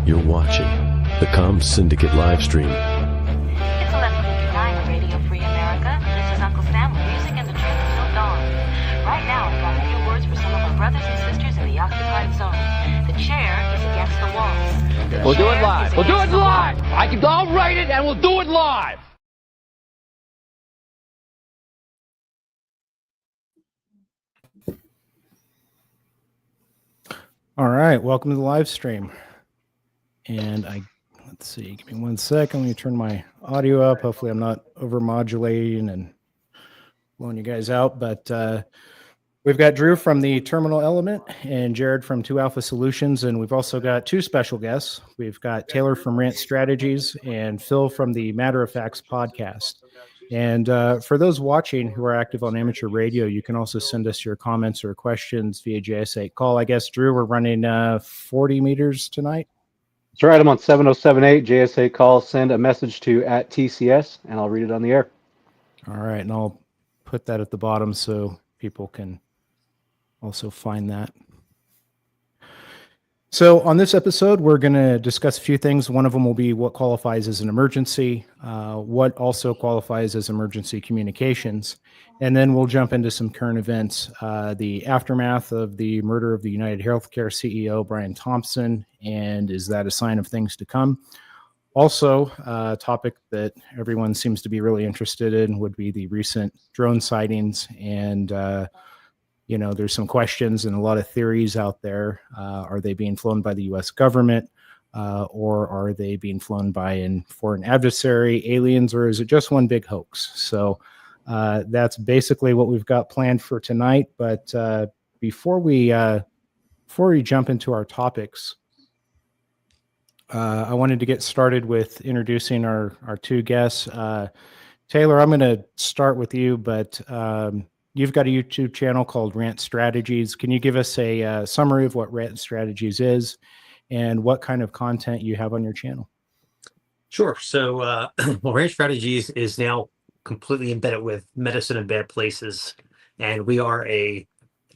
You're watching the Comm Syndicate live stream. It's 11:59 Radio Free America. This is Uncle Sam with music and the truth until dawn. Right now, I've got a few words for some of our brothers and sisters in the occupied zone. The chair is against the walls. We'll do it live. We'll do it live. I'll write it and we'll do it live. All right, welcome to the live stream. And let's see, give me 1 second. Let me turn my audio up. Hopefully I'm not over modulating and blowing you guys out. But we've got Drew from the Terminal Element and Jared from 2 Alpha Solutions. And we've also got 2 special guests. We've got Taylor from Rant Strategies and Phil from the Matter of Facts podcast. And for those watching who are active on amateur radio, you can also send us your comments or questions via JS8 call. I guess, Drew, we're running 40 meters tonight. That's right. I'm on 7078 JS8 call. Send a message to @TCS, and I'll read it on the air. All right. And I'll put that at the bottom so people can also find that. So on this episode, we're going to discuss a few things. One of them will be what qualifies as an emergency, what also qualifies as emergency communications, and then we'll jump into some current events, the aftermath of the murder of the United Healthcare CEO, Brian Thompson, and is that a sign of things to come? Also, a topic that everyone seems to be really interested in would be the recent drone sightings and there's some questions and a lot of theories out there. Are they being flown by the U.S. government or are they being flown by an foreign adversary, aliens, or is it just one big hoax? So that's basically what we've got planned for tonight. But before we jump into our topics, I wanted to get started with introducing our 2 guests. Taylor, I'm going to start with you, but you've got a YouTube channel called Rant Strategies. Can you give us a summary of what Rant Strategies is and what kind of content you have on your channel? Sure. So, Rant Strategies is now completely embedded with Medicine in Bad Places, and we are a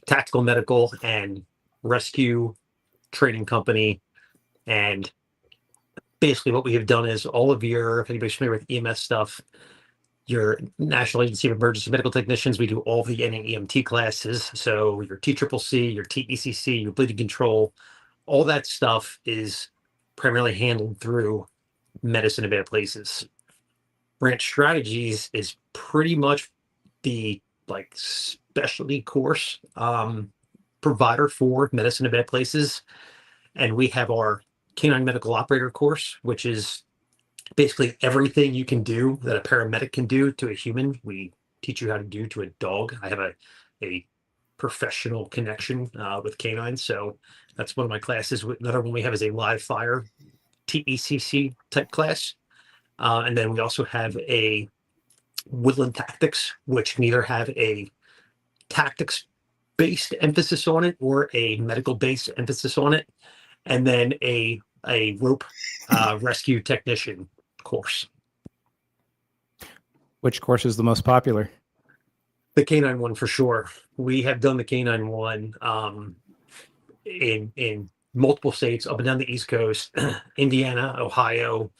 tactical medical and rescue training company. And basically what we have done is all of if anybody's familiar with EMS stuff, your National Agency of Emergency Medical Technicians, we do all the NAEMT classes. So your TCCC, your TECC, your bleeding control, all that stuff is primarily handled through Medicine in Bad Places. Rant Strategies is pretty much the specialty course provider for Medicine in Bad Places. And we have our Canine Medical Operator course, which is basically everything you can do that a paramedic can do to a human, we teach you how to do to a dog. I have a professional connection with canines, so that's one of my classes. Another one we have is a live fire TECC type class. And then we also have a woodland tactics, which can either have a tactics-based emphasis on it or a medical-based emphasis on it. And then a rope rescue technician course. Which course is the most popular? The canine one for sure. We have done the canine one in multiple states up and down the East Coast, Indiana, Ohio,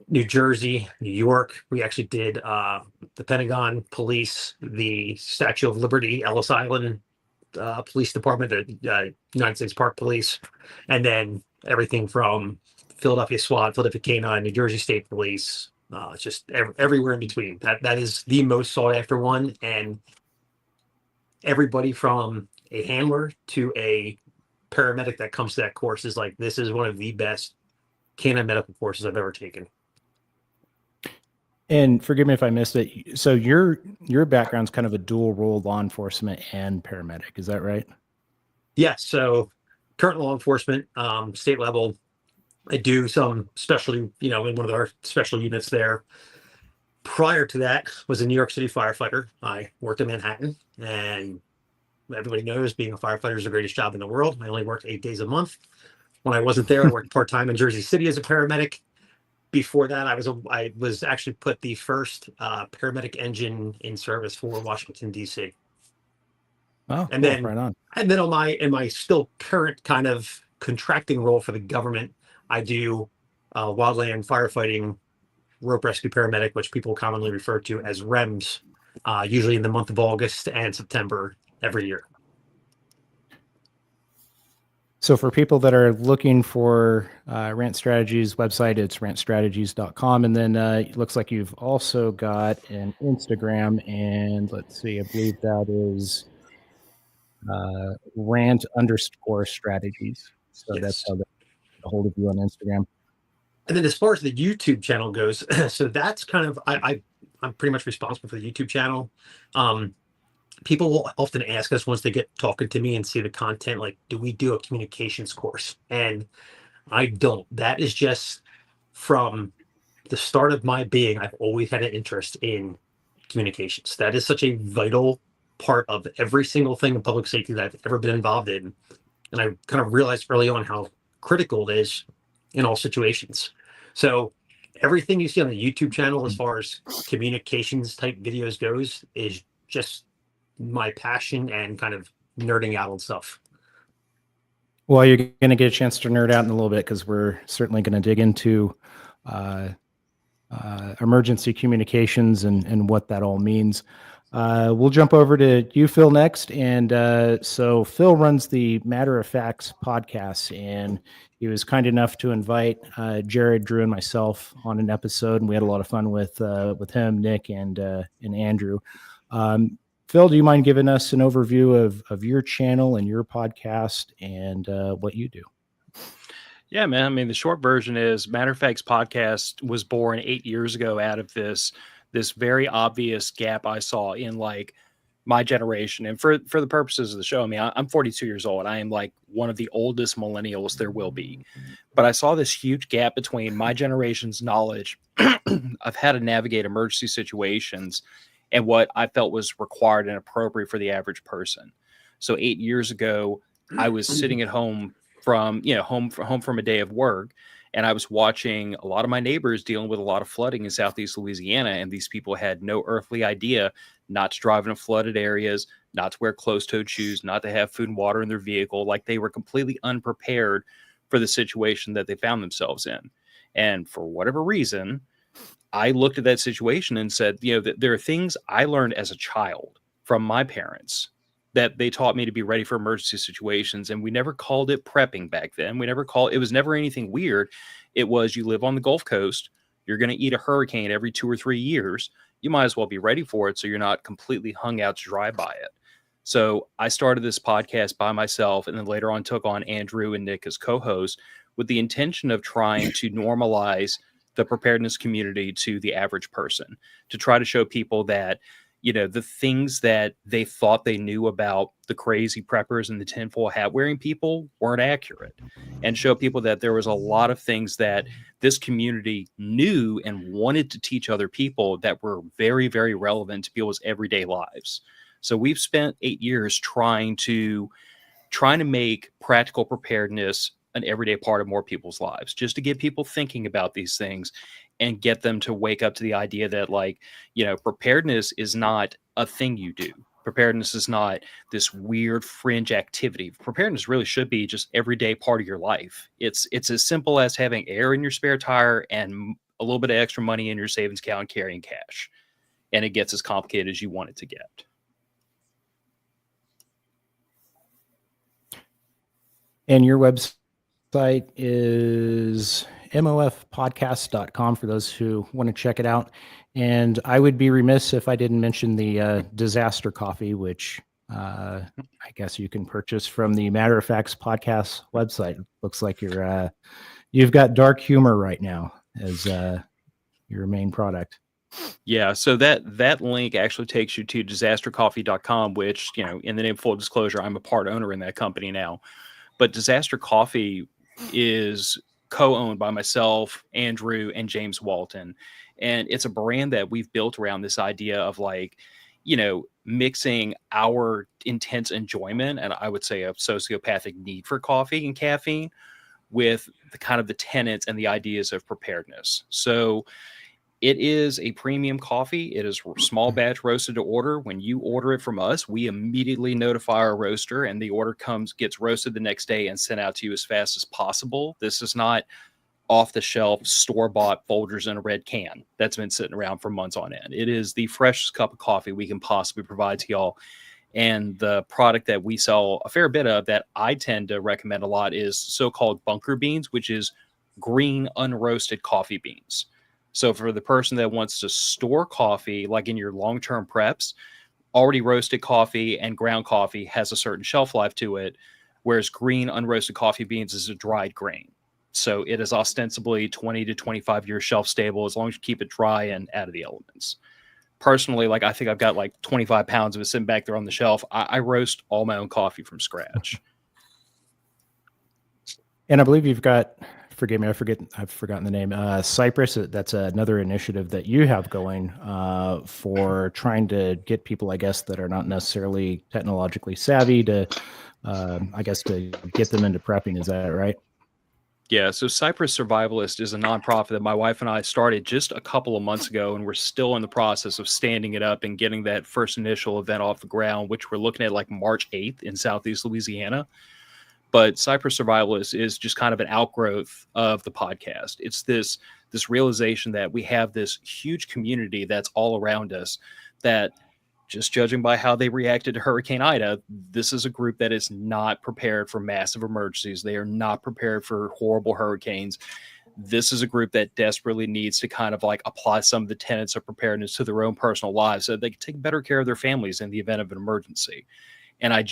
New Jersey, New York. We actually did the Pentagon Police, the Statue of Liberty, Ellis Island Police Department, the United States Park Police, and then everything from Philadelphia SWAT, Philadelphia Canine, New Jersey State Police, just everywhere in between. That is the most sought after one, and everybody from a handler to a paramedic that comes to that course is like, this is one of the best canine medical courses I've ever taken. And forgive me if I missed it. So your background's kind of a dual role, law enforcement and paramedic. Is that right? Yes. So current law enforcement, state level. I do some specialty, in one of our special units there. Prior to that, was a New York City firefighter. I worked in Manhattan, and everybody knows being a firefighter is the greatest job in the world. I only worked 8 days a month. When I wasn't there, I worked part-time in Jersey City as a paramedic. Before that, I was actually put the first paramedic engine in service for Washington, D.C. Oh, and cool. then Right on. And then in my still current kind of contracting role for the government, I do wildland firefighting, rope rescue paramedic, which people commonly refer to as REMS, usually in the month of August and September every year. So for people that are looking for Rant Strategies website, it's rantstrategies.com. And then it looks like you've also got an Instagram, and let's see, I believe that is rant_strategies. So Yes. that's how they get a hold of you on Instagram. And then as far as the YouTube channel goes, so that's kind of, I'm pretty much responsible for the YouTube channel. People will often ask us once they get talking to me and see the content, like, do we do a communications course? And I don't. That is just from the start of my being. I've always had an interest in communications. That is such a vital part of every single thing in public safety that I've ever been involved in. And I kind of realized early on how critical it is in all situations. So everything you see on the YouTube channel as far as communications type videos goes is just my passion and kind of nerding out on stuff. Well, you're going to get a chance to nerd out in a little bit, because we're certainly going to dig into emergency communications and what that all means. We'll jump over to you, Phil, next. And so Phil runs the Matter of Facts podcast, and he was kind enough to invite Jared, Drew, and myself on an episode, and we had a lot of fun with him, Nick, and Andrew. Phil, do you mind giving us an overview of your channel and your podcast and what you do? Yeah, man. I mean, the short version is Matter of Facts podcast was born 8 years ago out of this very obvious gap I saw in like my generation. And for the purposes of the show, I mean, I'm 42 years old. I am like one of the oldest millennials there will be. But I saw this huge gap between my generation's knowledge of how to navigate emergency situations and what I felt was required and appropriate for the average person. So 8 years ago, I was sitting at home from a day of work, and I was watching a lot of my neighbors dealing with a lot of flooding in Southeast Louisiana. And these people had no earthly idea not to drive in flooded areas, not to wear closed-toed shoes, not to have food and water in their vehicle. Like, they were completely unprepared for the situation that they found themselves in. And for whatever reason, I looked at that situation and said, that there are things I learned as a child from my parents that they taught me to be ready for emergency situations. And we never called it prepping back then. It was never anything weird. It was, you live on the Gulf Coast, you're going to eat a hurricane every 2 or 3 years. You might as well be ready for it, so you're not completely hung out to dry by it. So I started this podcast by myself, and then later on took on Andrew and Nick as co-hosts with the intention of trying to normalize the preparedness community to the average person, to try to show people that, the things that they thought they knew about the crazy preppers and the tinfoil hat wearing people weren't accurate, and show people that there was a lot of things that this community knew and wanted to teach other people that were very, very relevant to people's everyday lives. So we've spent 8 years trying to make practical preparedness an everyday part of more people's lives, just to get people thinking about these things and get them to wake up to the idea that, preparedness is not a thing you do. Preparedness is not this weird fringe activity. Preparedness really should be just everyday part of your life. It's as simple as having air in your spare tire and a little bit of extra money in your savings account and carrying cash. And it gets as complicated as you want it to get. And your website is mofpodcast.com for those who want to check it out. And I would be remiss if I didn't mention the Disaster Coffee, which I guess you can purchase from the Matter of Facts podcast website. Looks like you've got dark humor right now as your main product. Yeah, so that link actually takes you to disastercoffee.com, which, in the name of full disclosure, I'm a part owner in that company now. But Disaster Coffee is co-owned by myself, Andrew, and James Walton. And it's a brand that we've built around this idea of mixing our intense enjoyment, and I would say a sociopathic need for coffee and caffeine, with the kind of the tenets and the ideas of preparedness. So it is a premium coffee. It is small batch roasted to order. When you order it from us, we immediately notify our roaster, and the order gets roasted the next day and sent out to you as fast as possible. This is not off the shelf, store bought Folgers in a red can that's been sitting around for months on end. It is the freshest cup of coffee we can possibly provide to y'all. And the product that we sell a fair bit of that I tend to recommend a lot is so-called bunker beans, which is green unroasted coffee beans. So for the person that wants to store coffee, like in your long-term preps, already roasted coffee and ground coffee has a certain shelf life to it, whereas green unroasted coffee beans is a dried grain. So it is ostensibly 20 to 25 years shelf stable as long as you keep it dry and out of the elements. Personally, like I think I've got like 25 pounds of it sitting back there on the shelf. I roast all my own coffee from scratch. And I believe you've got, forgive me, I've forgotten the name, Cypress. That's another initiative that you have going for trying to get people, I guess, that are not necessarily technologically savvy to, I guess, to get them into prepping. Is that right? Yeah, so Cypress Survivalist is a nonprofit that my wife and I started just a couple of months ago, and we're still in the process of standing it up and getting that first initial event off the ground, which we're looking at like March 8th in Southeast Louisiana. But Cypress Survivalist is just kind of an outgrowth of the podcast. It's this realization that we have this huge community that's all around us that, just judging by how they reacted to Hurricane Ida, this is a group that is not prepared for massive emergencies. They are not prepared for horrible hurricanes. This is a group that desperately needs to kind of like apply some of the tenets of preparedness to their own personal lives so they can take better care of their families in the event of an emergency. And I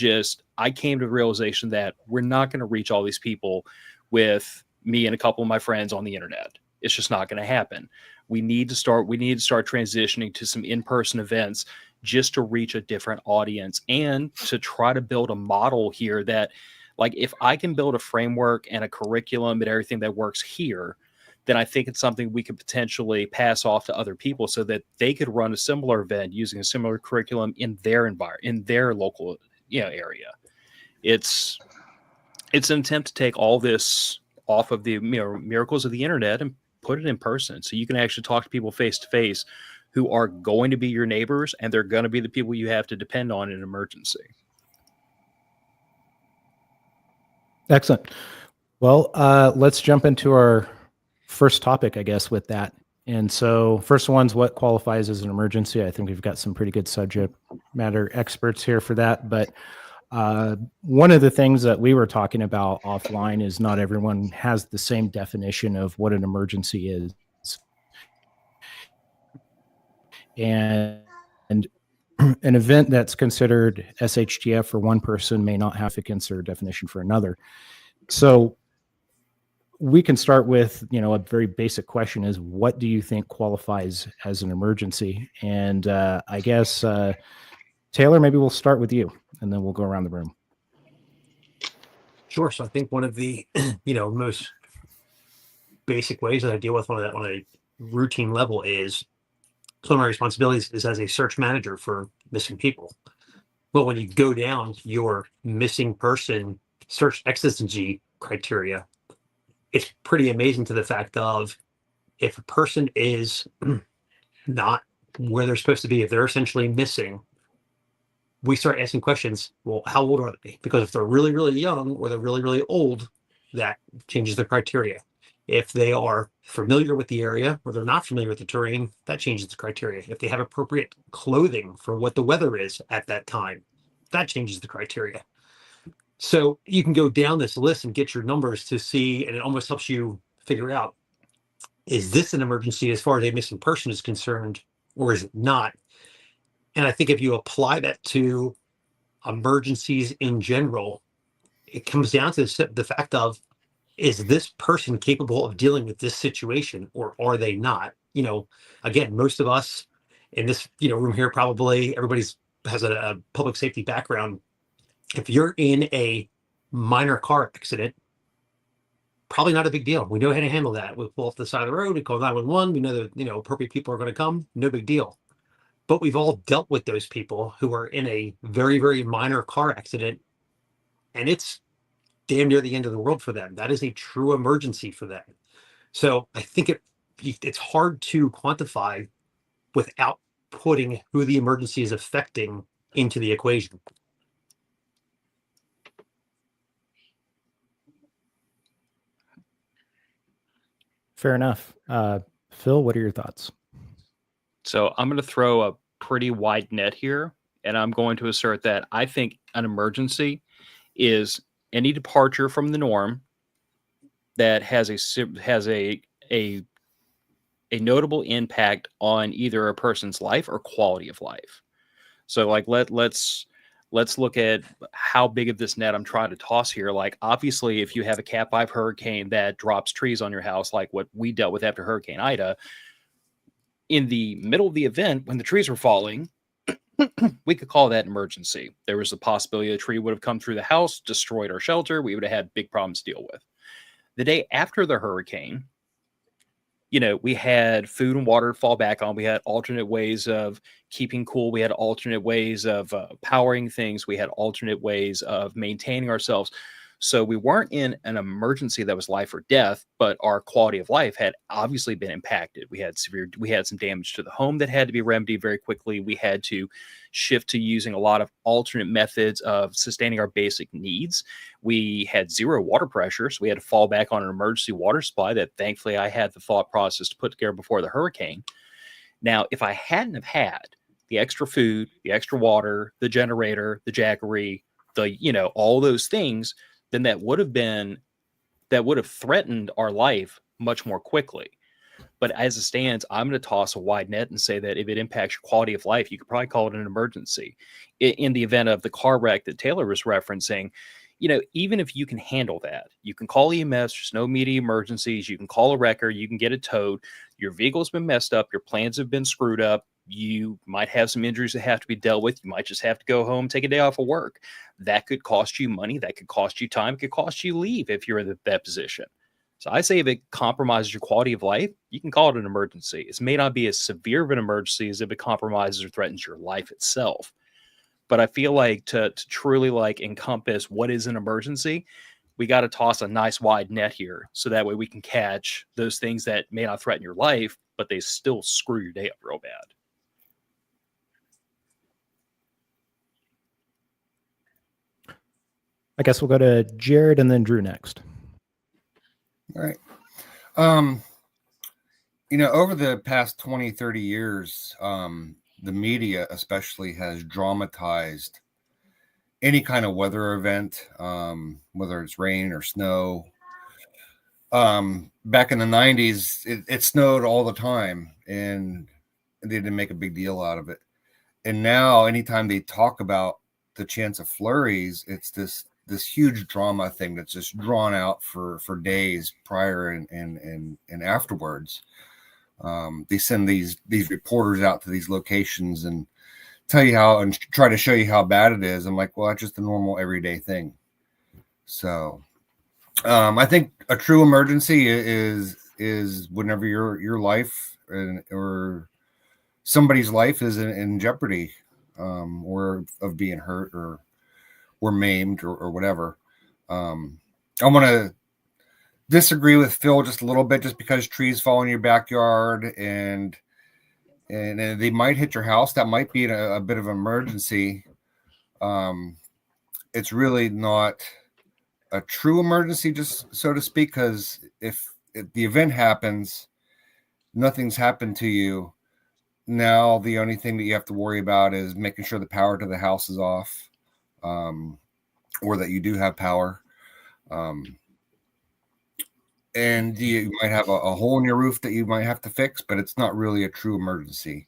came to the realization that we're not going to reach all these people with me and a couple of my friends on the internet. It's just not going to happen. We need to start transitioning to some in-person events just to reach a different audience and to try to build a model here that, like, if I can build a framework and a curriculum and everything that works here, then I think it's something we could potentially pass off to other people so that they could run a similar event using a similar curriculum in their environment, in their local, area. It's an attempt to take all this off of the miracles of the internet and put it in person so you can actually talk to people face to face who are going to be your neighbors, and they're going to be the people you have to depend on in an emergency. Excellent. Well, let's jump into our first topic, I guess, with that. And so first one's what qualifies as an emergency. I think we've got some pretty good subject matter experts here for that. But one of the things that we were talking about offline is not everyone has the same definition of what an emergency is. And an event that's considered SHTF for one person may not have to consider definition for another. So we can start with, a very basic question is, what do you think qualifies as an emergency? And I guess, Taylor, maybe we'll start with you and then we'll go around the room. Sure. So I think one of the, most basic ways that I deal with on a routine level is, so one of my responsibilities is as a search manager for missing people. Well, when you go down your missing person search exigency criteria, it's pretty amazing to the fact of, if a person is not where they're supposed to be, if they're essentially missing, we start asking questions. Well, how old are they? Because if they're really, really young or they're really, really old, that changes the criteria. If they are familiar with the area or they're not familiar with the terrain, that changes the criteria. If they have appropriate clothing for what the weather is at that time, that changes the criteria. So you can go down this list and get your numbers to see, and it almost helps you figure out, is this an emergency as far as a missing person is concerned, or is it not? And I think if you apply that to emergencies in general, it comes down to the fact of, is this person capable of dealing with this situation, or are they not? Again, most of us in this room here, probably everybody's has a public safety background. If you're in a minor car accident, probably not a big deal. We know how to handle that. We pull off the side of the road, we call 911. We know that appropriate people are going to come. No big deal. But we've all dealt with those people who are in a very, very minor car accident, and it's damn near the end of the world for them. That is a true emergency for them. So I think it's hard to quantify without putting who the emergency is affecting into the equation. Fair enough. Phil, what are your thoughts? So I'm going to throw a pretty wide net here, and I'm going to assert that I think an emergency is any departure from the norm that has a notable impact on either a person's life or quality of life. So like let's look at how big of this net I'm trying to toss here. Like obviously if you have a Cat 5 hurricane that drops trees on your house like what we dealt with after Hurricane Ida, in the middle of the event when the trees were falling, we could call that emergency. There was the possibility a tree would have come through the house, destroyed our shelter. We would have had big problems to deal with. The day after the hurricane, we had food and water to fall back on. We had alternate ways of keeping cool. We had alternate ways of powering things. We had alternate ways of maintaining ourselves. So we weren't in an emergency that was life or death, but our quality of life had obviously been impacted. We had some damage to the home that had to be remedied very quickly. We had to shift to using a lot of alternate methods of sustaining our basic needs. We had zero water pressure, so we had to fall back on an emergency water supply that thankfully I had the thought process to put together before the hurricane. Now, if I hadn't have had the extra food, the extra water, the generator, the Jackery, all those things, then that would have threatened our life much more quickly. But as it stands, I'm going to toss a wide net and say that if it impacts your quality of life, you could probably call it an emergency. In the event of the car wreck that Taylor was referencing, even if you can handle that, you can call EMS, there's no immediate emergencies, you can call a wrecker, you can get it towed, your vehicle's been messed up, your plans have been screwed up, you might have some injuries that have to be dealt with. You might just have to go home, take a day off of work. That could cost you money. That could cost you time. It could cost you leave if you're in that position. So I say if it compromises your quality of life, you can call it an emergency. It may not be as severe of an emergency as if it compromises or threatens your life itself. But I feel like to truly encompass what is an emergency, we got to toss a nice wide net here. So that way we can catch those things that may not threaten your life, but they still screw your day up real bad. I guess we'll go to Jared and then Drew next. All right. Over the past 20, 30 years, the media especially has dramatized any kind of weather event, whether it's rain or snow. Back in the 90s, it snowed all the time, and they didn't make a big deal out of it. And now, anytime they talk about the chance of flurries, it's this huge drama thing that's just drawn out for days prior and afterwards. They send these reporters out to these locations and tell you how and try to show you how bad it is. I'm like, well, that's just a normal everyday thing. So I think a true emergency is whenever your life or somebody's life is in jeopardy, or of being hurt or maimed or whatever. I want to disagree with Phil just a little bit, just because trees fall in your backyard and they might hit your house. That might be a bit of an emergency. It's really not a true emergency, just so to speak, because if the event happens, nothing's happened to you. Now the only thing that you have to worry about is making sure the power to the house is off. Or that you do have power. And you might have a hole in your roof that you might have to fix, but it's not really a true emergency.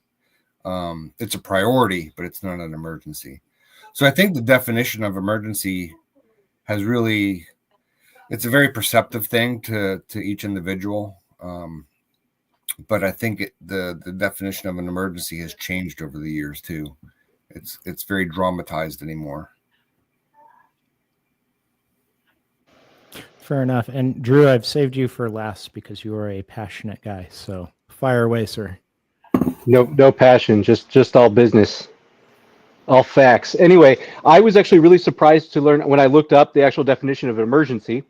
It's a priority, but it's not an emergency. So I think the definition of emergency has really, it's a very perceptive thing to each individual. But I think the definition of an emergency has changed over the years too. It's very dramatized anymore. Fair enough. And Drew, I've saved you for last because you are a passionate guy. So fire away, sir. No passion, just all business, all facts. Anyway, I was actually really surprised to learn when I looked up the actual definition of an emergency.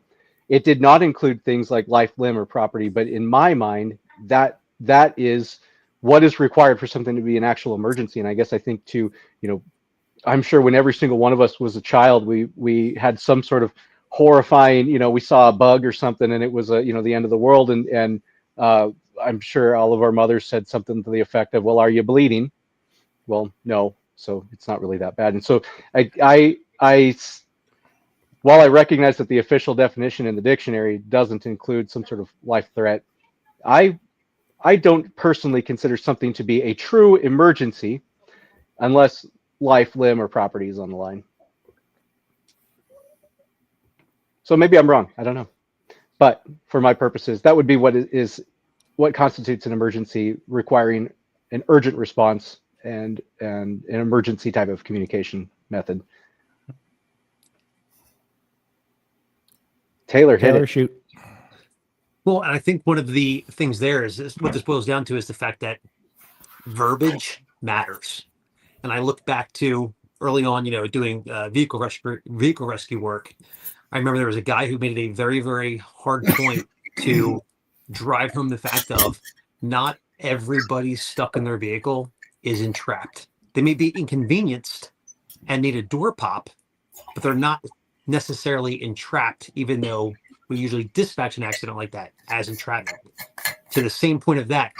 It did not include things like life, limb, or property. But in my mind, that is what is required for something to be an actual emergency. And I guess I think too, I'm sure when every single one of us was a child, we had some sort of horrifying, we saw a bug or something and it was the end of the world, and I'm sure all of our mothers said something to the effect of, "Well, are you bleeding?" Well, no, so it's not really that bad. And so while I recognize that the official definition in the dictionary doesn't include some sort of life threat, I don't personally consider something to be a true emergency unless life, limb, or property is on the line. So maybe I'm wrong. I don't know. But for my purposes, that would be what constitutes an emergency requiring an urgent response and an emergency type of communication method. Taylor, hit it. Shoot. Well, and I think one of the things there is what this boils down to is the fact that verbiage matters. And I look back to early on, doing vehicle rescue work. I remember there was a guy who made it a very, very hard point to drive home the fact of not everybody stuck in their vehicle is entrapped. They may be inconvenienced and need a door pop, but they're not necessarily entrapped, even though we usually dispatch an accident like that as entrapment. To the same point of that,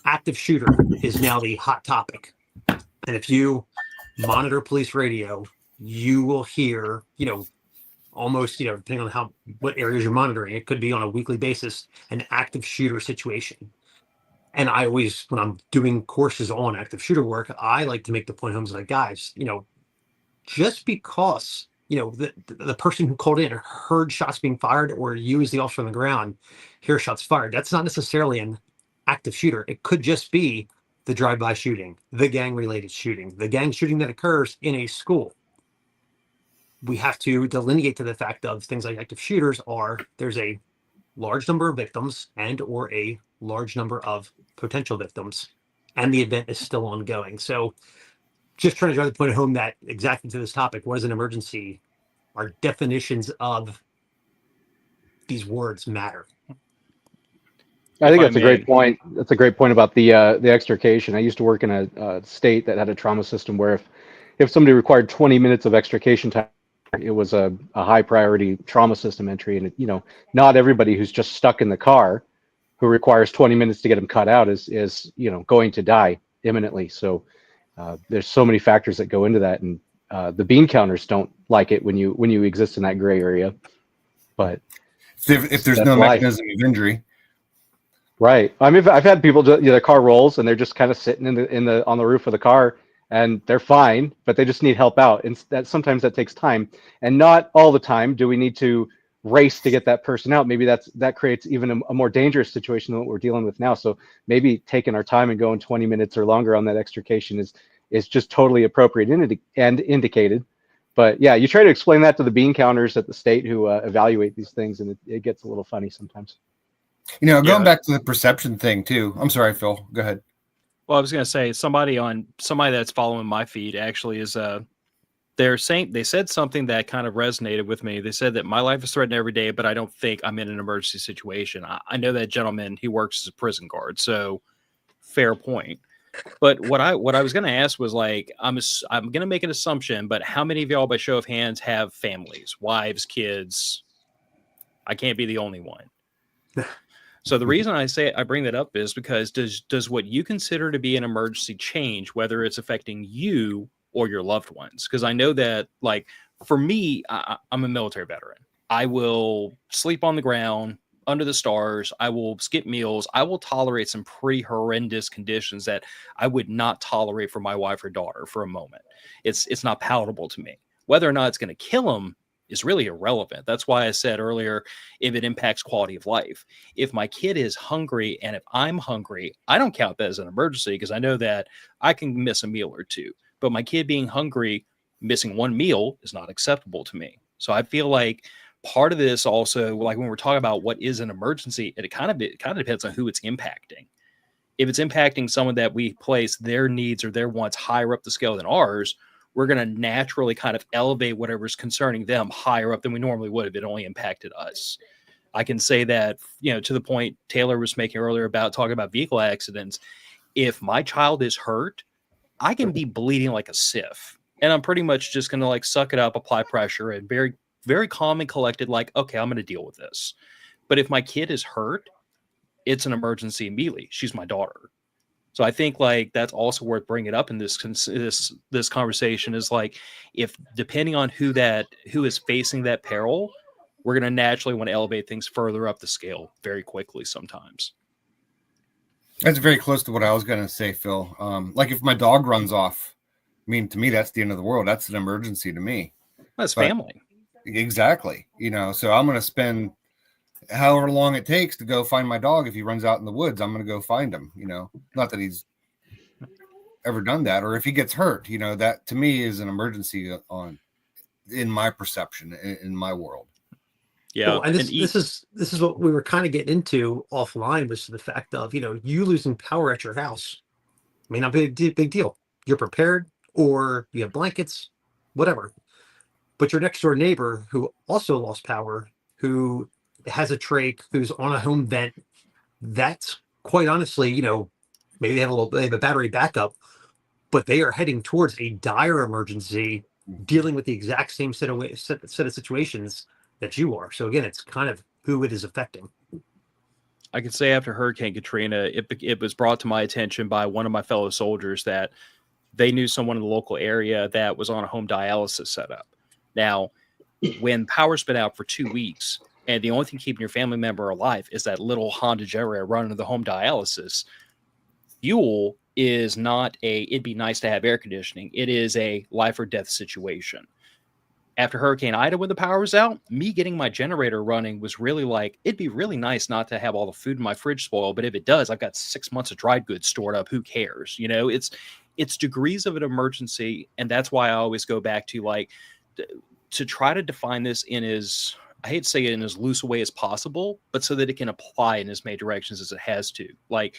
active shooter is now the hot topic. And if you monitor police radio, you will hear, almost, depending on what areas you're monitoring, it could be on a weekly basis, an active shooter situation. And I always, when I'm doing courses on active shooter work, I like to make the point home, like, guys, just because, the person who called in heard shots being fired, or you as the officer on the ground hear shots fired, that's not necessarily an active shooter. It could just be the drive-by shooting, the gang-related shooting, the gang shooting that occurs in a school. We have to delineate to the fact of things like active shooters there's a large number of victims and or a large number of potential victims, and the event is still ongoing. So just trying to drive the point home that exactly to this topic, what is an emergency? Our definitions of these words matter. I think that's a great point. That's a great point about the extrication. I used to work in a state that had a trauma system where if somebody required 20 minutes of extrication time, it was a high priority trauma system entry. And not everybody who's just stuck in the car who requires 20 minutes to get them cut out is going to die imminently. So there's so many factors that go into that, and the bean counters don't like it when you exist in that gray area. But if there's no mechanism of injury. Right. I mean, I've had people, their car rolls and they're just kind of sitting on the roof of the car and they're fine, but they just need help out. And sometimes that takes time, and not all the time do we need to race to get that person out. Maybe that creates even a more dangerous situation than what we're dealing with now. So maybe taking our time and going 20 minutes or longer on that extrication is just totally appropriate and indicated. But yeah, you try to explain that to the bean counters at the state who evaluate these things, and it gets a little funny sometimes. Going back to the perception thing too. I'm sorry, Phil. Go ahead. Well, I was going to say somebody that's following my feed actually is they said something that kind of resonated with me. They said that my life is threatened every day, but I don't think I'm in an emergency situation. I know that gentleman, he works as a prison guard, so fair point. But what I was going to ask was, like, I'm going to make an assumption, but how many of y'all, by show of hands, have families, wives, kids? I can't be the only one. So the reason I bring that up is because does what you consider to be an emergency change, whether it's affecting you or your loved ones? Because I know that, like, for me, I'm a military veteran. I will sleep on the ground under the stars. I will skip meals. I will tolerate some pretty horrendous conditions that I would not tolerate for my wife or daughter for a moment. It's not palatable to me. Whether or not it's going to kill them is really irrelevant. That's why I said earlier, if it impacts quality of life. If my kid is hungry and if I'm hungry, I don't count that as an emergency because I know that I can miss a meal or two. But my kid being hungry, missing one meal is not acceptable to me. So I feel like part of this also, like when we're talking about what is an emergency, it kind of depends on who it's impacting. If it's impacting someone that we place their needs or their wants higher up the scale than ours, we're going to naturally kind of elevate whatever's concerning them higher up than we normally would if it only impacted us. I can say that, to the point Taylor was making earlier about talking about vehicle accidents. If my child is hurt, I can be bleeding like a sieve, and I'm pretty much just going to like suck it up, apply pressure, and very, very calm and collected, like, okay, I'm going to deal with this. But if my kid is hurt, it's an emergency immediately. She's my daughter. So I think like that's also worth bringing up in this conversation is like, if depending on who is facing that peril, we're going to naturally want to elevate things further up the scale very quickly sometimes. That's very close to what I was going to say, Phil. Like if my dog runs off, I mean, to me, that's the end of the world. That's an emergency to me. That's family. Exactly. So I'm going to spend however long it takes to go find my dog. If he runs out in the woods, I'm going to go find him, not that he's ever done that. Or if he gets hurt, that to me is an emergency in my perception, in my world. Yeah. Well, and this is what we were kind of getting into offline, was the fact of, you losing power at your house may not be a big deal. You're prepared, or you have blankets, whatever. But your next door neighbor who also lost power, who has a trach, who's on a home vent, that's quite honestly, maybe they have a battery backup, but they are heading towards a dire emergency, dealing with the exact same set of situations that you are. So again, it's kind of who it is affecting. I can say after Hurricane Katrina, it was brought to my attention by one of my fellow soldiers that they knew someone in the local area that was on a home dialysis setup. Now, when power's been out for 2 weeks, and the only thing keeping your family member alive is that little Honda Gyro running the home dialysis, fuel is not it'd be nice to have air conditioning. It is a life or death situation. After Hurricane Ida, when the power was out, me getting my generator running was really like, it'd be really nice not to have all the food in my fridge spoil, but if it does, I've got 6 months of dried goods stored up. Who cares? It's degrees of an emergency, and that's why I always go back to like to try to define this in as, I hate to say it, in as loose a way as possible, but so that it can apply in as many directions as it has to. Like,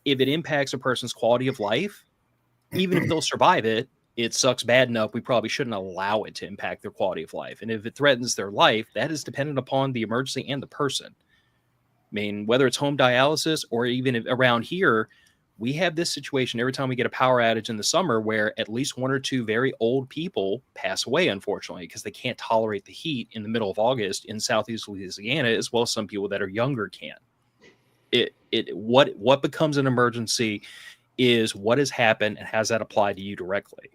if it impacts a person's quality of life, even if they'll survive it, it sucks bad enough. We probably shouldn't allow it to impact their quality of life. And if it threatens their life, that is dependent upon the emergency and the person. I mean, whether it's home dialysis or even around here, we have this situation every time we get a power outage in the summer where at least 1 or 2 very old people pass away, unfortunately, because they can't tolerate the heat in the middle of August in Southeast Louisiana, as well as some people that are younger can't. What becomes an emergency is what has happened, and has that applied to you directly?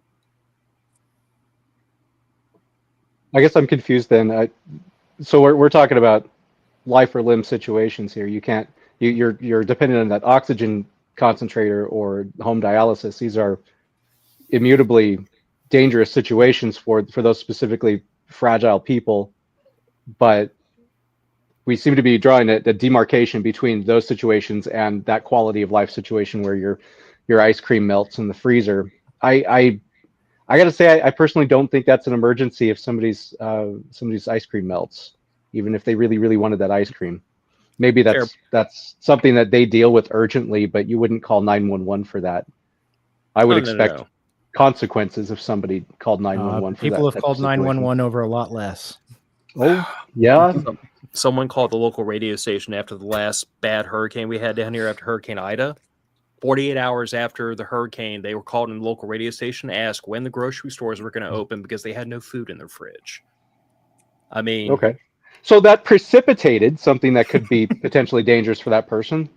I guess I'm confused then. So we're talking about life or limb situations here. You're dependent on that oxygen concentrator or home dialysis. These are immutably dangerous situations for those specifically fragile people. But we seem to be drawing a demarcation between those situations and that quality of life situation where your ice cream melts in the freezer. I got to say, I personally don't think that's an emergency if somebody's ice cream melts, even if they really, really wanted that ice cream. Maybe that's something that they deal with urgently, but you wouldn't call 911 for that. I would expect consequences if somebody called 911 for that. People have called 911 over a lot less. Oh, yeah. Someone called the local radio station after the last bad hurricane we had down here after Hurricane Ida. 48 hours after the hurricane, they were called in the local radio station to ask when the grocery stores were going to open because they had no food in their fridge. I mean... Okay. So that precipitated something that could be potentially dangerous for that person.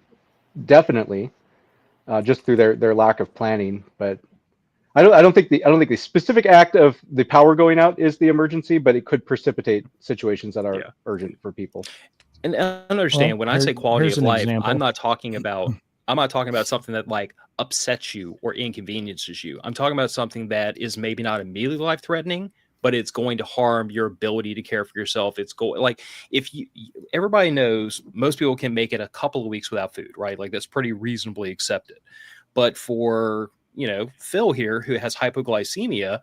Definitely. Just through their lack of planning. But I don't think the specific act of the power going out is the emergency, but it could precipitate situations that are urgent for people. And understand, when I say quality of life, I'm not talking about something that like upsets you or inconveniences you. I'm talking about something that is maybe not immediately life threatening, but it's going to harm your ability to care for yourself. It's like if everybody knows most people can make it a couple of weeks without food, right? Like that's pretty reasonably accepted. But for, Phil here, who has hypoglycemia, a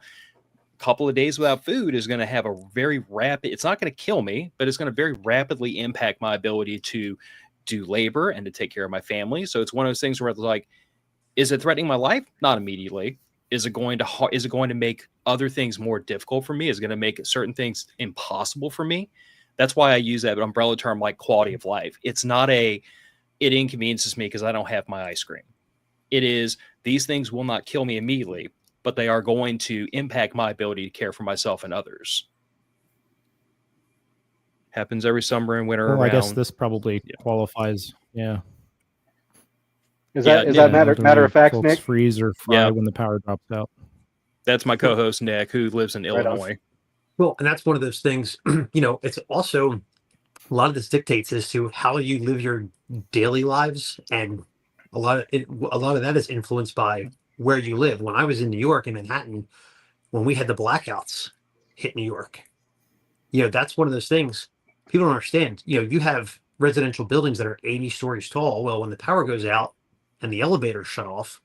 couple of days without food is going to have a very rapid, it's not going to kill me, but it's going to very rapidly impact my ability to do labor and to take care of my family. So it's one of those things where it's like, is it threatening my life? Not immediately. Is it going to make other things more difficult for me? Is it going to make certain things impossible for me? That's why I use that umbrella term like quality of life. It's not it inconveniences me because I don't have my ice cream. It is, these things will not kill me immediately, but they are going to impact my ability to care for myself and others. Happens every summer and winter. Well, I guess this probably qualifies. Yeah. Is that matter of fact, folks Nick? freeze or fry Yeah. when the power drops out. That's my co-host Nick, who lives in Right on. Illinois. Well, and that's one of those things, it's also a lot of this dictates as to how you live your daily lives. And a lot of that is influenced by where you live. When I was in New York, in Manhattan, when we had the blackouts hit New York, that's one of those things people don't understand. You have residential buildings that are 80 stories tall. Well, when the power goes out and the elevators shut off,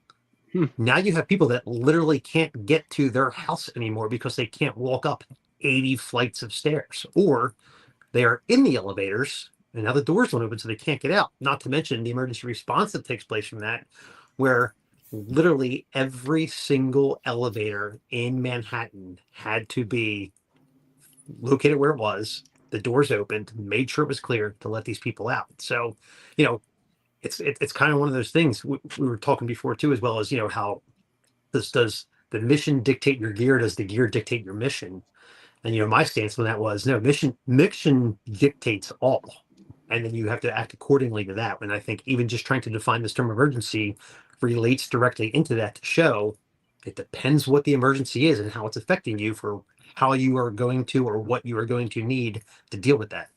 now you have people that literally can't get to their house anymore because they can't walk up 80 flights of stairs, or they are in the elevators and now the doors won't open, so they can't get out. Not to mention the emergency response that takes place from that, where literally every single elevator in Manhattan had to be located where it was, the doors opened, made sure it was clear to let these people out. So, it's kind of one of those things we were talking before too, as well as, how does the mission dictate your gear? Does the gear dictate your mission? And, my stance on that was, no, mission dictates all. And then you have to act accordingly to that. And I think even just trying to define this term emergency relates directly into that to show it depends what the emergency is and how it's affecting you for how you are going to, or what you are going to need to deal with that.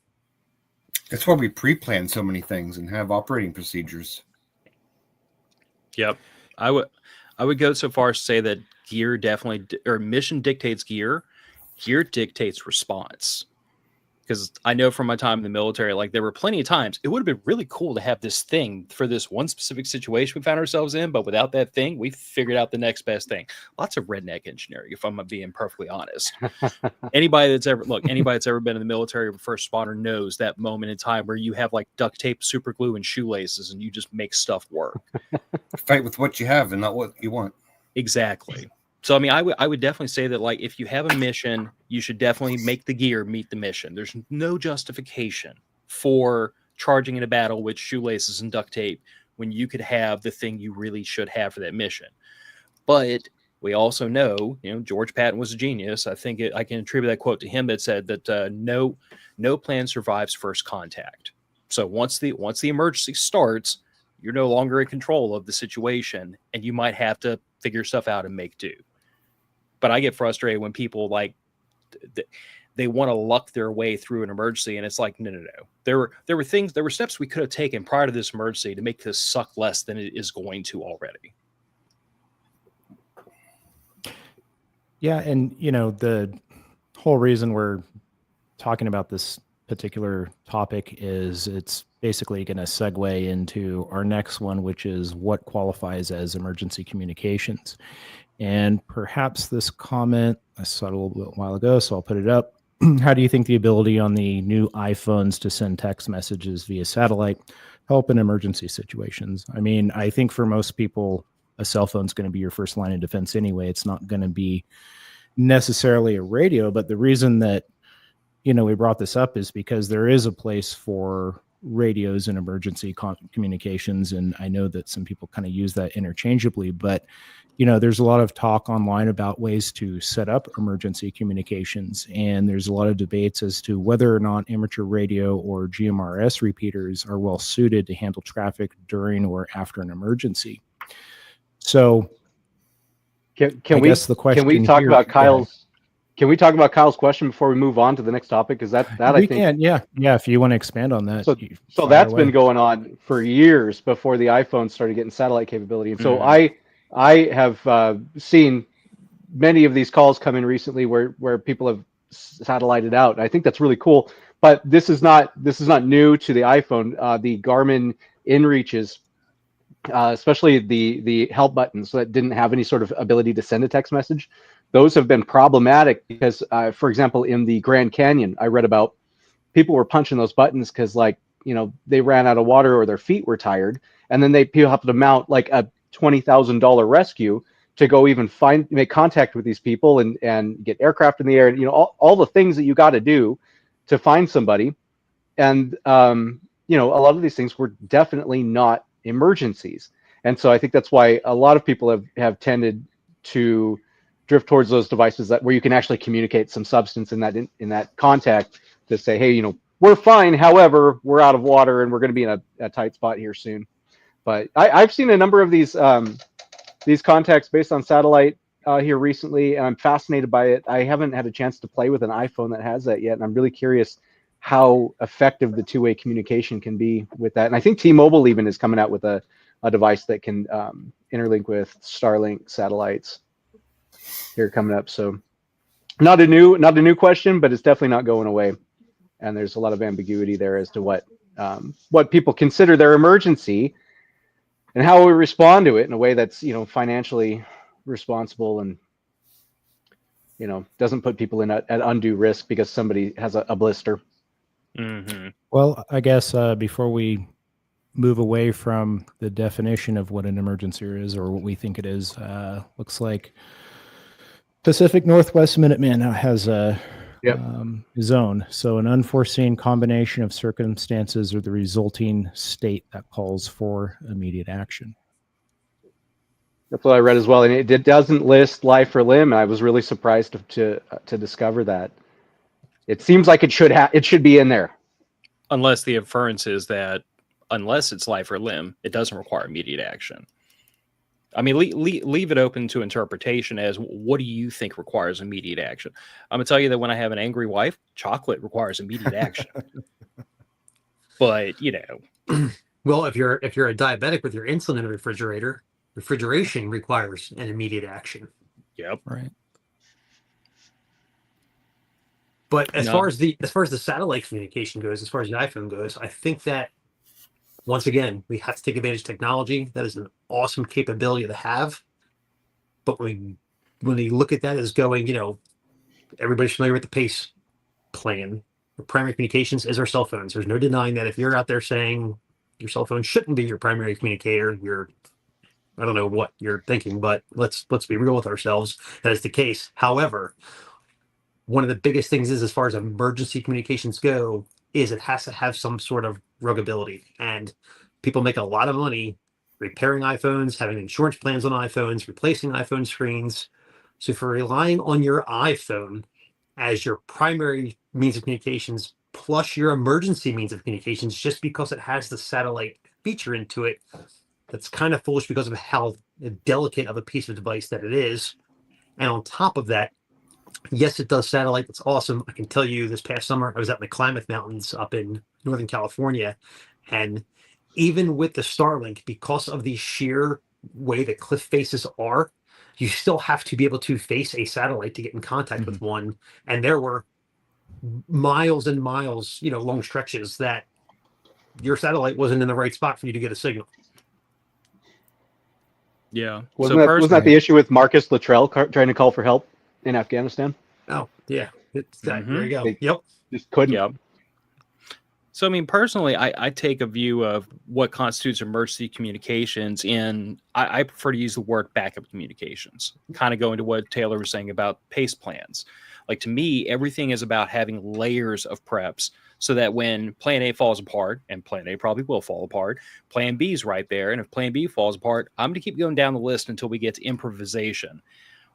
That's why we pre-plan so many things and have operating procedures. Yep. I would go so far as to say that gear definitely, or mission dictates gear dictates response. Because I know from my time in the military, like there were plenty of times it would have been really cool to have this thing for this one specific situation we found ourselves in, but without that thing, we figured out the next best thing. Lots of redneck engineering, if I'm being perfectly honest. Anybody that's ever been in the military or first responder knows that moment in time where you have like duct tape, super glue, and shoelaces, and you just make stuff work. Fight with what you have and not what you want. Exactly. So, I mean, I would definitely say that, like, if you have a mission, you should definitely make the gear meet the mission. There's no justification for charging in a battle with shoelaces and duct tape when you could have the thing you really should have for that mission. But we also know, George Patton was a genius. I think I can attribute that quote to him that said that no plan survives first contact. So once the emergency starts, you're no longer in control of the situation, and you might have to figure stuff out and make do. But I get frustrated when people they want to luck their way through an emergency, and it's like, no. There were steps we could have taken prior to this emergency to make this suck less than it is going to already. Yeah, and the whole reason we're talking about this particular topic is it's basically going to segue into our next one, which is what qualifies as emergency communications. And perhaps this comment, I saw it a little bit while ago, so I'll put it up. How do you think the ability on the new iPhones to send text messages via satellite help in emergency situations? I mean, I think for most people, a cell phone is going to be your first line of defense anyway. It's not going to be necessarily a radio, but the reason that we brought this up is because there is a place for radios in emergency communications, and I know that some people kind of use that interchangeably, but there's a lot of talk online about ways to set up emergency communications, and there's a lot of debates as to whether or not amateur radio or GMRS repeaters are well suited to handle traffic during or after an emergency. So Can we talk about Kyle's question before we move on to the next topic? Because I think yeah. If you want to expand on that. So that's been going on for years before the iPhone started getting satellite capability. And so I have seen many of these calls come in recently where people have satellited out. I think that's really cool. But this is not new to the iPhone. The Garmin InReaches, especially the help buttons that didn't have any sort of ability to send a text message, those have been problematic because, for example, in the Grand Canyon, I read about people were punching those buttons because, they ran out of water or their feet were tired, and then people have to mount like a $20,000 rescue to go even make contact with these people and get aircraft in the air, and all the things that you got to do to find somebody. And a lot of these things were definitely not emergencies, and so I think that's why a lot of people have tended to drift towards those devices where you can actually communicate some substance in that contact to say, hey, we're fine, however, we're out of water and we're going to be in a tight spot here soon. But I've seen a number of these contacts based on satellite here recently, and I'm fascinated by it. I haven't had a chance to play with an iPhone that has that yet, and I'm really curious how effective the two-way communication can be with that. And I think T-Mobile even is coming out with a device that can interlink with Starlink satellites here coming up. So not a new question, but it's definitely not going away. And there's a lot of ambiguity there as to what people consider their emergency and how we respond to it in a way that's, financially responsible and, doesn't put people in at undue risk because somebody has a blister. Mm-hmm. Well, I guess before we move away from the definition of what an emergency is or what we think it is, looks like Pacific Northwest Minuteman now has a zone. So an unforeseen combination of circumstances or the resulting state that calls for immediate action. That's what I read as well, and it doesn't list life or limb. And I was really surprised to discover that. It seems like it should be in there, Unless the inference is that unless it's life or limb, it doesn't require immediate action. I mean, leave it open to interpretation as what do you think requires immediate action? I'm gonna tell you that when I have an angry wife, chocolate requires immediate action. But Well, if you're a diabetic with your insulin in a refrigerator, refrigeration requires an immediate action. Yep. Right. But as far as the satellite communication goes, as far as the iPhone goes, I think that once again we have to take advantage of technology. That is an awesome capability to have. But when you look at that as going, everybody's familiar with the PACE plan. The primary communications is our cell phones. There's no denying that if you're out there saying your cell phone shouldn't be your primary communicator, I don't know what you're thinking, but let's be real with ourselves. That is the case. However, one of the biggest things is, as far as emergency communications go, is it has to have some sort of ruggability. And people make a lot of money repairing iPhones, having insurance plans on iPhones, replacing iPhone screens. So if you're relying on your iPhone as your primary means of communications, plus your emergency means of communications, just because it has the satellite feature into it, that's kind of foolish because of how delicate of a piece of device that it is. And on top of that, yes, it does satellite. That's awesome. I can tell you this past summer, I was out in the Klamath Mountains up in Northern California. And even with the Starlink, because of the sheer way that cliff faces are, you still have to be able to face a satellite to get in contact with one. And there were miles and miles, long stretches that your satellite wasn't in the right spot for you to get a signal. Yeah. Wasn't that the issue with Marcus Luttrell trying to call for help in Afghanistan? Oh, yeah. There you go. Yep. Just couldn't. Yep. So, I mean, personally, I take a view of what constitutes emergency communications I prefer to use the word backup communications, kind of going to what Taylor was saying about PACE plans. Like, to me, everything is about having layers of preps so that when plan A falls apart, and plan A probably will fall apart, plan B is right there. And if plan B falls apart, I'm going to keep going down the list until we get to improvisation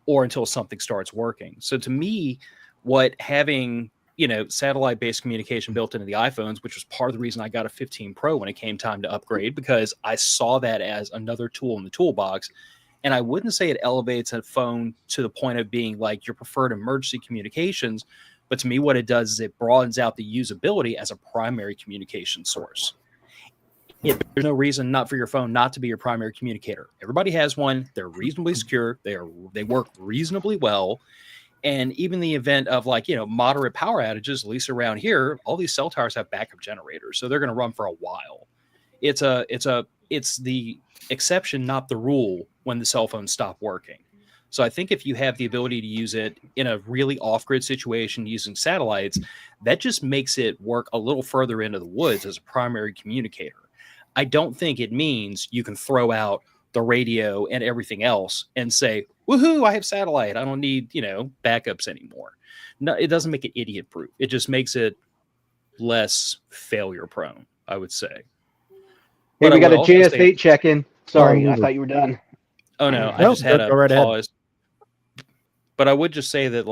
or until something starts working. So to me, what having satellite-based communication built into the iPhones, which was part of the reason I got a 15 Pro when it came time to upgrade, because I saw that as another tool in the toolbox. And I wouldn't say it elevates a phone to the point of being like your preferred emergency communications, but to me, what it does is it broadens out the usability as a primary communication source. There's no reason not for your phone not to be your primary communicator. Everybody has one. They're reasonably secure. They work reasonably well. And even the event of moderate power outages, at least around here, all these cell towers have backup generators, so they're going to run for a while. It's the exception, not the rule, when the cell phones stop working. So I think if you have the ability to use it in a really off-grid situation using satellites, that just makes it work a little further into the woods as a primary communicator. I don't think it means you can throw out the radio and everything else and say, woohoo, I have satellite. I don't need, backups anymore. No, it doesn't make it idiot proof. It just makes it less failure prone, I would say. Hey, we got a JS8 check-in. Sorry, I thought you were done. Oh no, I just had a pause. But I would just say that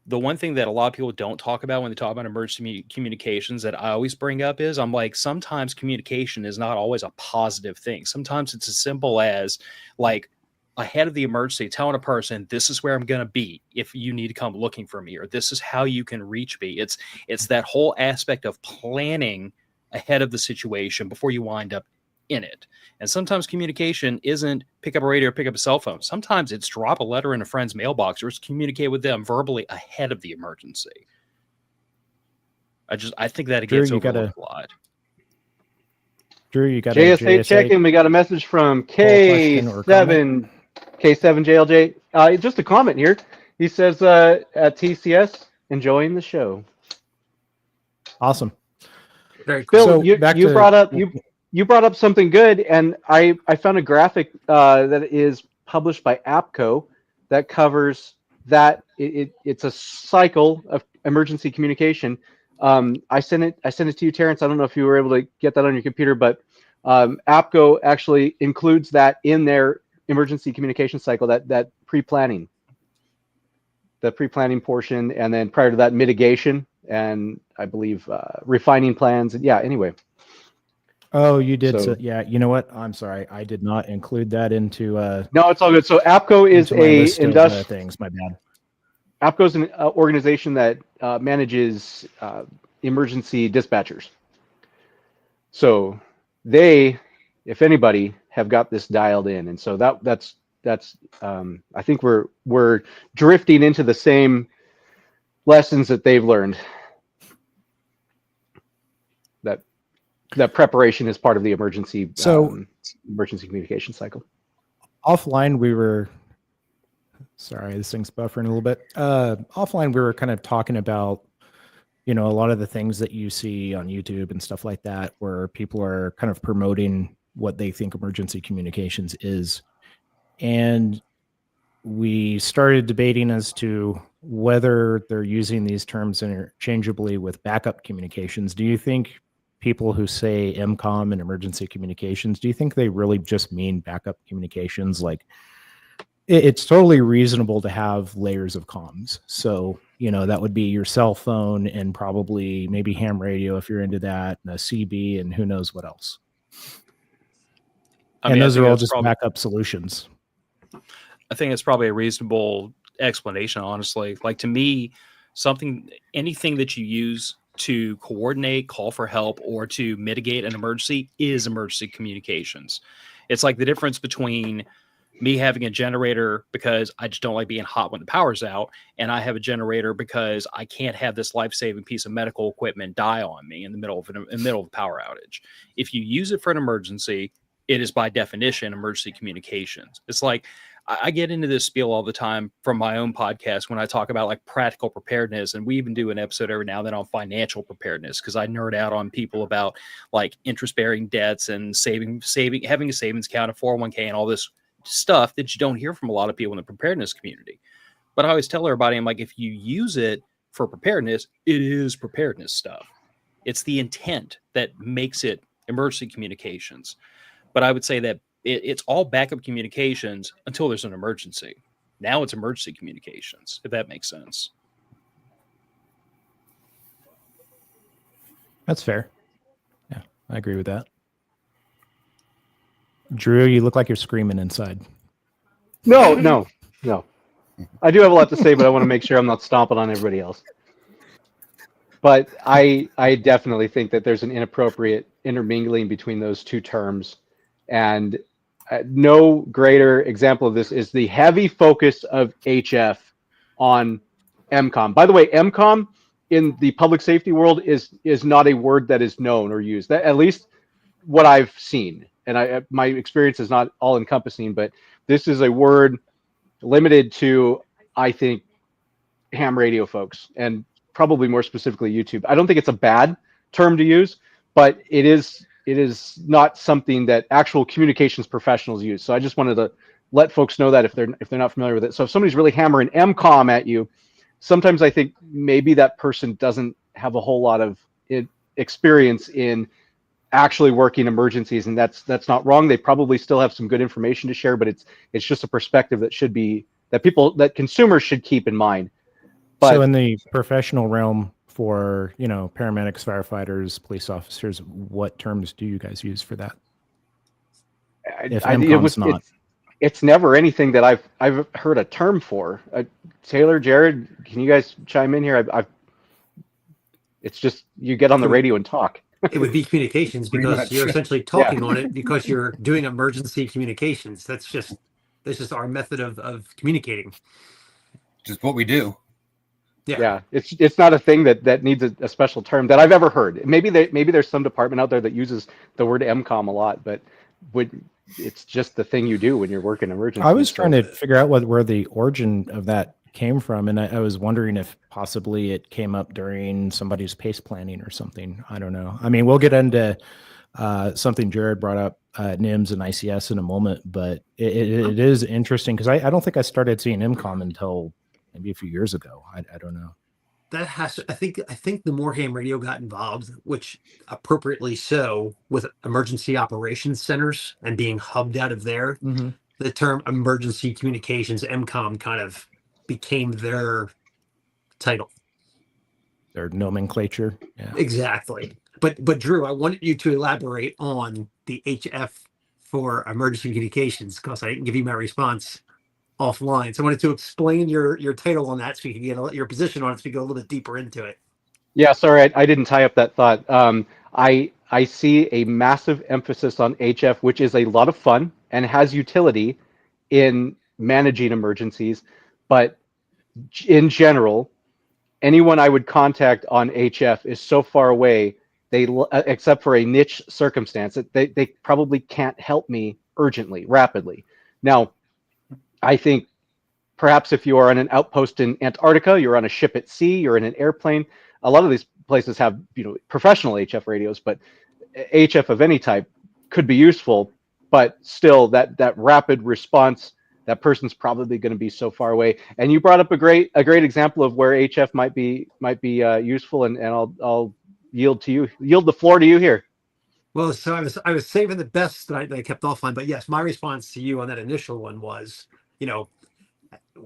the one thing that a lot of people don't talk about when they talk about emergency communications that I always bring up is I'm like, sometimes communication is not always a positive thing. Sometimes it's as simple as like ahead of the emergency, telling a person, this is where I'm going to be if you need to come looking for me, or this is how you can reach me. It's that whole aspect of planning ahead of the situation before you wind up in it. And sometimes communication isn't pick up a radio or pick up a cell phone. Sometimes it's drop a letter in a friend's mailbox or it's communicate with them verbally ahead of the emergency. I think that it Drew, gets you overlooked a lot. Drew, you got JSA check-in. We got a message from question or K7JLJ. Just a comment here. He says at TCS, enjoying the show. Awesome. Very cool. Bill, So you back to- brought up something good, and I found a graphic that is published by APCO that covers that. It's a cycle of emergency communication. I sent it to you, Terrence. I don't know if you were able to get that on your computer, but APCO actually includes that in their emergency communication cycle, that pre-planning, the pre-planning portion, and then prior to that, mitigation, and I believe refining plans. Yeah. Anyway. Oh, you did. So- Yeah. You know what? I'm sorry. I did not include that into. No, it's all good. So APCO is into my a list of, industrial things. My bad. APCO is an organization that manages emergency dispatchers. So they, if anybody, have got this dialed in, and so that's I think we're drifting into the same lessons that they've learned. That preparation is part of the emergency communication cycle. Offline, we were. Sorry, this thing's buffering a little bit. Offline, we were kind of talking about, a lot of the things that you see on YouTube and stuff like that, where people are kind of promoting what they think emergency communications is. And we started debating as to whether they're using these terms interchangeably with backup communications. Do you think people who say EMCOM and emergency communications, do you think they really just mean backup communications? Like, it's totally reasonable to have layers of comms. So, that would be your cell phone and probably maybe ham radio if you're into that, and a CB, and who knows what else. And those are all just backup solutions. I think it's probably a reasonable explanation, honestly. Like, to me, anything that you use to coordinate, call for help, or to mitigate an emergency is emergency communications. It's like the difference between me having a generator because I just don't like being hot when the power's out, and I have a generator because I can't have this life-saving piece of medical equipment die on me in the middle of a power outage. If you use it for an emergency, it is by definition emergency communications. It's like I get into this spiel all the time from my own podcast when I talk about like practical preparedness, and we even do an episode every now and then on financial preparedness because I nerd out on people about like interest-bearing debts and saving, having a savings account, a 401k, and all this stuff that you don't hear from a lot of people in the preparedness community. But I always tell everybody, I'm like, if you use it for preparedness, it is preparedness stuff. It's the intent that makes it emergency communications. But I would say that it's all backup communications until there's an emergency. Now it's emergency communications, if that makes sense. That's fair. Yeah, I agree with that. Drew, you look like you're screaming inside. No. I do have a lot to say, but I want to make sure I'm not stomping on everybody else. But I definitely think that there's an inappropriate intermingling between those two terms. And no greater example of this is the heavy focus of HF on EMCOM. By the way, EMCOM in the public safety world is not a word that is known or used. That, at least what I've seen. And my experience is not all encompassing, but this is a word limited to, I think, ham radio folks, and probably more specifically YouTube. I don't think it's a bad term to use, but it is not something that actual communications professionals use. So I just wanted to let folks know that if they're not familiar with it. So if somebody's really hammering EMCOM at you, sometimes I think maybe that person doesn't have a whole lot of experience in actually working emergencies, and that's not wrong. They probably still have some good information to share, but it's just a perspective that consumers should keep in mind. But So in the professional realm for, paramedics, firefighters, police officers, what terms do you guys use for that? If MCOM's not. It's never anything that I've heard a term for. Taylor, Jared, can you guys chime in here? It's just you get on the radio and talk. It would be communications because much. you're essentially talking on it because you're doing emergency communications. That's just our method of communicating. Just what we do. Yeah, it's not a thing that needs a special term that I've ever heard. Maybe there's some department out there that uses the word MCOM a lot, but it's just the thing you do when you're working emergency. I was trying to figure out where the origin of that came from, and I was wondering if possibly it came up during somebody's pace planning or something. I don't know. I mean, we'll get into something Jared brought up, NIMS and ICS in a moment, but it is interesting because I don't think I started seeing MCOM until maybe a few years ago. I don't know. That has to, I think the more ham radio got involved, which appropriately so, with emergency operations centers and being hubbed out of there, the term emergency communications, MCOM, kind of became their title. Their nomenclature. Yeah. Exactly. But Drew, I wanted you to elaborate on the HF for emergency communications because I didn't give you my response offline. So I wanted to explain your title on that so you can get your position on it so you go a little bit deeper into it. Yeah, sorry, I didn't tie up that thought. I see a massive emphasis on HF, which is a lot of fun and has utility in managing emergencies. But in general, anyone I would contact on HF is so far away, except for a niche circumstance, that they probably can't help me urgently, rapidly. Now, I think perhaps if you are on an outpost in Antarctica, you're on a ship at sea, you're in an airplane. A lot of these places have, professional HF radios, but HF of any type could be useful. But still, that rapid response, that person's probably going to be so far away. And you brought up a great example of where HF might be useful, and I'll yield the floor to you here. Well, so I was saving the best that I kept offline, but yes, my response to you on that initial one was,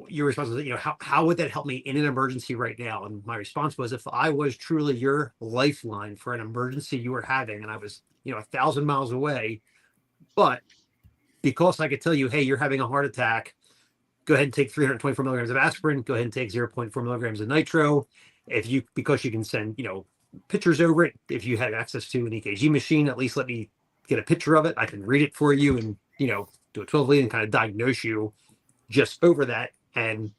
your response was, how would that help me in an emergency right now? And my response was, if I was truly your lifeline for an emergency you were having, and I was, 1,000 miles away, but because I could tell you, hey, you're having a heart attack, go ahead and take 324 milligrams of aspirin, go ahead and take 0.4 milligrams of nitro. Because you can send, pictures over it. If you had access to an EKG machine, at least let me get a picture of it. I can read it for you and, do a 12 lead and kind of diagnose you just over that. And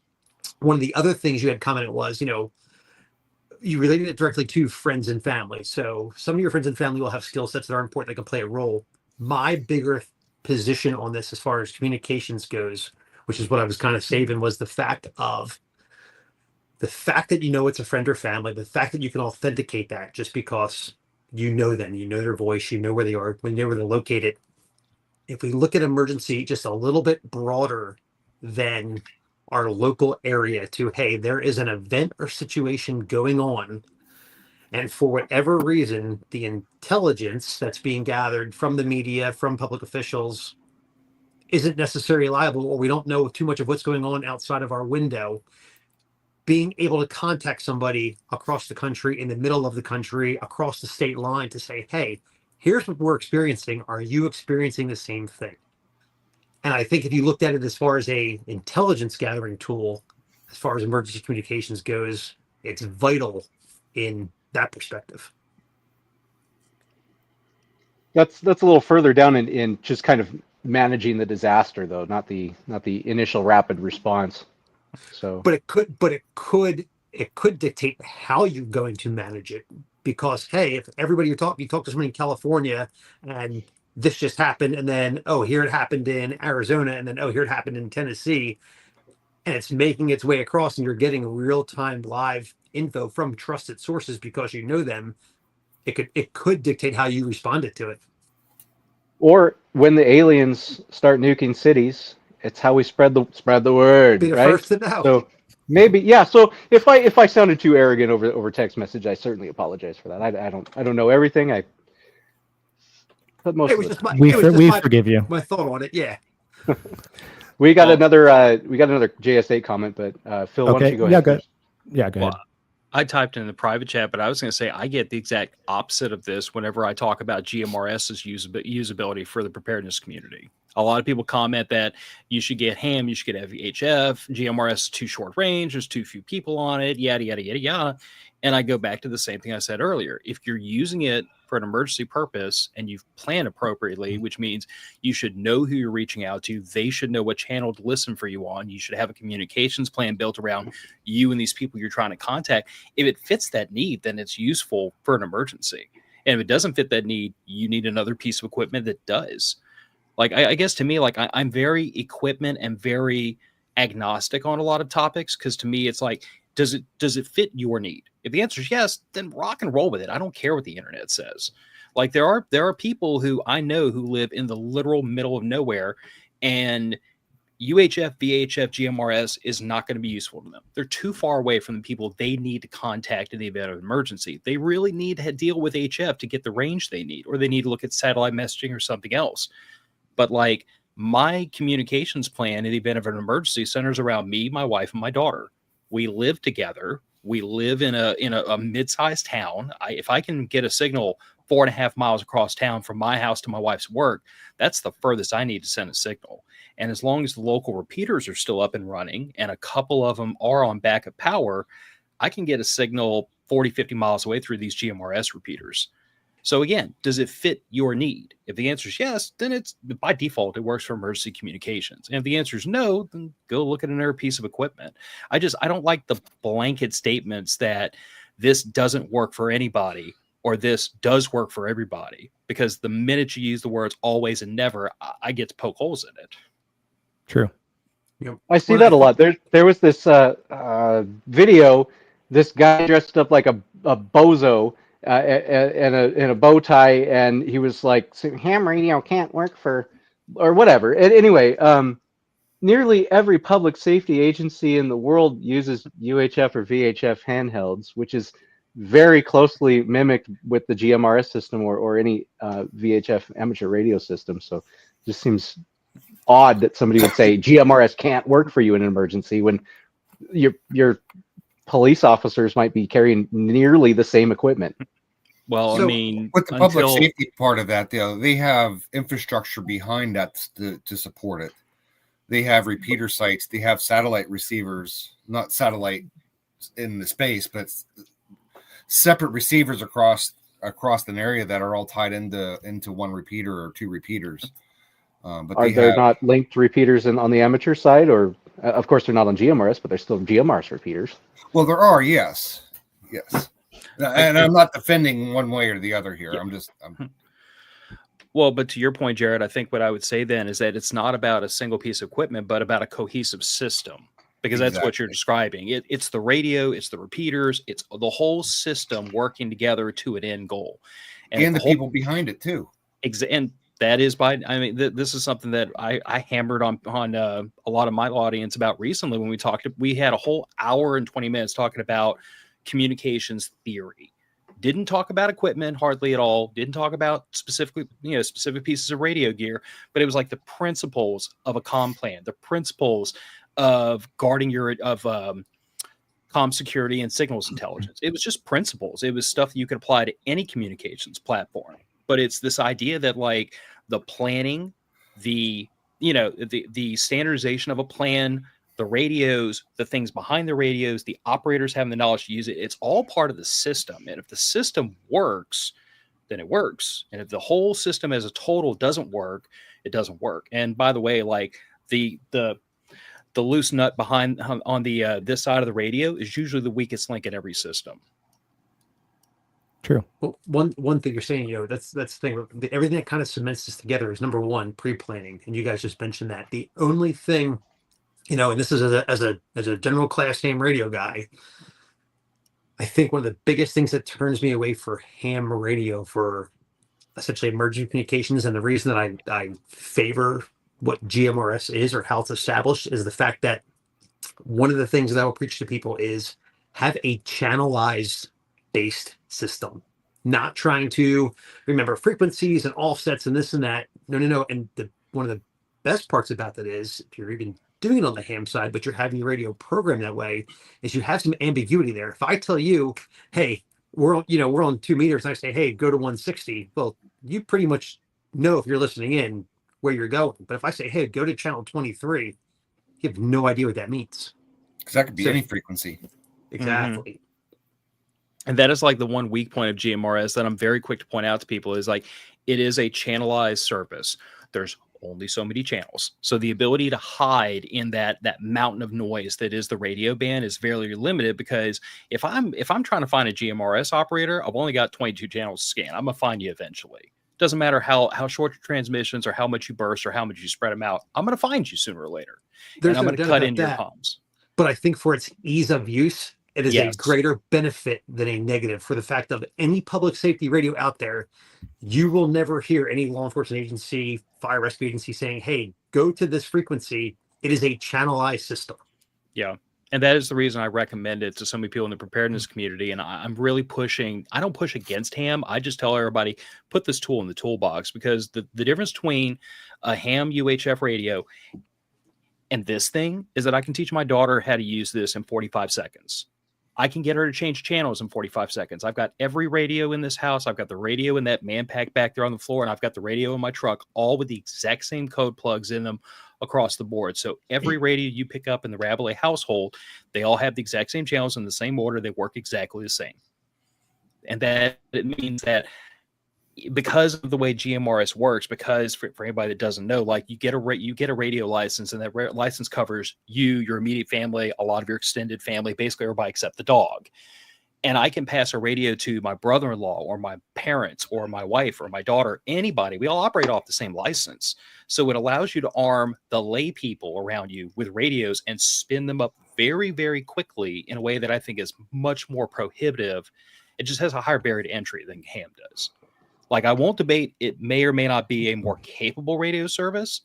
one of the other things you had commented was, you related it directly to friends and family. So some of your friends and family will have skill sets that are important. They can play a role. My bigger position on this, as far as communications goes, which is what I was kind of saving, was the fact that it's a friend or family, the fact that you can authenticate that just because you know them, you know their voice, you know where they are, when you know where they're located. If we look at emergency just a little bit broader than our local area to, hey, there is an event or situation going on, and for whatever reason, the intelligence that's being gathered from the media, from public officials, isn't necessarily reliable, or we don't know too much of what's going on outside of our window, being able to contact somebody across the country, in the middle of the country, across the state line to say, hey, here's what we're experiencing. Are you experiencing the same thing? And I think if you looked at it as far as a intelligence gathering tool, as far as emergency communications goes, it's vital in that perspective. That's a little further down in just kind of managing the disaster, though, not the initial rapid response. So, but it could dictate how you're going to manage it, because hey, if everybody you talk to somebody in California and this just happened, and then here it happened in Arizona, and then here it happened in Tennessee, and it's making its way across, and you're getting real-time live info from trusted sources because you know them, it could dictate how you responded to it. Or when the aliens start nuking cities, it's how we spread the word. Be the right? first to know. So maybe, yeah. So if I sounded too arrogant over text message, I certainly apologize for that. I don't know everything. But most of it. We forgive you. My thought on it, yeah. We got another JS8 comment, but Phil, why don't you go ahead? Good. Yeah, go ahead. Well, I typed in the private chat, but I was going to say I get the exact opposite of this whenever I talk about GMRS's usability for the preparedness community. A lot of people comment that you should get ham, you should get VHF, GMRS is too short range, there's too few people on it, yada, yada, yada, yada. And I go back to the same thing I said earlier. If you're using it for an emergency purpose and you've planned appropriately, which means you should know who you're reaching out to, they should know what channel to listen for you on. You should have a communications plan built around you and these people you're trying to contact. If it fits that need, then it's useful for an emergency. And if it doesn't fit that need, you need another piece of equipment that does. Like, I guess to me, like I'm very equipment and very agnostic on a lot of topics, because to me, it's like, does it fit your need? If the answer is yes, then rock and roll with it. I don't care what the internet says. Like there are people who I know who live in the literal middle of nowhere, and UHF, VHF, GMRS is not going to be useful to them. They're too far away from the people they need to contact in the event of emergency. They really need to deal with HF to get the range they need, or they need to look at satellite messaging or something else. But like my communications plan in the event of an emergency centers around me, my wife, and my daughter. We live together. We live in a mid-sized town. If I can get a signal 4.5 miles across town from my house to my wife's work, that's the furthest I need to send a signal. And as long as the local repeaters are still up and running and a couple of them are on backup power, I can get a signal 40, 50 miles away through these GMRS repeaters. So again, does it fit your need? If the answer is yes, then it's by default, it works for emergency communications. And if the answer is no, then go look at another piece of equipment. I don't like the blanket statements that this doesn't work for anybody or this does work for everybody, because the minute you use the words always and never, I get to poke holes in it. True. I see that a lot. There was this video, this guy dressed up like a bozo and a bow tie, and he was like, ham radio can't work for, or whatever. And anyway, nearly every public safety agency in the world uses UHF or VHF handhelds, which is very closely mimicked with the GMRS system or any VHF amateur radio system. So it just seems odd that somebody would say GMRS can't work for you in an emergency when your police officers might be carrying nearly the same equipment. Well, So, I mean, with the public safety part of that, they have infrastructure behind that to support it. They have repeater sites. They have satellite receivers, not satellite in the space, but separate receivers across an area that are all tied into one repeater or two repeaters. But are there not linked repeaters on the amateur side, or of course they're not on GMRS, but they're still GMRS repeaters? Well, there are, yes. And I'm not defending one way or the other here. Yeah. Well, but to your point, Jared, I think what I would say then is that it's not about a single piece of equipment, but about a cohesive system, because that's what you're describing. It's the radio, it's the repeaters, it's the whole system working together to an end goal. And the people behind it too. And that is this is something that I hammered on a lot of my audience about recently when we had a whole hour and 20 minutes talking about communications theory. Didn't talk about equipment hardly at all. Didn't talk about specific pieces of radio gear, but it was like the principles of a comm plan, the principles of guarding comm security and signals intelligence. It was just principles. It was stuff that you could apply to any communications platform. But it's this idea that like the planning, the standardization of a plan, the radios, the things behind the radios, the operators having the knowledge to use it, it's all part of the system. And if the system works, then it works. And if the whole system as a total doesn't work, it doesn't work. And by the way, like the loose nut behind on the this side of the radio is usually the weakest link in every system. True. Well, one thing you're saying, that's the thing. Everything that kind of cements this together is, number one, pre-planning, and you guys just mentioned that. The only thing, and this is as a general class ham radio guy, I think one of the biggest things that turns me away for ham radio for essentially emergency communications, and the reason that I favor what GMRS is or how it's established, is the fact that one of the things that I will preach to people is have a channelized based system, not trying to remember frequencies and offsets and this and that. No. And one of the best parts about that is, if you're even doing it on the ham side, but you're having your radio program that way, is you have some ambiguity there. If I tell you, hey, we're on 2 meters, and I say, hey, go to 160, well, you pretty much know if you're listening in where you're going. But if I say, hey, go to channel 23, you have no idea what that means. Because that could be any frequency. Exactly. And that is like the one weak point of GMRS that I'm very quick to point out to people is like, it is a channelized service. There's only so many channels. So the ability to hide in that mountain of noise that is the radio band is very limited, because if I'm trying to find a GMRS operator, I've only got 22 channels to scan. I'm going to find you eventually. Doesn't matter how short your transmissions or how much you burst or how much you spread them out. I'm going to find you sooner or later. And I'm going to cut into your comms. But I think for its ease of use, it is a greater benefit than a negative, for the fact of any public safety radio out there. You will never hear any law enforcement agency, fire rescue agency saying, hey, go to this frequency. It is a channelized system. Yeah. And that is the reason I recommend it to so many people in the preparedness community. And I'm really pushing, I don't push against ham. I just tell everybody, put this tool in the toolbox, because the difference between a ham UHF radio and this thing is that I can teach my daughter how to use this in 45 seconds. I can get her to change channels in 45 seconds. I've got every radio in this house. I've got the radio in that man pack back there on the floor, and I've got the radio in my truck, all with the exact same code plugs in them across the board. So every radio you pick up in the Rabelais household, they all have the exact same channels in the same order. They work exactly the same. And that it means that because of the way GMRS works, because for anybody that doesn't know, like you get a radio license, and that license covers you, your immediate family, a lot of your extended family, basically everybody except the dog. And I can pass a radio to my brother-in-law or my parents or my wife or my daughter, anybody. We all operate off the same license. So it allows you to arm the lay people around you with radios and spin them up very, very quickly in a way that I think is much more prohibitive. It just has a higher barrier to entry than ham does. Like, I won't debate it may or may not be a more capable radio service,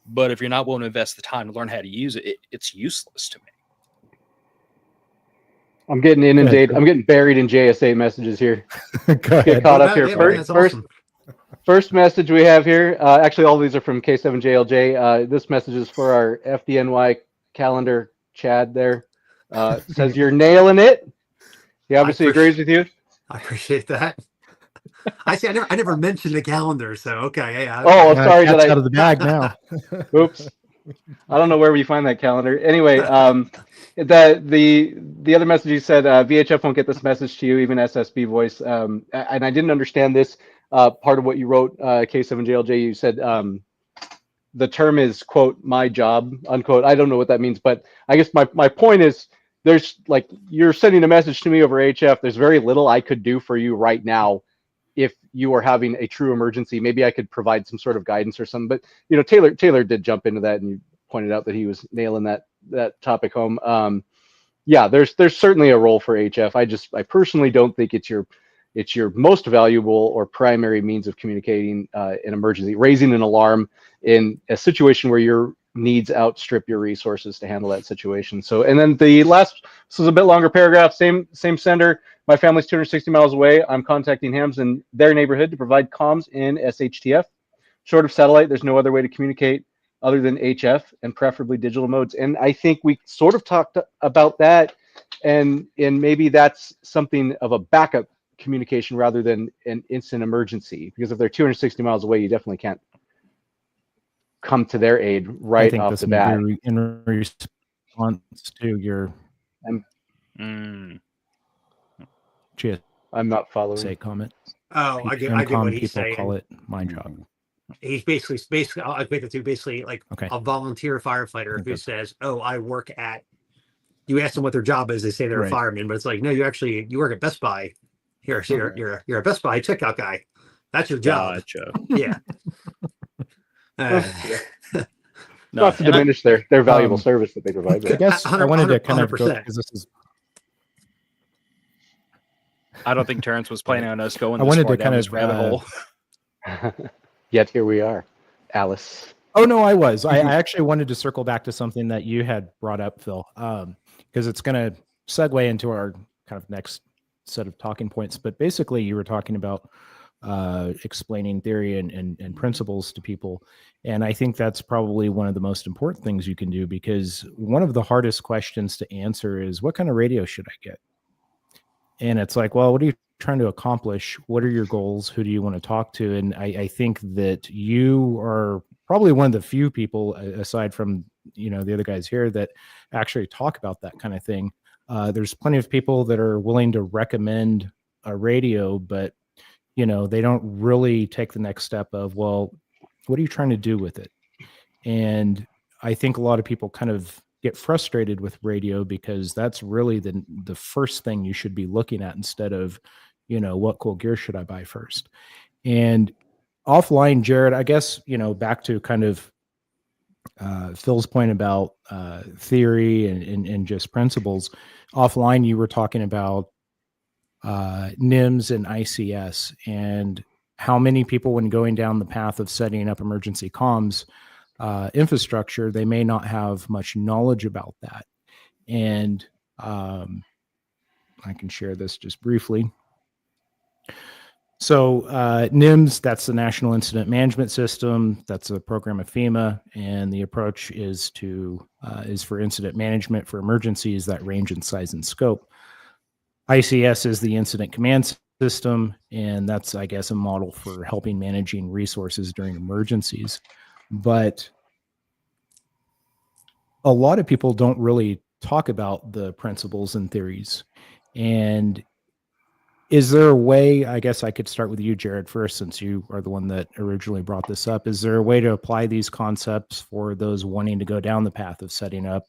but if you're not willing to invest the time to learn how to use it, it's useless to me. I'm getting inundated. I'm getting buried in JSA messages here. Get caught up here. First message we have here. Actually, all these are from K7JLJ. This message is for our FDNY calendar Chad there. Says you're nailing it. He obviously agrees with you. I appreciate that. I see. I never mentioned the calendar, so okay. Yeah. Oh, sorry. That's out of the bag now. Oops. I don't know where we find that calendar. Anyway, the other message you said, VHF won't get this message to you, even SSB voice. And I didn't understand this part of what you wrote, K7JLJ. You said the term is, quote, my job, unquote. I don't know what that means, but I guess my point is, there's like, you're sending a message to me over HF. There's very little I could do for you right now. If you are having a true emergency, maybe I could provide some sort of guidance or something. But Taylor did jump into that, and you pointed out that he was nailing that topic home. Yeah, there's certainly a role for HF. I personally don't think it's your most valuable or primary means of communicating an emergency, raising an alarm in a situation where your needs outstrip your resources to handle that situation. So, and then the last, this is a bit longer paragraph, same sender. My family's 260 miles away. I'm contacting hams in their neighborhood to provide comms in SHTF. Short of satellite, there's no other way to communicate other than HF, and preferably digital modes. And I think we sort of talked about that, and maybe that's something of a backup communication rather than an instant emergency, because if they're 260 miles away, you definitely can't come to their aid right off the bat. In response to your I'm not following. Say comment. Oh, I get what he's saying. Call it my job. He's basically I'll equate it to basically like a volunteer firefighter who says, "Oh, I work at." You ask them what their job is, they say they're a fireman, but it's like, no, you work at Best Buy. You're a Best Buy checkout guy. That's your job. Gotcha. Yeah. Not to diminish their valuable service that they provide. I guess I wanted to kind of go, because this is. I don't think Terrence was planning on us going. I wanted to kind of rabbit hole. Yet here we are, Alice. Oh no, I was. I actually wanted to circle back to something that you had brought up, Phil, because it's going to segue into our kind of next set of talking points. But basically, you were talking about explaining theory and principles to people. And I think that's probably one of the most important things you can do, because one of the hardest questions to answer is, what kind of radio should I get? And it's like, well, what are you trying to accomplish? What are your goals? Who do you want to talk to? And I think that you are probably one of the few people, aside from, the other guys here, that actually talk about that kind of thing. There's plenty of people that are willing to recommend a radio, but they don't really take the next step of, well, what are you trying to do with it? And I think a lot of people kind of get frustrated with radio, because that's really the first thing you should be looking at, instead of, what cool gear should I buy first? And offline, Jared, I guess, back to kind of Phil's point about theory and just principles. Offline, you were talking about NIMS and ICS, and how many people, when going down the path of setting up emergency comms infrastructure, they may not have much knowledge about that. And I can share this just briefly. So NIMS, that's the National Incident Management System. That's a program of FEMA, and the approach is for incident management for emergencies that range in size and scope. ICS is the Incident Command System, and that's, I guess, a model for helping managing resources during emergencies. But a lot of people don't really talk about the principles and theories. And is there a way, I guess I could start with you, Jared, first, since you are the one that originally brought this up. Is there a way to apply these concepts for those wanting to go down the path of setting up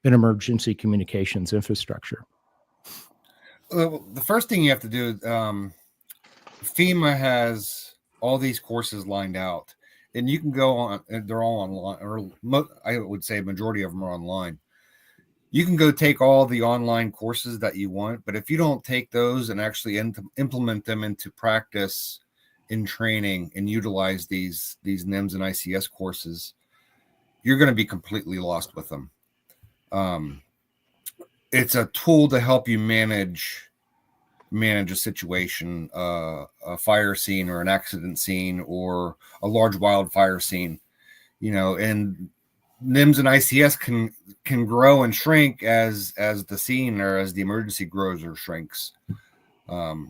an emergency communications infrastructure? The first thing you have to do, FEMA has all these courses lined out, and you can go on, and they're all online, or I would say a majority of them are online. You can go take all the online courses that you want, but if you don't take those and actually implement them into practice in training and utilize these NIMS and ICS courses, you're going to be completely lost with them. It's a tool to help you manage a situation, a fire scene or an accident scene or a large wildfire scene, and NIMS and ICS can grow and shrink as the scene or as the emergency grows or shrinks. The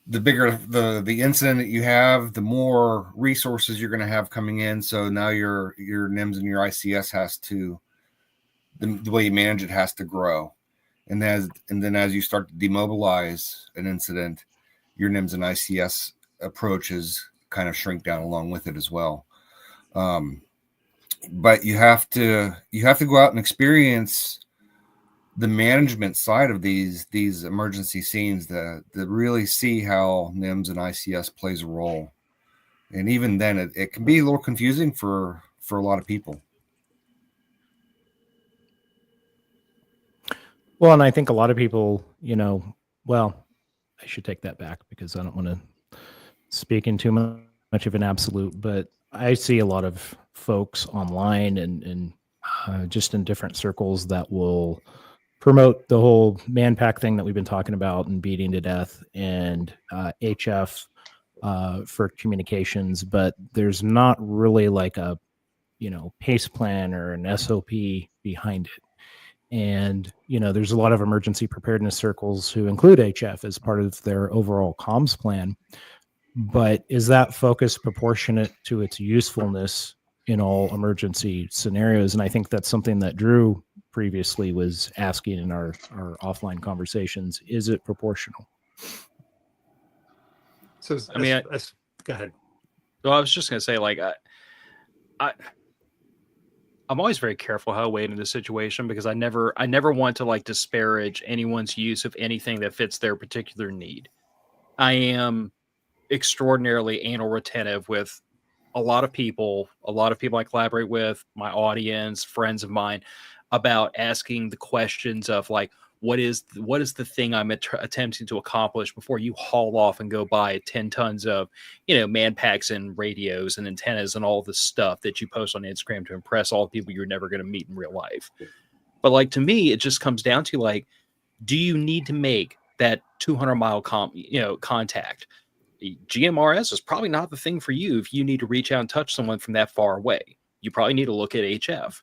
bigger the incident that you have, the more resources you're going to have coming in. So now your NIMS and your ICS has to, the way you manage it has to grow. And then as you start to demobilize an incident, your NIMS and ICS approaches kind of shrink down along with it as well. But you have to go out and experience the management side of these emergency scenes that really see how NIMS and ICS plays a role. And even then it can be a little confusing for a lot of people. Well, and I think a lot of people, well, I should take that back, because I don't want to speak in too much of an absolute, but I see a lot of folks online and just in different circles that will promote the whole manpack thing that we've been talking about and beating to death, and HF for communications, but there's not really like a, PACE plan or an SOP behind it. And, there's a lot of emergency preparedness circles who include HF as part of their overall comms plan. But is that focus proportionate to its usefulness in all emergency scenarios? And I think that's something that Drew previously was asking in our offline conversations. Is it proportional? So, go ahead. Well, I was just going to say, like, I'm always very careful how I wade into the situation, because I never want to like disparage anyone's use of anything that fits their particular need. I am extraordinarily anal retentive with a lot of people I collaborate with, my audience, friends of mine, about asking the questions of like, what is the thing I'm attempting to accomplish before you haul off and go buy 10 tons of, manpacks and radios and antennas and all this stuff that you post on Instagram to impress all the people you're never going to meet in real life. But like, to me, it just comes down to like, do you need to make that 200-mile contact. GMRS is probably not the thing for you if you need to reach out and touch someone from that far away. You probably need to look at HF.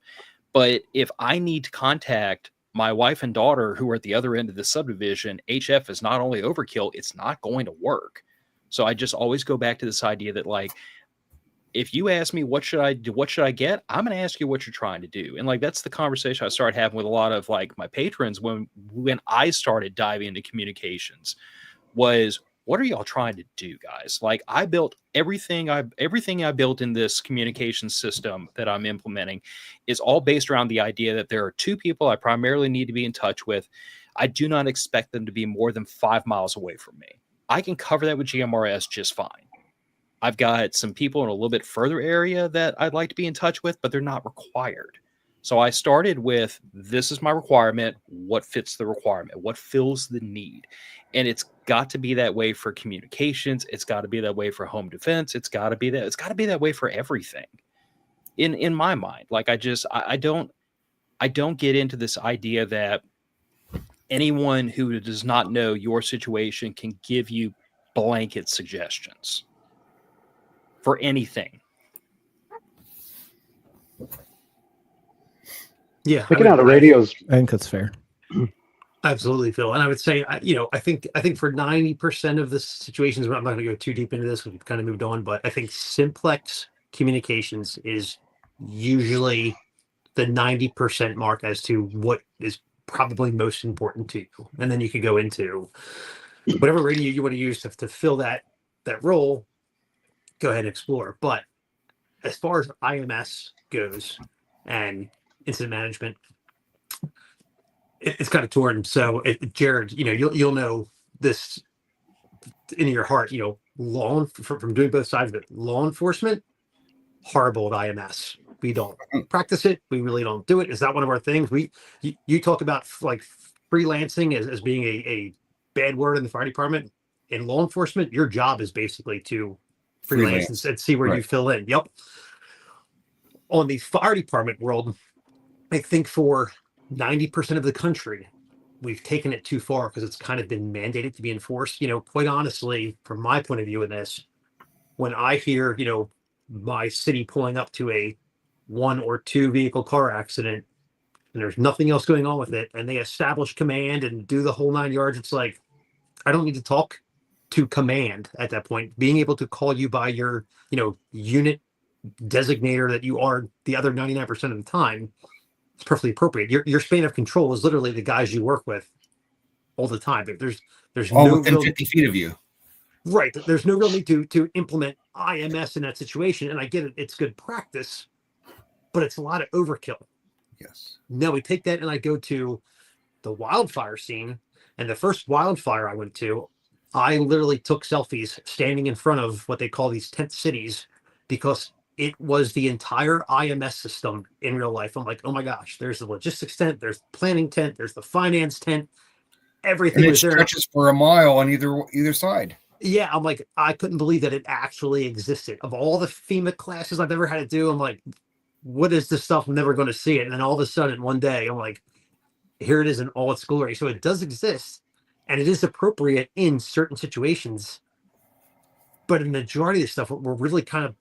But if I need to contact my wife and daughter who are at the other end of the subdivision, HF is not only overkill, it's not going to work. So I just always go back to this idea that, like, if you ask me what should I do, what should I get, I'm going to ask you what you're trying to do. And like, that's the conversation I started having with a lot of like my patrons when I started diving into communications was, what are y'all trying to do, guys? Like, I built everything I built in this communication system that I'm implementing is all based around the idea that there are two people I primarily need to be in touch with. I do not expect them to be more than 5 miles away from me. I can cover that with GMRS just fine. I've got some people in a little bit further area that I'd like to be in touch with, but they're not required. So I started with, this is my requirement. What fits the requirement? What fills the need? And it's got to be that way for communications. It's got to be that way for home defense. It's got to be that way for everything. In my mind, like I don't get into this idea that anyone who does not know your situation can give you blanket suggestions for anything. Yeah, Picking out a radios. I think that's fair. Absolutely, Phil. And I would say, I think for 90% of the situations, I'm not going to go too deep into this because we've kind of moved on, but I think simplex communications is usually the 90% mark as to what is probably most important to you. And then you could go into whatever radio you want to use to fill that role. Go ahead and explore. But as far as IMS goes and incident management, it's kind of torn. So, Jared, you'll know this in your heart. From doing both sides of it. Law enforcement, horrible at IMS. We don't practice it. We really don't do it. Is that one of our things? You talk about like freelancing as being a bad word in the fire department. In law enforcement, your job is basically to freelance and see where you fill in. Yep. On the fire department world, I think for 90% of the country, we've taken it too far because it's kind of been mandated to be enforced. Quite honestly, from my point of view in this, when I hear, my city pulling up to a 1 or 2 vehicle car accident and there's nothing else going on with it, and they establish command and do the whole 9 yards, it's like, I don't need to talk to command at that point. Being able to call you by your, unit designator that you are the other 99% of the time, it's perfectly appropriate. Your span of control is literally the guys you work with all the time. There's all no within real, 50 feet of you. right. There's no real need to implement IMS in that situation. And I get it. It's good practice, but it's a lot of overkill. Yes. Now we take that and I go to the wildfire scene. And the first wildfire I went to, I literally took selfies standing in front of what they call these tent cities because it was the entire IMS system in real life. I'm like, oh my gosh, there's the logistics tent, there's the planning tent, there's the finance tent, everything And it was there. stretches for a mile on either side. Yeah, I'm like, I couldn't believe that it actually existed. Of all the FEMA classes I've ever had to do, I'm like, what is this stuff? I'm never going to see it. And then all of a sudden, one day, I'm like, here it is in all its glory. So it does exist, and it is appropriate in certain situations. But in the majority of the stuff, we're really kind of,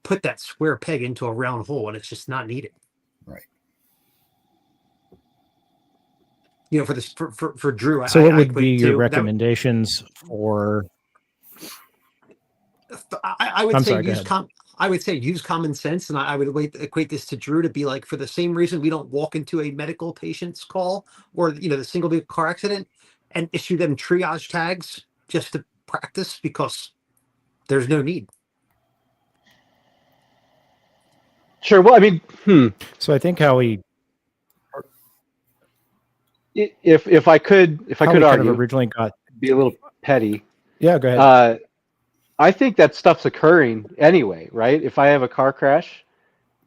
put that square peg into a round hole, and it's just not needed. Right. For this, for Drew. So what would be your recommendations for? I would I'm say sorry, I would say use common sense, and I would equate this to Drew to be like, for the same reason we don't walk into a medical patient's call or the single vehicle car accident and issue them triage tags just to practice, because there's no need. Sure. Well, I mean, So I think how we if I could kind argue, of originally got. be a little petty. Yeah, go ahead. I think that stuff's occurring anyway, right? If I have a car crash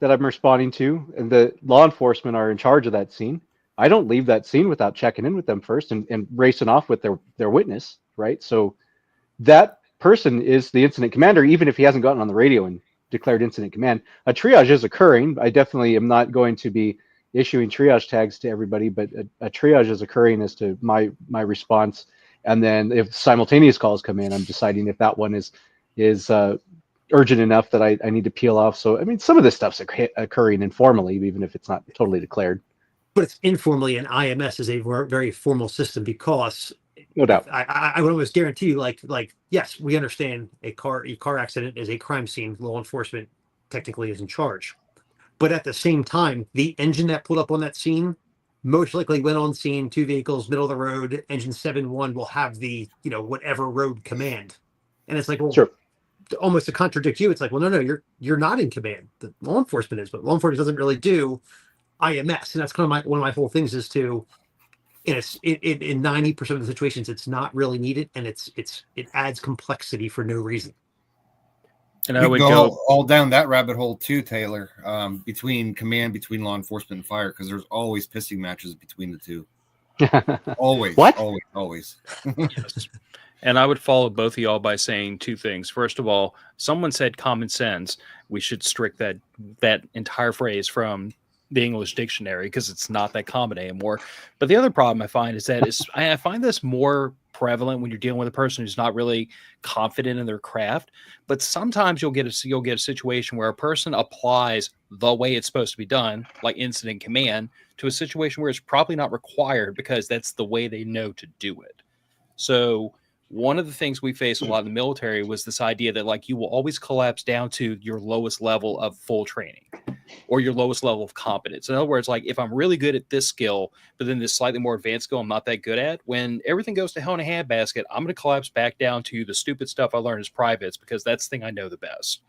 that I'm responding to and the law enforcement are in charge of that scene, I don't leave that scene without checking in with them first and racing off with their witness, right? So that person is the incident commander, even if he hasn't gotten on the radio and declared incident command. A triage is occurring. I definitely am not going to be issuing triage tags to everybody, but a triage is occurring as to my response. And then if simultaneous calls come in, I'm deciding if that one is urgent enough that I need to peel off. So, I mean, some of this stuff's occurring informally, even if it's not totally declared. But it's informally, and IMS is a very formal system because No doubt. I would almost guarantee you, like yes, we understand a car accident is a crime scene. Law enforcement technically is in charge, but at the same time, the engine that pulled up on that scene most likely went on scene, 2 vehicles, middle of the road. Engine 7-1 will have the whatever road command, and it's like, well, Sure. Almost to contradict you, it's like, well, no, you're not in command. The law enforcement is, but law enforcement doesn't really do IMS, and that's kind of one of my whole things is to, in 90% of the situations, it's not really needed, and it adds complexity for no reason. And I would go go all down that rabbit hole too, Taylor. Between law enforcement and fire, because there's always pissing matches between the two. Always. What? Always. yes. And I would follow both of y'all by saying 2 things. First of all, someone said common sense. We should strict that entire phrase from the English dictionary because it's not that common anymore. But the other problem I find is that I find this more prevalent when you're dealing with a person who's not really confident in their craft. But sometimes you'll get a situation where a person applies the way it's supposed to be done, like incident command, to a situation where it's probably not required because that's the way they know to do it. So one of the things we face a lot in the military was this idea that like you will always collapse down to your lowest level of full training or your lowest level of competence. In other words, like if I'm really good at this skill, but then this slightly more advanced skill I'm not that good at, when everything goes to hell in a handbasket, I'm going to collapse back down to the stupid stuff I learned as privates because that's the thing I know the best.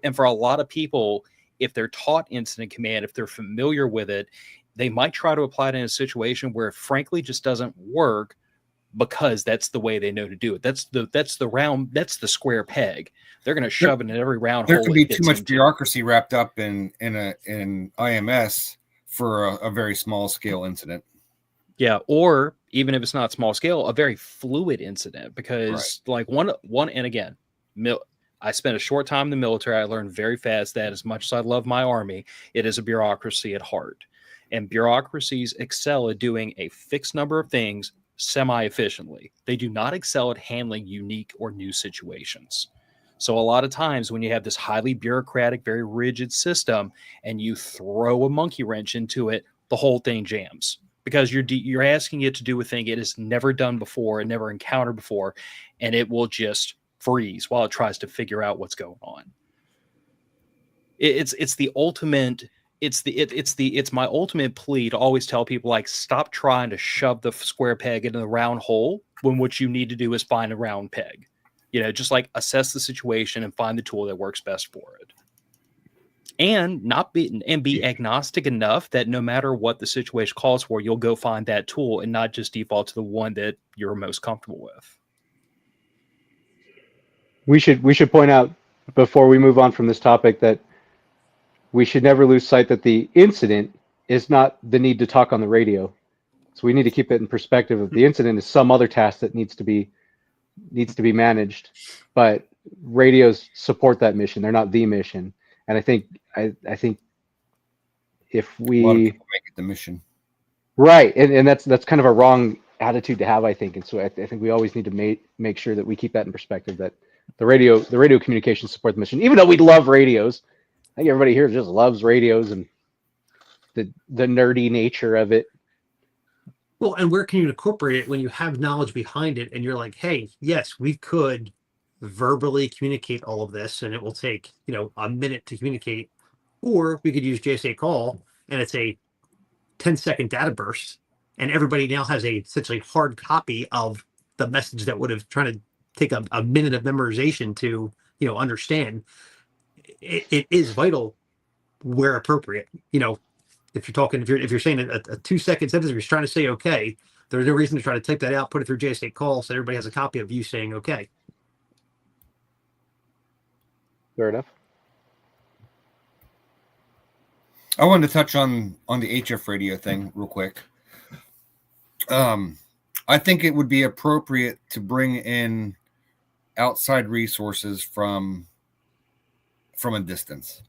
And for a lot of people, if they're taught incident command, if they're familiar with it, they might try to apply it in a situation where it frankly just doesn't work because that's the way they know to do it. That's the square peg. They're going to shove it in every round hole. There could be too much bureaucracy wrapped up in IMS for a very small scale incident. Yeah, or even if it's not small scale, a very fluid incident because like one and again, I spent a short time in the military. I learned very fast that as much as I love my army, it is a bureaucracy at heart. And bureaucracies excel at doing a fixed number of things semi-efficiently. They do not excel at handling unique or new situations. So a lot of times when you have this highly bureaucratic, very rigid system and you throw a monkey wrench into it, the whole thing jams because you're asking it to do a thing it has never done before and never encountered before, and it will just freeze while it tries to figure out what's going on. It's the ultimate. It's my ultimate plea to always tell people like stop trying to shove the square peg into the round hole when what you need to do is find a round peg. Just like assess the situation and find the tool that works best for it. And be agnostic enough that no matter what the situation calls for, you'll go find that tool and not just default to the one that you're most comfortable with. We should point out before we move on from this topic that we should never lose sight that the incident is not the need to talk on the radio. So we need to keep it in perspective of the incident is some other task that needs to be managed, but radios support that mission. They're not the mission. And I think if we a lot of people make it the mission, right, and that's kind of a wrong attitude to have, I think. And so I think we always need to make sure that we keep that in perspective, that the radio communications support the mission, even though we love radios. I think everybody here just loves radios and the nerdy nature of it. Well, and where can you incorporate it when you have knowledge behind it and you're like, hey, yes, we could verbally communicate all of this and it will take, a minute to communicate, or we could use JSA call and it's a 10-second data burst and everybody now has a essentially hard copy of the message that would have tried to take a minute of memorization to, understand. It is vital where appropriate. If you're saying a 2-second sentence, if you're trying to say okay, there's no reason to try to type that out, put it through JSA call, so everybody has a copy of you saying okay. Fair enough. I wanted to touch on the HF radio thing real quick. I think it would be appropriate to bring in outside resources from a distance,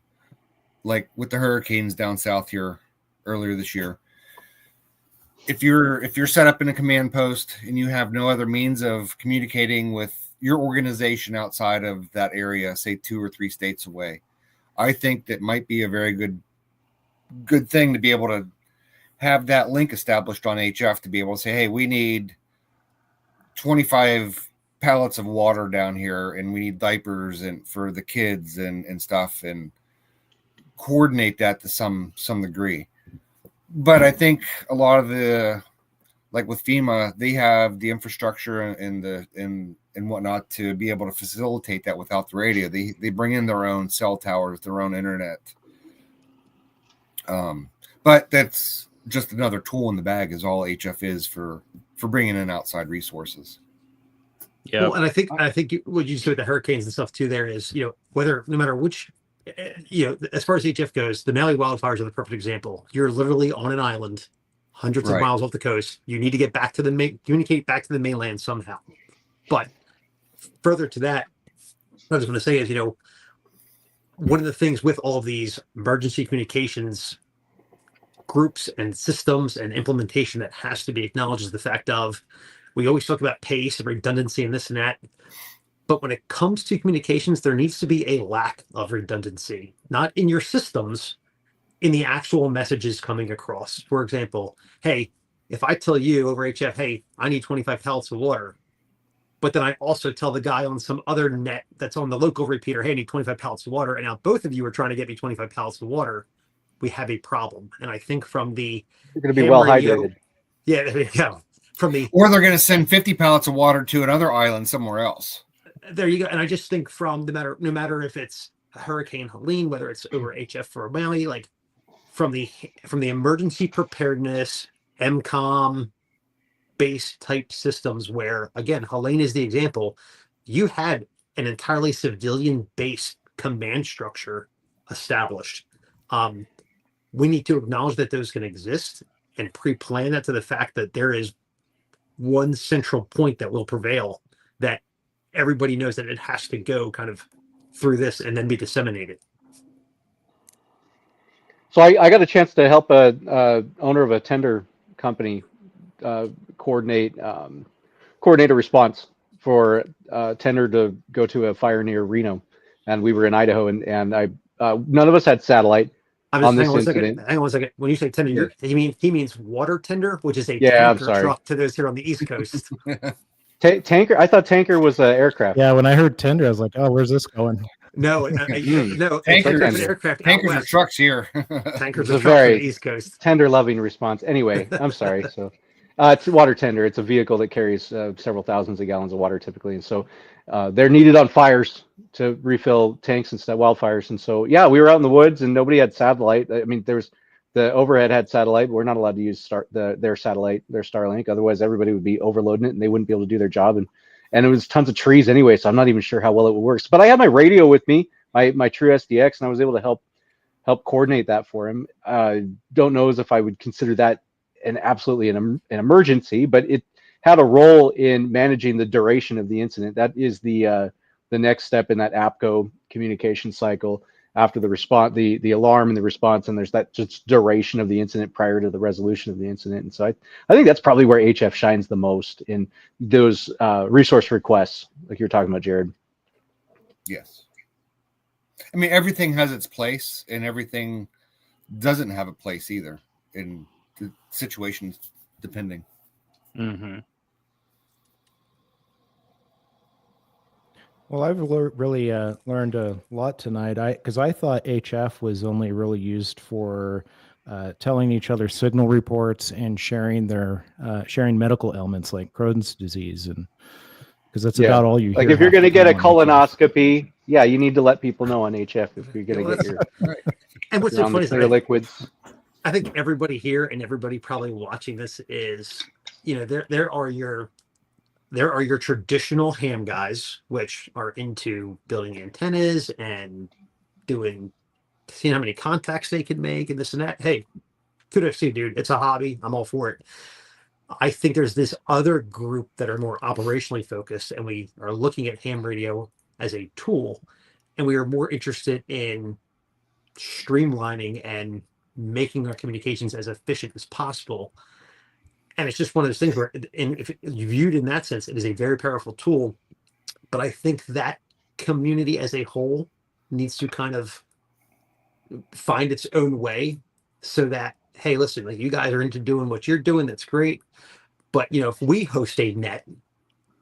like with the hurricanes down south here earlier this year. if you're set up in a command post and you have no other means of communicating with your organization outside of that area, say 2 or 3 states away, I think that might be a very good thing to be able to have that link established on HF to be able to say, hey, we need 25 pallets of water down here and we need diapers and for the kids and stuff, and coordinate that to some degree. But I think a lot of the, like with FEMA, they have the infrastructure and whatnot to be able to facilitate that without the radio. They bring in their own cell towers, their own internet. But that's just another tool in the bag, is all HF is for bringing in outside resources. Yeah. Well, and I think what you said with the hurricanes and stuff too, there is, whether, no matter which, as far as HF goes, the Maui wildfires are the perfect example. You're literally on an island, hundreds of miles off the coast. You need to get back to communicate back to the mainland somehow. But further to that, what I was going to say is, one of the things with all of these emergency communications groups and systems and implementation that has to be acknowledged is the fact of, we always talk about pace and redundancy and this and that. But when it comes to communications, there needs to be a lack of redundancy, not in your systems, in the actual messages coming across. For example, hey, if I tell you over HF, hey, I need 25 pallets of water, but then I also tell the guy on some other net that's on the local repeater, hey, I need 25 pallets of water, and now both of you are trying to get me 25 pallets of water, we have a problem. And I think from the... You're going to be well hydrated. Yeah, there you go. Or they're going to send 50 pallets of water to another island somewhere else. There you go. And I just think from no matter if it's Hurricane Helene, whether it's over HF or Maui, like from the emergency preparedness, MCOM base type systems, where again, Helene is the example, you had an entirely civilian based command structure established. We need to acknowledge that those can exist and pre-plan that to the fact that there is one central point that will prevail, that everybody knows that it has to go kind of through this and then be disseminated. So I got a chance to help a owner of a tender company coordinate a response for tender to go to a fire near Reno, and we were in Idaho, and I none of us had satellite on this incident. Hang on one second. When you say tender, he means water tender, which is a tanker truck to those here on the East Coast. Tanker. I thought tanker was an aircraft. Yeah, when I heard tender, I was like, "Oh, where's this going?" No, tankers, aircraft. Tankers are trucks here. Tankers are trucks on the East Coast. Tender-loving response. Anyway, I'm sorry. So, it's water tender. It's a vehicle that carries several thousands of gallons of water typically, and so they're needed on fires to refill tanks and stuff, wildfires. And so, yeah, we were out in the woods and nobody had satellite. I mean, the overhead had satellite, but we're not allowed to use their satellite, their Starlink. Otherwise, everybody would be overloading it and they wouldn't be able to do their job. And it was tons of trees anyway, so I'm not even sure how well it works. But I had my radio with me, my True SDX, and I was able to help coordinate that for him. Don't know as if I would consider that absolutely an emergency, but it had a role in managing the duration of the incident. That is the next step in that APCO communication cycle. After the response, the alarm and the response, and there's that just duration of the incident prior to the resolution of the incident. And so I think that's probably where HF shines the most, in those resource requests, like you're talking about, Jared. Yes. I mean, everything has its place, and everything doesn't have a place either, in the situations depending. Mm-hmm. Well, I've really learned a lot tonight. Because I thought HF was only really used for telling each other signal reports and sharing medical ailments like Crohn's disease, and because that's about all you hear. Like if you're going to get a colonoscopy, yeah, you need to let people know on HF if you're going to get your and what's so funny is clear liquids. I think everybody here and everybody probably watching this is, there are your traditional ham guys, which are into building antennas and seeing how many contacts they can make and this and that. Hey, kudos to you, dude. It's a hobby. I'm all for it. I think there's this other group that are more operationally focused, and we are looking at ham radio as a tool, and we are more interested in streamlining and making our communications as efficient as possible. And it's just one of those things where, and if you viewed in that sense, it is a very powerful tool. But I think that community as a whole needs to kind of find its own way, so that, hey, listen, like, you guys are into doing what you're doing, that's great. But if we host a net,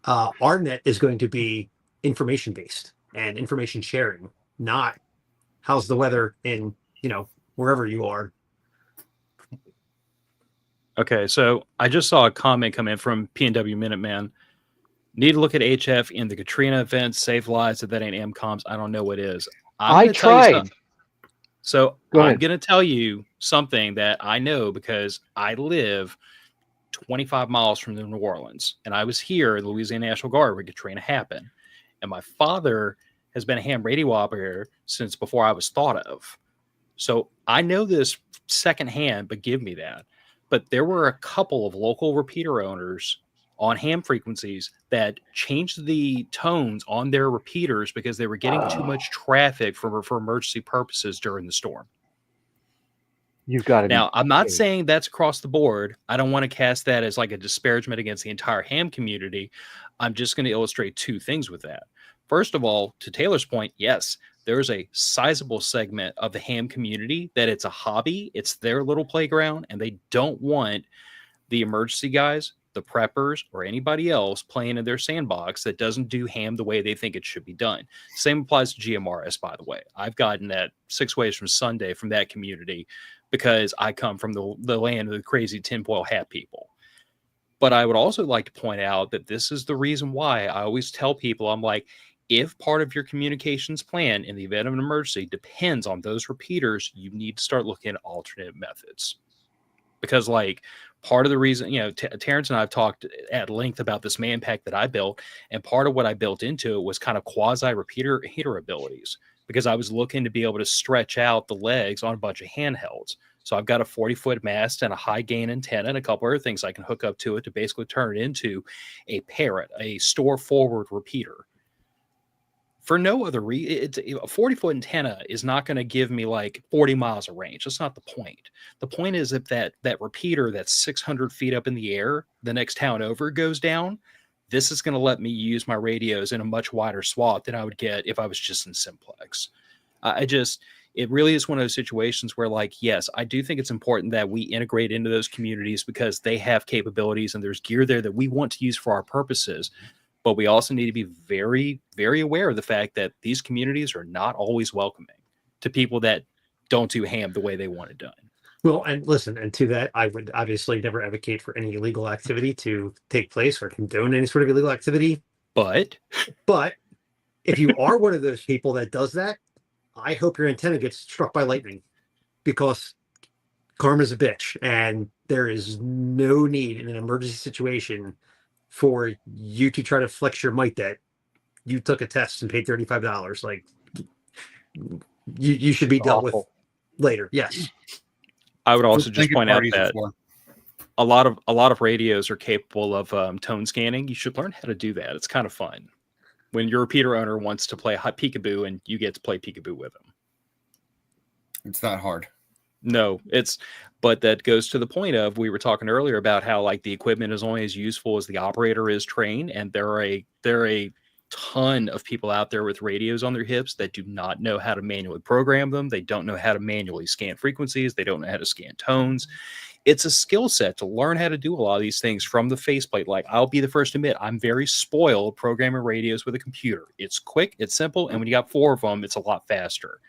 our net is going to be information based and information sharing, not how's the weather in wherever you are. Okay, so I just saw a comment come in from PNW Minuteman. Need to look at HF in the Katrina event, save lives. If that ain't MCOMs, I don't know what is. I tried. So Go I'm ahead. going to tell you something that I know because I live 25 miles from New Orleans, and I was here in the Louisiana National Guard when Katrina happened. And my father has been a ham radio operator since before I was thought of. So I know this secondhand, but give me that. But there were a couple of local repeater owners on ham frequencies that changed the tones on their repeaters because they were getting too much traffic for emergency purposes during the storm. You've got to. Now, I'm not saying that's across the board. I don't want to cast that as like a disparagement against the entire ham community. I'm just going to illustrate two things with that. First of all, to Taylor's point, yes, there's a sizable segment of the ham community that it's a hobby. It's their little playground, and they don't want the emergency guys, the preppers, or anybody else playing in their sandbox that doesn't do ham the way they think it should be done. Same applies to GMRS, by the way. I've gotten that 6 ways from Sunday from that community because I come from the land of the crazy tinfoil hat people. But I would also like to point out that this is the reason why I always tell people, I'm like, if part of your communications plan in the event of an emergency depends on those repeaters, you need to start looking at alternate methods. Because like part of the reason, Terrence and I have talked at length about this man pack that I built, and part of what I built into it was kind of quasi repeater heater abilities, because I was looking to be able to stretch out the legs on a bunch of handhelds. So I've got a 40-foot mast and a high gain antenna and a couple other things I can hook up to it to basically turn it into a parrot, a store forward repeater. For no other reason, a 40-foot antenna is not going to give me like 40 miles of range. That's not the point. The point is if that repeater that's 600 feet up in the air, the next town over goes down, this is going to let me use my radios in a much wider swath than I would get if I was just in simplex. It really is one of those situations where, like, yes, I do think it's important that we integrate into those communities because they have capabilities and there's gear there that we want to use for our purposes. But we also need to be very, very aware of the fact that these communities are not always welcoming to people that don't do ham the way they want it done. Well, and listen, and to that, I would obviously never advocate for any illegal activity to take place or condone any sort of illegal activity. But if you are one of those people that does that, I hope your antenna gets struck by lightning, because karma's a bitch, and there is no need in an emergency situation for you to try to flex your might that you took a test and paid $35. Like, you should be dealt with later. Yes. I would also just point out that a lot of radios are capable of tone scanning. You should learn how to do that. It's kind of fun when your repeater owner wants to play peekaboo and you get to play peekaboo with them. It's not hard. No, but that goes to the point of, we were talking earlier about how like the equipment is only as useful as the operator is trained. And there are a ton of people out there with radios on their hips that do not know how to manually program them. They don't know how to manually scan frequencies. They don't know how to scan tones. It's a skill set to learn how to do a lot of these things from the faceplate. Like, I'll be the first to admit, I'm very spoiled programming radios with a computer. It's quick, it's simple, and when you got 4 of them, it's a lot faster.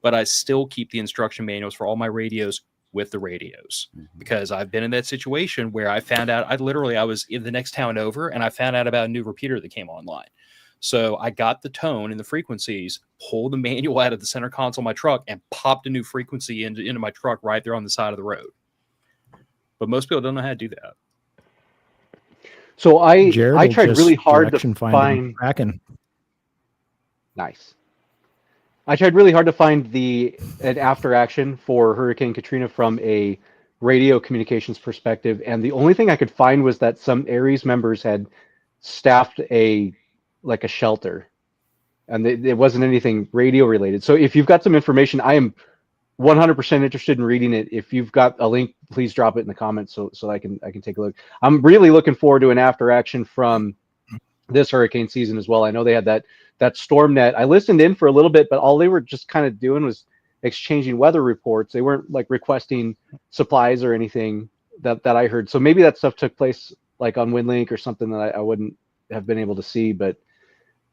But I still keep the instruction manuals for all my radios with the radios, because I've been in that situation where I found out, I was in the next town over and I found out about a new repeater that came online. So I got the tone and the frequencies, pulled the manual out of the center console of my truck, and popped a new frequency into my truck right there on the side of the road. But most people don't know how to do that. So I Jared tried just really hard to direction find. Kraken. Nice. I tried really hard to find an after action for Hurricane Katrina from a radio communications perspective, and the only thing I could find was that some Aries members had staffed a shelter, and it wasn't anything radio related. So if you've got some information, I am 100% interested in reading it. If you've got a link, please drop it in the comments so I can take a look. I'm really looking forward to an after action from this hurricane season as well. I know they had that storm net. I listened in for a little bit, but all they were just kind of doing was exchanging weather reports. They weren't like requesting supplies or anything that I heard. So maybe that stuff took place like on WinLink or something that I wouldn't have been able to see. But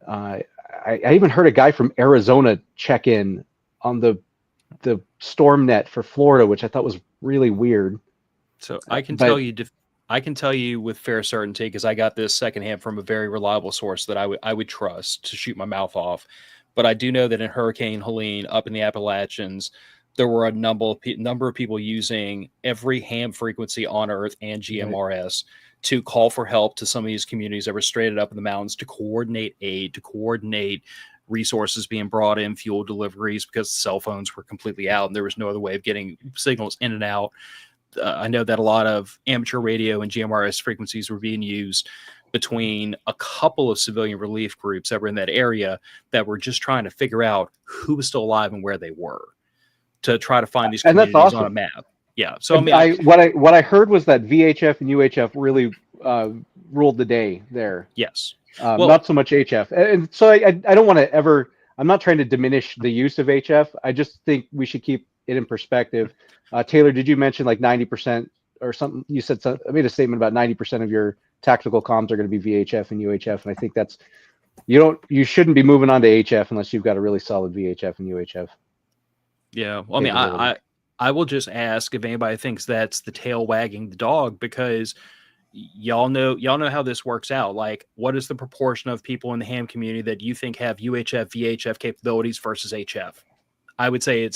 I even heard a guy from Arizona check in on the storm net for Florida, which I thought was really weird. So I can tell you with fair certainty, because I got this secondhand from a very reliable source that I would trust to shoot my mouth off. But I do know that in Hurricane Helene up in the Appalachians, there were a number of people using every ham frequency on Earth and GMRS to call for help to some of these communities that were stranded up in the mountains, to coordinate aid, to coordinate resources being brought in, fuel deliveries, because cell phones were completely out and there was no other way of getting signals in and out. I know that a lot of amateur radio and GMRS frequencies were being used between a couple of civilian relief groups that were in that area that were just trying to figure out who was still alive and where they were, to try to find these communities on a map. Yeah. So I mean, what I heard was that VHF and UHF really ruled the day there. Yes. Not so much HF. And so I don't want to ever, I'm not trying to diminish the use of HF. I just think we should keep it in perspective. Taylor, did you mention like 90% or something? You said I made a statement about 90% of your tactical comms are going to be VHF and UHF. And I think that's, you shouldn't be moving on to HF unless you've got a really solid VHF and UHF. Yeah. Well, I mean, I will just ask if anybody thinks that's the tail wagging the dog, because y'all know how this works out. Like, what is the proportion of people in the ham community that you think have UHF, VHF capabilities versus HF? I would say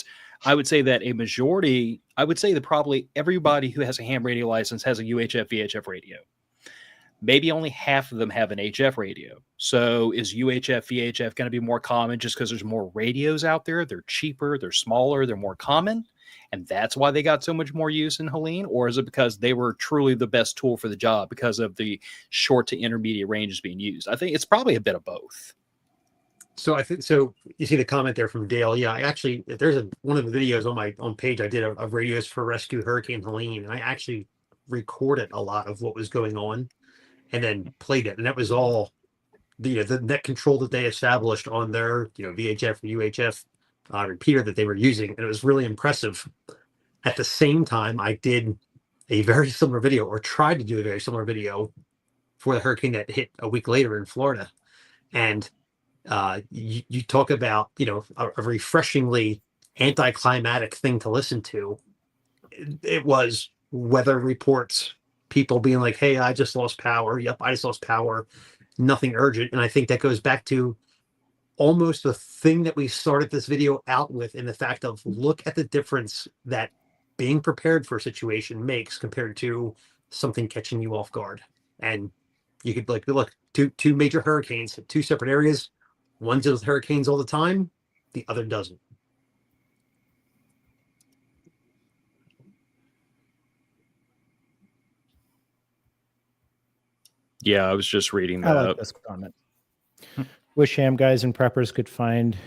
that a majority, I would say that probably everybody who has a ham radio license has a UHF, VHF radio. Maybe only half of them have an HF radio. So is UHF, VHF going to be more common just because there's more radios out there? They're cheaper, they're smaller, they're more common, and that's why they got so much more use in Helene? Or is it because they were truly the best tool for the job because of the short to intermediate ranges being used? I think it's probably a bit of both. So I think, so you see the comment there from Dale. Yeah, there's one of the videos on my page I did of radios for Rescue Hurricane Helene, and I actually recorded a lot of what was going on and then played it. And that was all the net control that they established on their VHF and UHF repeater that they were using, and it was really impressive. At the same time, I did a very similar video, or tried to do a very similar video, for the hurricane that hit a week later in Florida. And you talk about a refreshingly anticlimactic thing to listen to. It was weather reports, people being like, hey, I just lost power. Yep, I just lost power. Nothing urgent. And I think that goes back to almost the thing that we started this video out with, in the fact of, look at the difference that being prepared for a situation makes compared to something catching you off guard. And you could look, two major hurricanes, two separate areas. One deals with hurricanes all the time, the other doesn't. Yeah, I was just reading I that. like this comment. Wish ham guys and preppers could find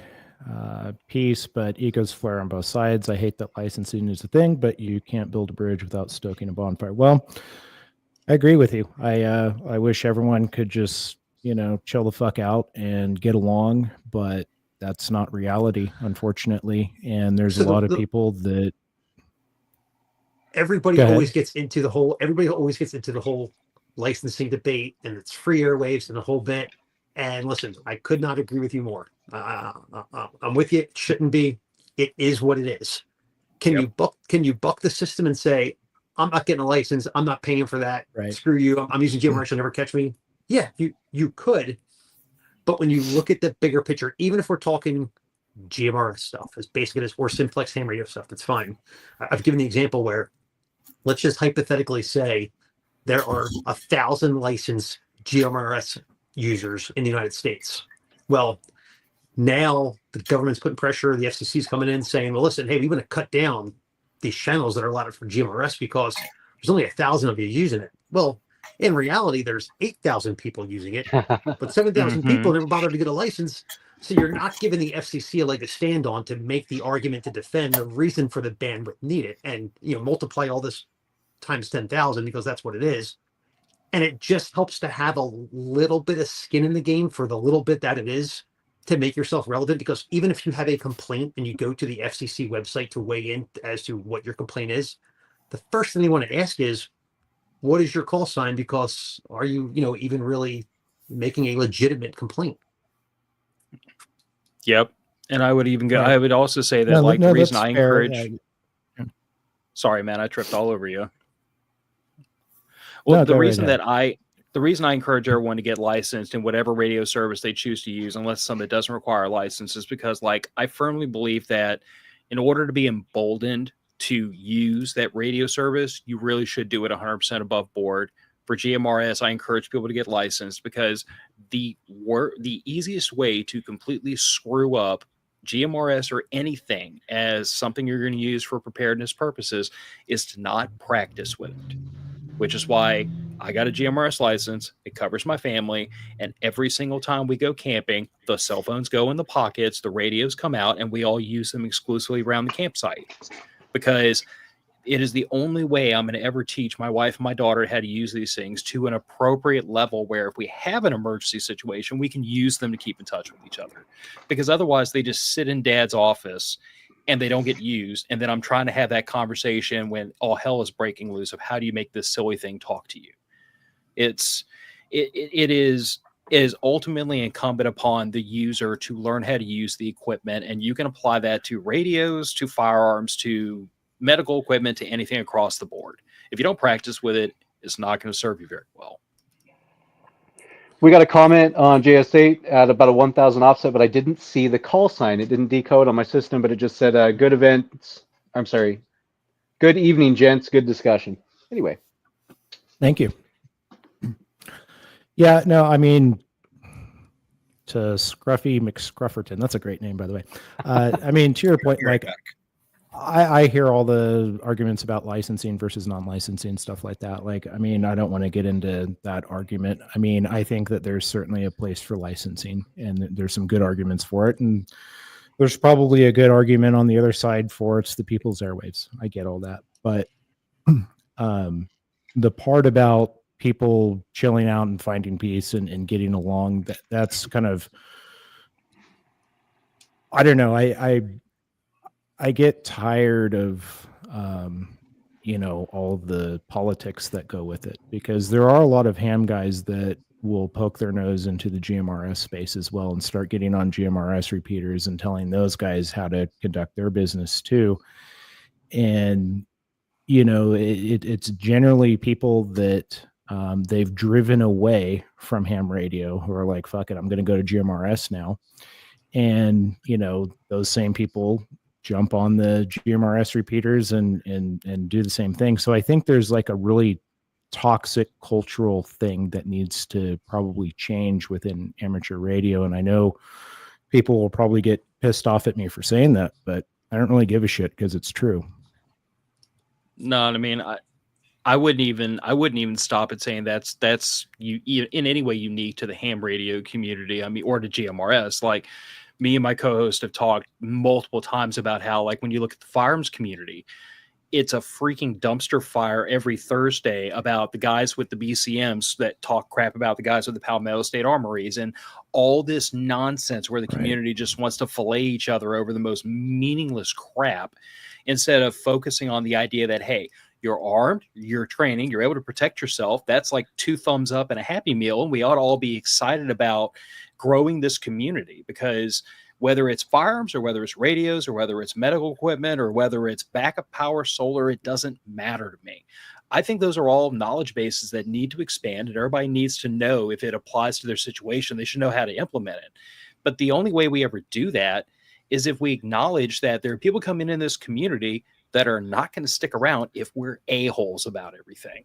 peace, but egos flare on both sides. I hate that licensing is a thing, but you can't build a bridge without stoking a bonfire. Well, I agree with you. I wish everyone could just chill the fuck out and get along, but that's not reality, unfortunately. And there's a lot of people that everybody always gets into the whole licensing debate, and it's free airwaves and the whole bit. And listen, I could not agree with you more. I'm with you. It shouldn't be. It is what it is. Can you buck the system and say, I'm not getting a license, I'm not paying for that. Right. Screw you. I'm using GMRS, you'll never catch me. Yeah, you could. But when you look at the bigger picture, even if we're talking GMRS stuff, as basic as, or simplex ham radio stuff, that's fine. I've given the example where, let's just hypothetically say there are 1,000 licensed GMRS users in the United States. Well, now the government's putting pressure, the FCC's coming in saying, well, listen, hey, we want to cut down these channels that are allotted for GMRS because there's only 1,000 of you using it. Well, in reality, there's 8,000 people using it, but 7,000 people never bothered to get a license. So you're not giving the FCC a leg to stand on to make the argument to defend the reason for the bandwidth needed, and multiply all this times 10,000 because that's what it is. And it just helps to have a little bit of skin in the game for the little bit that it is to make yourself relevant. Because even if you have a complaint and you go to the FCC website to weigh in as to what your complaint is, the first thing they want to ask is, what is your call sign? Because are you, even really making a legitimate complaint? Yep. And I would even go, Right. I would also say that, the reason I encourage, sorry, man, I tripped all over you. Well, No, the go right reason ahead. that the reason I encourage everyone to get licensed in whatever radio service they choose to use, unless some that doesn't require a license, is because I firmly believe that in order to be emboldened to use that radio service, you really should do it 100% above board. For GMRS, I encourage people to get licensed because the easiest way to completely screw up GMRS or anything as something you're going to use for preparedness purposes is to not practice with it, which is why I got a GMRS license. It covers my family. And every single time we go camping, the cell phones go in the pockets, the radios come out, and we all use them exclusively around the campsite because it is the only way I'm going to ever teach my wife and my daughter how to use these things to an appropriate level where if we have an emergency situation, we can use them to keep in touch with each other. Because otherwise they just sit in dad's office and they don't get used. And then I'm trying to have that conversation when all hell is breaking loose of how do you make this silly thing talk to you? It is ultimately incumbent upon the user to learn how to use the equipment. And you can apply that to radios, to firearms, to medical equipment, to anything across the board. If you don't practice with it, it's not going to serve you very well. We got a comment on JS8 at about a 1,000 offset, but I didn't see the call sign. It didn't decode on my system, but it just said good events. I'm sorry. Good evening, gents. Good discussion. Anyway. Thank you. Yeah, no, I mean, to Scruffy McScrufferton, that's a great name, by the way. I mean, to your point, I hear all the arguments about licensing versus non-licensing, stuff like that. I mean, I don't want to get into that argument. I mean, I think that there's certainly a place for licensing and there's some good arguments for it. And there's probably a good argument on the other side for it's the people's airwaves. I get all that. But the part about people chilling out and finding peace and getting along, that's kind of, I don't know. I get tired of, all the politics that go with it because there are a lot of ham guys that will poke their nose into the GMRS space as well and start getting on GMRS repeaters and telling those guys how to conduct their business too. And, it's generally people that they've driven away from ham radio who are like, fuck it, I'm going to go to GMRS now. And, those same people jump on the GMRS repeaters and do the same thing. So I think there's a really toxic cultural thing that needs to probably change within amateur radio. And I know people will probably get pissed off at me for saying that, but I don't really give a shit because it's true. No, I mean, I wouldn't even stop at saying that's you in any way unique to the ham radio community. I mean, or to GMRS. Me and my co-host have talked multiple times about how, when you look at the firearms community, it's a freaking dumpster fire every Thursday about the guys with the BCMs that talk crap about the guys with the Palmetto State Armories and all this nonsense where the community just wants to fillet each other over the most meaningless crap instead of focusing on the idea that, hey, you're armed, you're training, you're able to protect yourself. That's like 2 thumbs up and a Happy Meal. And we ought to all be excited about growing this community because whether it's firearms or whether it's radios or whether it's medical equipment or whether it's backup power, solar, it doesn't matter to me. I think those are all knowledge bases that need to expand and everybody needs to know if it applies to their situation, they should know how to implement it. But the only way we ever do that is if we acknowledge that there are people coming in this community that are not going to stick around if we're a-holes about everything.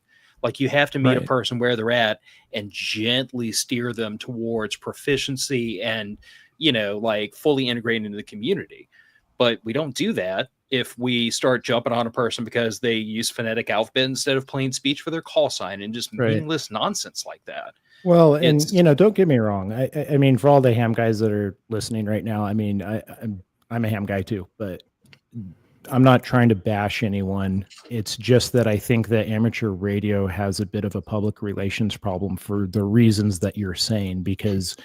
You have to meet a person where they're at and gently steer them towards proficiency and, fully integrating into the community. But we don't do that if we start jumping on a person because they use phonetic alphabet instead of plain speech for their call sign and just meaningless nonsense like that. Well, and It's don't get me wrong. I mean, for all the ham guys that are listening right now, I mean, I'm a ham guy too, but I'm not trying to bash anyone. It's just that I think that amateur radio has a bit of a public relations problem for the reasons that you're saying, because,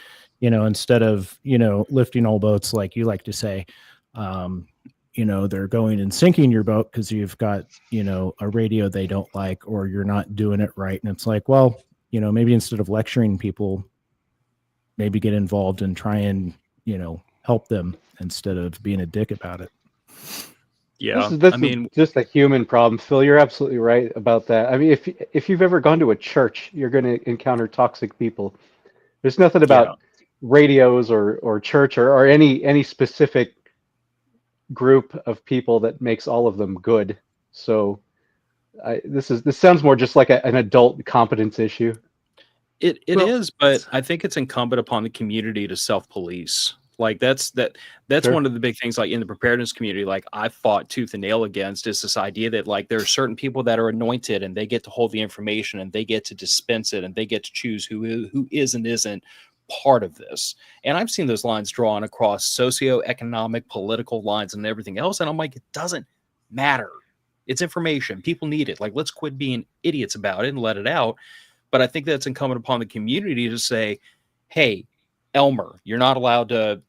instead of, lifting all boats, like you like to say, they're going and sinking your boat because you've got, a radio they don't like, or you're not doing it right. And it's like, well, maybe instead of lecturing people, maybe get involved and try and, help them instead of being a dick about it. yeah. This I is mean, just a human problem, Phil. You're absolutely right about that. I mean, if you've ever gone to a church, you're going to encounter toxic people. There's nothing yeah. about radios or church or any specific group of people that makes all of them good. So this sounds more just like an adult competence issue. It Well, is, but I think it's incumbent upon the community to self-police. Like that's Sure. one of the big things, like in the preparedness community, like I fought tooth and nail against, is this idea that like there are certain people that are anointed and they get to hold the information and they get to dispense it and they get to choose who is and isn't part of this. And I've seen those lines drawn across socioeconomic, political lines and everything else. And I'm like, it doesn't matter. It's information. People need it. Like, let's quit being idiots about it and let it out. But I think that's incumbent upon the community to say, hey, Elmer, you're not allowed to,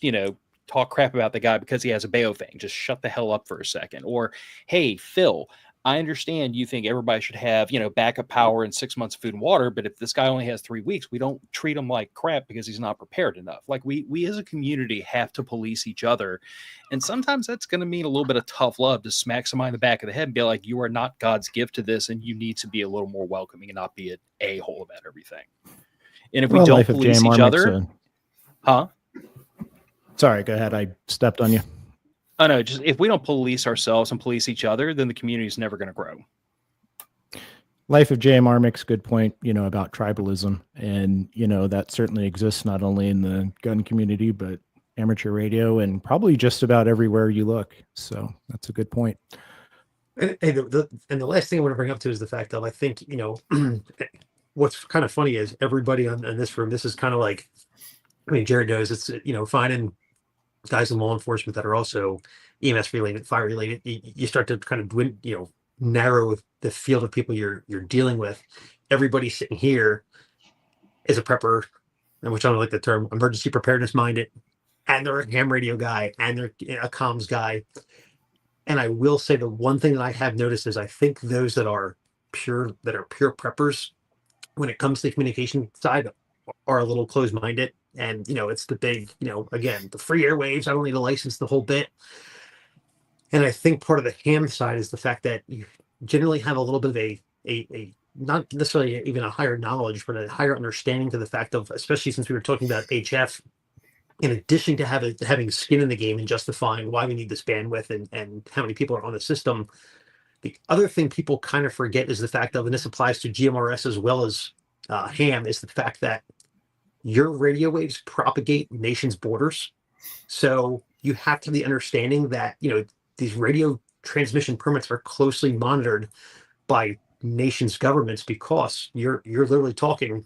talk crap about the guy because he has a Baofeng. Just shut the hell up for a second. Or, hey, Phil, I understand you think everybody should have, backup power and 6 months of food and water. But if this guy only has 3 weeks, we don't treat him like crap because he's not prepared enough. Like we as a community have to police each other. And sometimes that's going to mean a little bit of tough love to smack somebody in the back of the head and be like, you are not God's gift to this. And you need to be a little more welcoming and not be an a-hole about everything. And if we don't Life of police JMR each makes other, huh? Sorry, go ahead. I stepped on you. Oh no, just if we don't police ourselves and police each other, then the community is never going to grow. Life of JMR makes a good point, about tribalism. And, that certainly exists not only in the gun community, but amateur radio and probably just about everywhere you look. So that's a good point. And the last thing I want to bring up too is the fact of, I think, what's kind of funny is everybody in this room, this is kind of like, I mean, Jared knows it's, finding guys in law enforcement that are also EMS related, fire related, you start to kind of narrow the field of people you're dealing with. Everybody sitting here is a prepper, and which I don't like the term, emergency preparedness minded, and they're a ham radio guy, and they're a comms guy. And I will say the one thing that I have noticed is I think those that are pure preppers, when it comes to the communication side, are a little closed minded. And it's the big, again, the free airwaves, I don't need a license, the whole bit. And I think part of the ham side is the fact that you generally have a little bit of a not necessarily even a higher knowledge, but a higher understanding to the fact of, especially since we were talking about HF, in addition to having skin in the game and justifying why we need this bandwidth and how many people are on the system. The other thing people kind of forget is the fact of, and this applies to GMRS as well as ham, is the fact that your radio waves propagate nations' borders. So you have to have the understanding that, these radio transmission permits are closely monitored by nations' governments, because you're literally talking,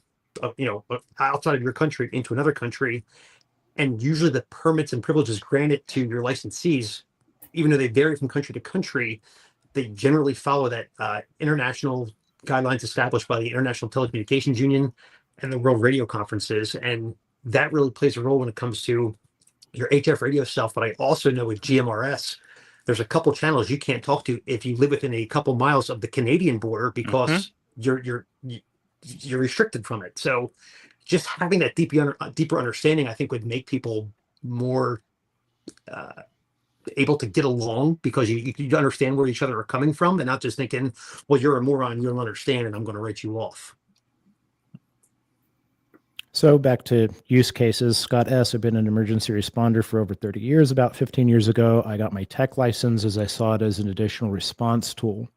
outside of your country into another country. And usually the permits and privileges granted to your licensees, even though they vary from country to country, they generally follow that international guidelines established by the International Telecommunications Union and the World Radio Conferences. And that really plays a role when it comes to your HF radio stuff. But I also know with GMRS, there's a couple channels you can't talk to if you live within a couple miles of the Canadian border, because you're restricted from it. So just having that deeper understanding, I think, would make people more able to get along, because you understand where each other are coming from, and not just thinking, well, you're a moron, you don't understand, and I'm going to write you off. So back to use cases. Scott S. I've been an emergency responder for over 30 years. About 15 years ago, I got my tech license as I saw it as an additional response tool.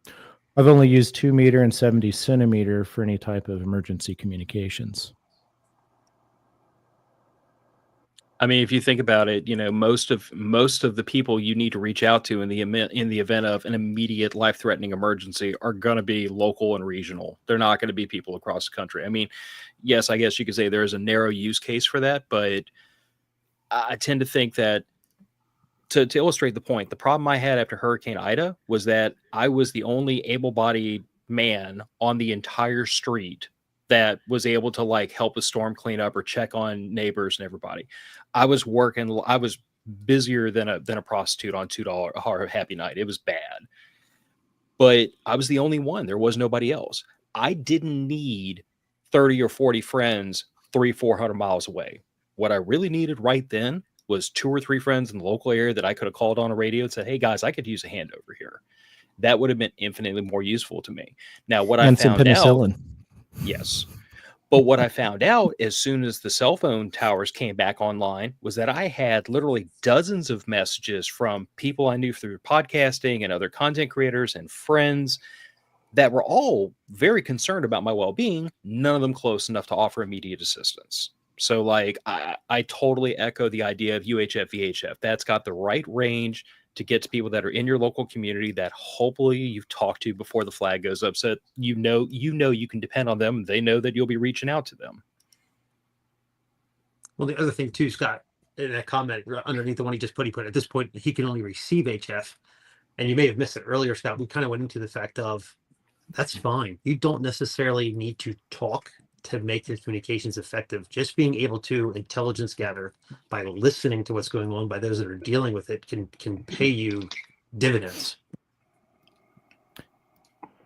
I've only used 2 meter and 70 centimeter for any type of emergency communications. I mean, if you think about it, most of the people you need to reach out to in the event of an immediate life-threatening emergency are going to be local and regional. They're not going to be people across the country. I mean, yes, I guess you could say there is a narrow use case for that, but I tend to think that to illustrate the point, the problem I had after Hurricane Ida was that I was the only able-bodied man on the entire street that was able to like help a storm clean up or check on neighbors and everybody. I was busier than a prostitute on $2 a happy night. It was bad. But I was the only one. There was nobody else. I didn't need 30 or 40 friends 300-400 miles away. What I really needed right then was 2 or 3 friends in the local area that I could have called on a radio and said, "Hey guys, I could use a hand over here." That would have been infinitely more useful to me. Now, what I found out, yes. But what I found out as soon as the cell phone towers came back online was that I had literally dozens of messages from people I knew through podcasting and other content creators and friends that were all very concerned about my well-being, none of them close enough to offer immediate assistance. So like I totally echo the idea of UHF VHF. That's got the right range to get to people that are in your local community that hopefully you've talked to before the flag goes up, so you know you can depend on them. They know that you'll be reaching out to them. Well, the other thing too, Scott, in that comment underneath the one he put at this point he can only receive HF, and you may have missed it earlier, Scott. We kind of went into the fact of that's fine. You don't necessarily need to talk to make your communications effective. Just being able to intelligence gather by listening to what's going on by those that are dealing with it can pay you dividends.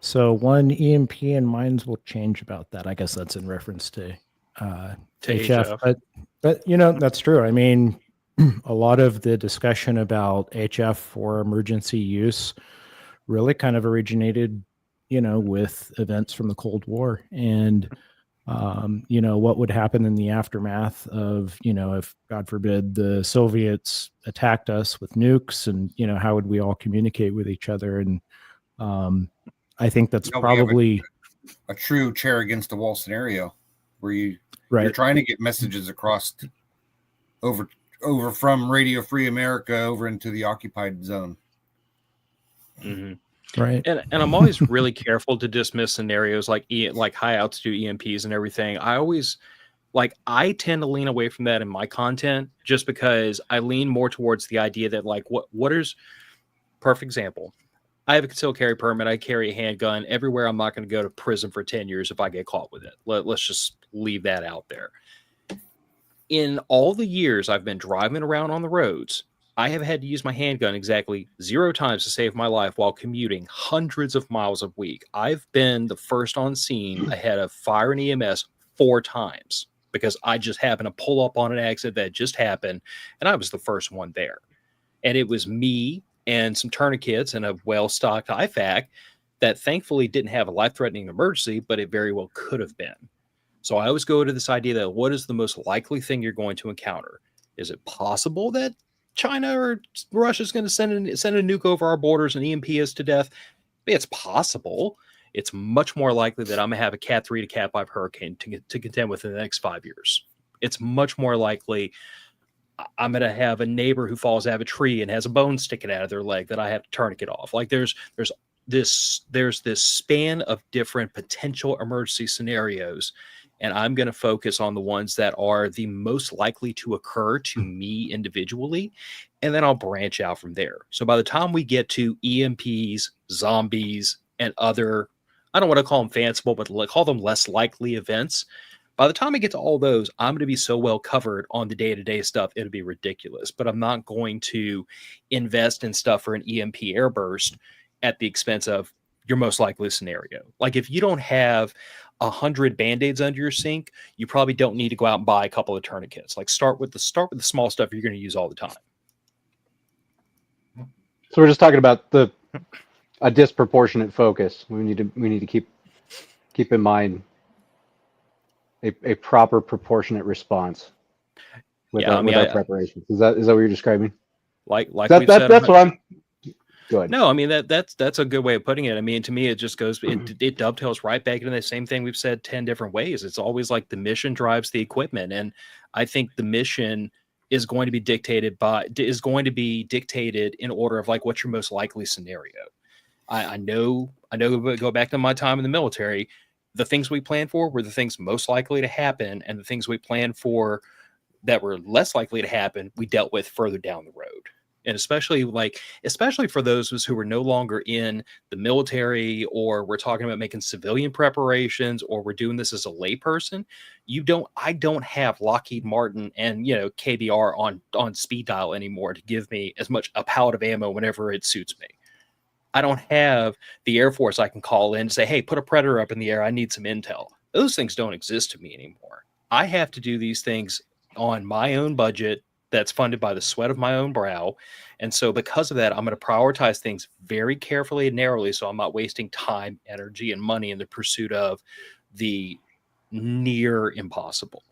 So one EMP and minds will change about that. I guess that's in reference to HF. But that's true. I mean, a lot of the discussion about HF for emergency use really kind of originated, with events from the Cold War and what would happen in the aftermath of, if God forbid the Soviets attacked us with nukes and, how would we all communicate with each other? And I think that's probably a true chair against the wall scenario where you're trying to get messages across over from Radio Free America over into the occupied zone. Mm-hmm. Right. And I'm always really careful to dismiss scenarios like high altitude EMPs and everything. I tend to lean away from that in my content just because I lean more towards the idea that what is perfect example. I have a concealed carry permit. I carry a handgun everywhere. I'm not going to go to prison for 10 years if I get caught with it. Let's just leave that out there. In all the years I've been driving around on the roads, I have had to use my handgun exactly 0 times to save my life while commuting hundreds of miles a week. I've been the first on scene ahead of fire and EMS 4 times because I just happened to pull up on an accident that just happened, and I was the first one there. And it was me and some tourniquets and a well-stocked IFAC that thankfully didn't have a life-threatening emergency, but it very well could have been. So I always go to this idea that what is the most likely thing you're going to encounter? Is it possible that China or Russia is going to send a nuke over our borders and EMP us to death? It's possible. It's much more likely that I'm going to have a Cat 3 to Cat 5 hurricane to contend with in the next 5 years. It's much more likely I'm going to have a neighbor who falls out of a tree and has a bone sticking out of their leg that I have to tourniquet off. Like there's this span of different potential emergency scenarios, and I'm going to focus on the ones that are the most likely to occur to me individually, and then I'll branch out from there. So by the time we get to EMPs, zombies, and other, I don't want to call them fanciful, but call them less likely events, by the time I get to all those, I'm going to be so well covered on the day-to-day stuff, it'll be ridiculous. But I'm not going to invest in stuff for an EMP airburst at the expense of your most likely scenario. Like if you don't have 100 Band-Aids under your sink, you probably don't need to go out and buy a couple of tourniquets. Like start with the small stuff you're going to use all the time. So we're just talking about a disproportionate focus. We need to keep in mind a proper proportionate response with our preparations. Is that what you're describing? That's what I'm. Good. No, I mean that's a good way of putting it. I mean, to me, it just goes it dovetails right back into the same thing we've said 10 different ways. It's always like the mission drives the equipment, and I think the mission is going to be dictated in order of like what's your most likely scenario. I know, go back to my time in the military, the things we planned for were the things most likely to happen, and the things we planned for that were less likely to happen, we dealt with further down the road. And especially for those of us who are no longer in the military, or we're talking about making civilian preparations, or we're doing this as a layperson, I don't have Lockheed Martin and, KBR on speed dial anymore to give me as much a pallet of ammo whenever it suits me. I don't have the Air Force I can call in and say, hey, put a Predator up in the air. I need some intel. Those things don't exist to me anymore. I have to do these things on my own budget that's funded by the sweat of my own brow. And so because of that, I'm going to prioritize things very carefully and narrowly, so I'm not wasting time, energy, and money in the pursuit of the near impossible.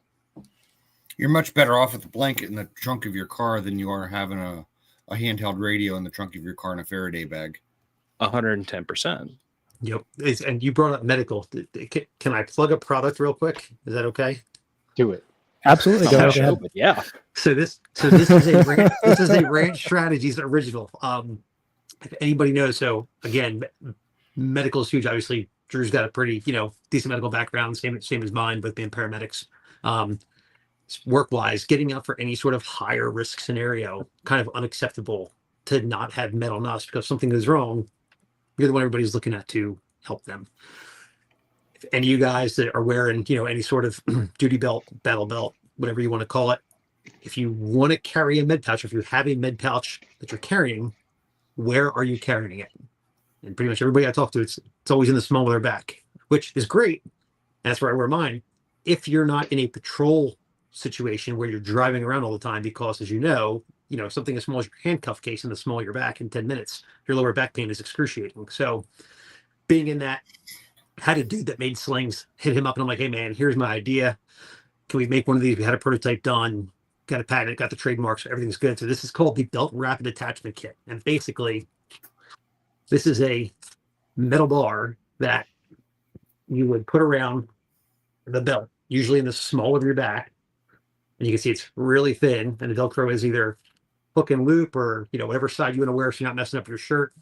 You're much better off with a blanket in the trunk of your car than you are having a handheld radio in the trunk of your car in a Faraday bag. 110%. Yep. And you brought up medical. Can I plug a product real quick? Is that okay? Do it. Absolutely. Go ahead. Yeah. So this is a Ranch Strategies original. If anybody knows, so again, medical is huge. Obviously, Drew's got a pretty, decent medical background, same as mine, both being paramedics. Work-wise, getting up for any sort of higher risk scenario, kind of unacceptable to not have med on us, because if something goes wrong, you're the one everybody's looking at to help them. If any of you guys that are wearing, any sort of duty belt, battle belt, whatever you want to call it, if you want to carry a med pouch, if you have a med pouch that you're carrying, where are you carrying it? And pretty much everybody I talk to, it's always in the small of their back, which is great. That's where I wear mine. If you're not in a patrol situation where you're driving around all the time, because as you know, something as small as your handcuff case in the small of your back, in 10 minutes, your lower back pain is excruciating. So being in that, had a dude that made slings, hit him up, and I'm like, hey man, here's my idea. Can we make one of these? We had a prototype done, got a patent, got the trademarks, so everything's good. So this is called the Belt Rapid Attachment Kit. And basically, this is a metal bar that you would put around the belt, usually in the small of your back. And you can see it's really thin, and the Velcro is either hook and loop or, whatever side you want to wear, so you're not messing up your shirt.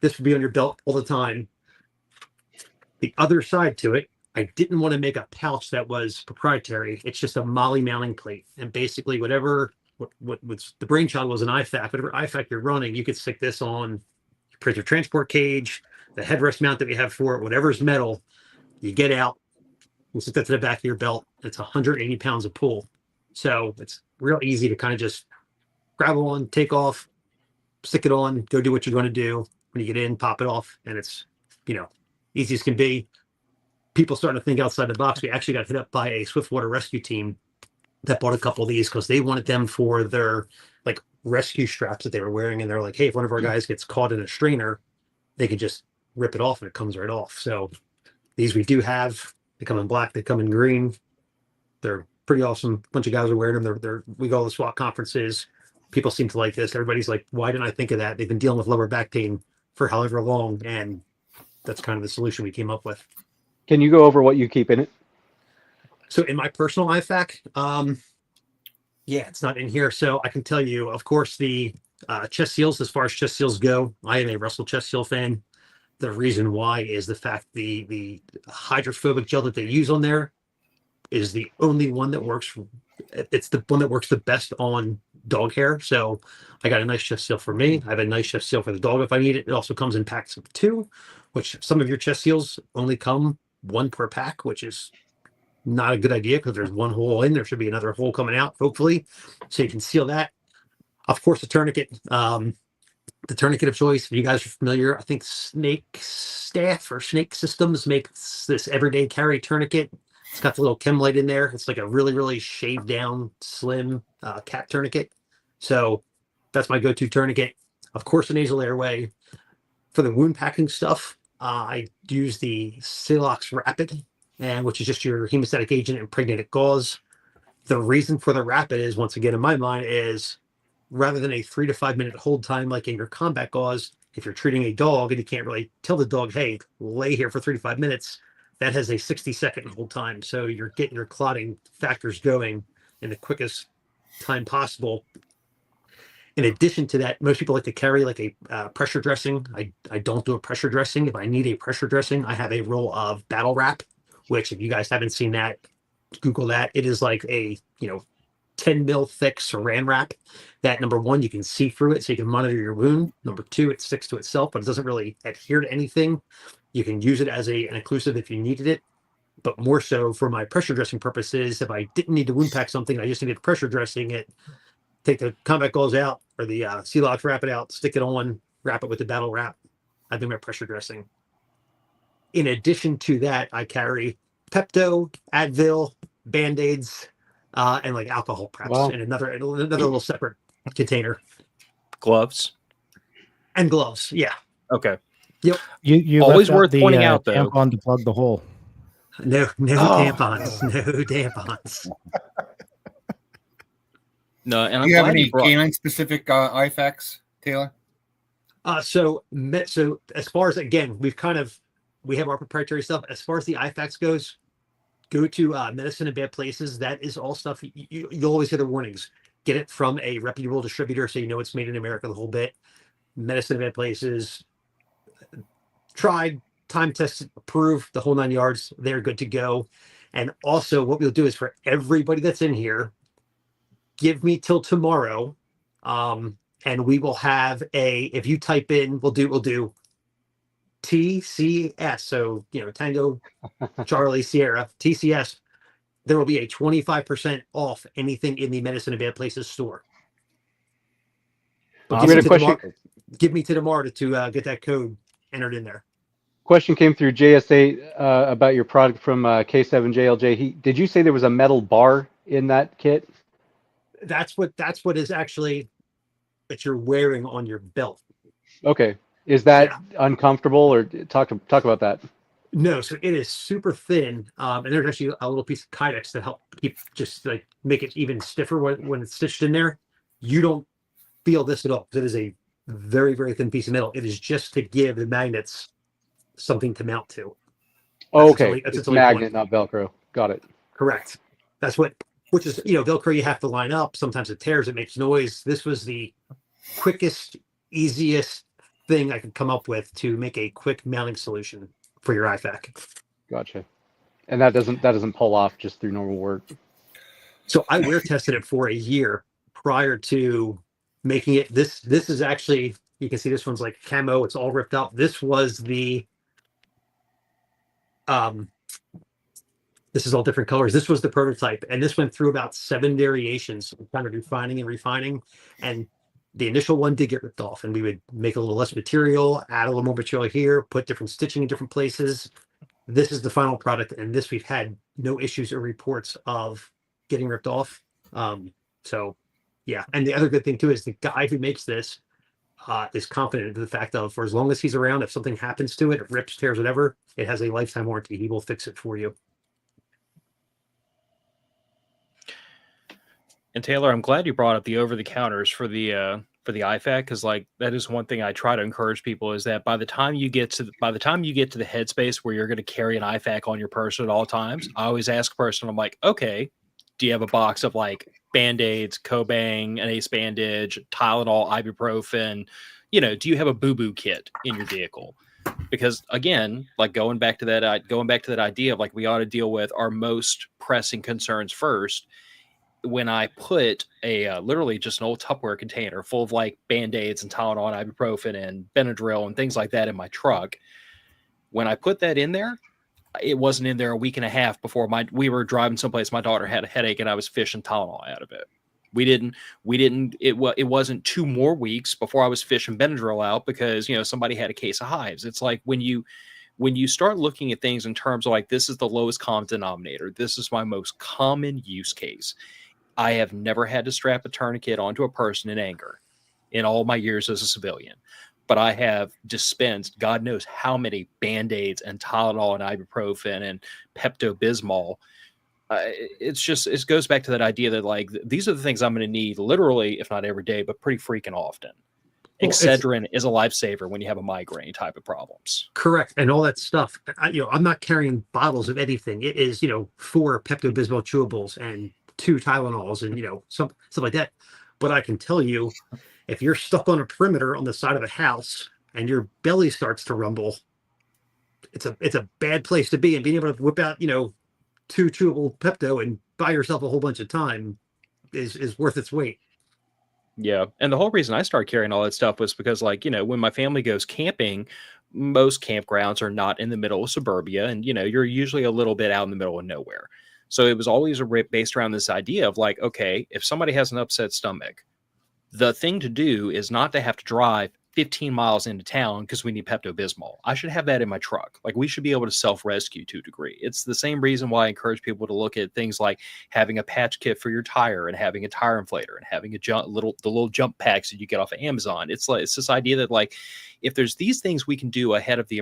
This would be on your belt all the time. The other side to it, I didn't want to make a pouch that was proprietary. It's just a MOLLE mounting plate. And basically what was the brainchild was an IFAK. Whatever IFAK you're running, you could stick this on your prisoner transport cage, the headrest mount that we have for it, whatever's metal, you get out, you stick that to the back of your belt. It's 180 pounds of pull. So it's real easy to kind of just grab on, take off, stick it on, go do what you're going to do. When you get in, pop it off, and it's, easy as can be. People starting to think outside the box. We actually got hit up by a Swiftwater rescue team that bought a couple of these because they wanted them for their rescue straps that they were wearing. And they're like, hey, if one of our guys gets caught in a strainer, they can just rip it off and it comes right off. So these we do have. They come in black, they come in green. They're pretty awesome. A bunch of guys are wearing them. We go to the SWAT conferences. People seem to like this. Everybody's like, why didn't I think of that? They've been dealing with lower back pain for however long, and that's kind of the solution we came up with. Can you go over what you keep in it? So in my personal IFAK, it's not in here. So I can tell you, of course, the chest seals, as far as chest seals go, I am a Russell chest seal fan. The reason why is the fact the hydrophobic gel that they use on there is the only one that works. It's the one that works the best on dog hair. So I got a nice chest seal for me. I have a nice chest seal for the dog if I need it. It also comes in packs of 2, which some of your chest seals only come 1 per pack, which is not a good idea because there's 1 hole in. There should be another hole coming out, hopefully, so you can seal that. Of course, the tourniquet. The tourniquet of choice, if you guys are familiar, I think Snake Staff or Snake Systems makes this everyday carry tourniquet. It's got the little chem light in there. It's like a really, really shaved down, slim cat tourniquet. So that's my go-to tourniquet. Of course, the nasal airway. For the wound packing stuff, I use the Silox Rapid, which is just your hemostatic agent impregnated gauze. The reason for the Rapid is, once again, in my mind, is rather than a 3 to 5 minute hold time like in your combat gauze, if you're treating a dog and you can't really tell the dog, hey, lay here for 3 to 5 minutes, that has a 60-second hold time. So you're getting your clotting factors going in the quickest time possible. In addition to that, most people like to carry like a pressure dressing. I don't do a pressure dressing. If I need a pressure dressing, I have a roll of Battle Wrap, which if you guys haven't seen that, Google that. It is like a 10 mil thick saran wrap that, number one, you can see through it so you can monitor your wound. Number two, it sticks to itself, but it doesn't really adhere to anything. You can use it as an inclusive if you needed it, but more so for my pressure dressing purposes. If I didn't need to wound pack something, I just needed pressure dressing it, take the combat gauze out or the Celox, wrap it out, stick it on, wrap it with the Battle Wrap. I do my pressure dressing. In addition to that, I carry Pepto, Advil, Band-Aids, and like alcohol preps in another little separate container. Gloves and gloves. Yeah. Okay. Yep. You always left out worth the, pointing out though. tampon to plug the hole. No tampons. No tampons. No, and Do I'm you have glad any you brought. canine specific IFAKs, Taylor? So as far as, again, we have our proprietary stuff. As far as the IFAKs goes, go to Medicine in Bad Places. That is all stuff. You'll always get the warnings. Get it from a reputable distributor so you know it's made in America, the whole bit. Medicine in Bad Places, tried, time tested, approved, the whole 9 yards. They're good to go. And also what we'll do is, for everybody that's in here, give me till tomorrow. And we will have if you type in, we'll do TCS. So, Tango, Charlie, Sierra, TCS. There will be a 25% off anything in the Medicine in Bad Places store. But give me to tomorrow to get that code entered in there. Question came through JSA about your product from K7JLJ. Did you say there was a metal bar in that kit? That's what is actually that you're wearing on your belt. Okay. Is that uncomfortable, or talk about that? No, so it is super thin, and there's actually a little piece of Kydex to help make it even stiffer when it's stitched in there. You don't feel this at all because it is a very, very thin piece of metal. It is just to give the magnets something to mount to. Okay, it's magnet, not Velcro. Got it. Correct. Which is, Velcro, you have to line up. Sometimes it tears, it makes noise. This was the quickest, easiest thing I could come up with to make a quick mounting solution for your IFAK. Gotcha. And that doesn't pull off just through normal work. So I wear tested it for a year prior to making it. This is actually, you can see this one's like camo. It's all ripped up. This was the this is all different colors. This was the prototype, and this went through about 7 variations, kind of refining. And the initial one did get ripped off, and we would make a little less material, add a little more material here, put different stitching in different places. This is the final product, and this we've had no issues or reports of getting ripped off. So yeah. And the other good thing too is the guy who makes this is confident in the fact of, for as long as he's around, if something happens to it, it rips, tears, whatever, it has a lifetime warranty. He will fix it for you. And Taylor, I'm glad you brought up the over-the-counters for the IFAK, because that is one thing I try to encourage people, is that by the time you get to the headspace where you're going to carry an IFAK on your person at all times, I always ask a person, I'm like, okay, do you have a box of Band-Aids, Cobang, an ace bandage, Tylenol, ibuprofen? Do you have a boo-boo kit in your vehicle? Because again, going back to that idea of we ought to deal with our most pressing concerns first. When I put a literally just an old Tupperware container full of Band-Aids and Tylenol and ibuprofen and Benadryl and things like that in my truck, when I put that in there, it wasn't in there a week and a half before we were driving someplace. My daughter had a headache and I was fishing Tylenol out of it. It wasn't 2 more weeks before I was fishing Benadryl out because, somebody had a case of hives. It's when you start looking at things in terms of this is the lowest common denominator, this is my most common use case. I have never had to strap a tourniquet onto a person in anger in all my years as a civilian, but I have dispensed God knows how many Band-Aids and Tylenol and ibuprofen and Pepto-Bismol. It goes back to that idea that these are the things I'm going to need literally, if not every day, but pretty freaking often. Excedrin is a lifesaver when you have a migraine type of problems. Correct. And all that stuff. I'm not carrying bottles of anything. It is, 4 Pepto-Bismol chewables and 2 Tylenols and stuff like that. But I can tell you, if you're stuck on a perimeter on the side of a house and your belly starts to rumble, it's a bad place to be. And being able to whip out 2 chewable Pepto and buy yourself a whole bunch of time is worth its weight. Yeah. And the whole reason I started carrying all that stuff was because, like, when my family goes camping, most campgrounds are not in the middle of suburbia. And, you're usually a little bit out in the middle of nowhere. So it was always based around this idea of like, okay, if somebody has an upset stomach, the thing to do is not to have to drive 15 miles into town because we need Pepto-Bismol. I should have that in my truck. Like, we should be able to self-rescue to a degree. It's the same reason why I encourage people to look at things like having a patch kit for your tire and having a tire inflator and having the little jump packs that you get off of Amazon. It's this idea that, like, if there's these things we can do ahead of the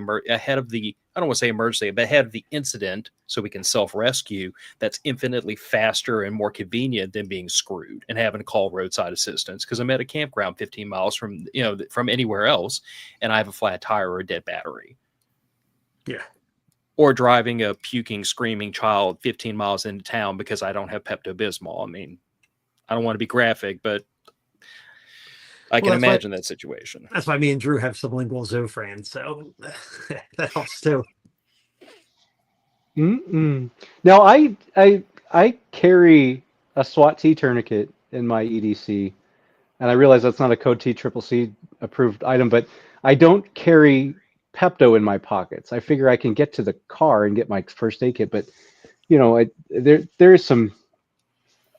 I don't want to say emergency, but ahead of the incident, so we can self-rescue, that's infinitely faster and more convenient than being screwed and having to call roadside assistance because I'm at a campground 15 miles from anywhere else and I have a flat tire or a dead battery. Yeah. Or driving a puking, screaming child 15 miles into town because I don't have Pepto-Bismol. I mean, I don't want to be graphic, but I can imagine that situation. That's why me and Drew have sublingual Zofran, so that helps too. Now I carry a SWAT T tourniquet in my EDC, and I realize that's not a Code T CCC approved item, but I don't carry Pepto in my pockets. I figure I can get to the car and get my first aid kit, but there is some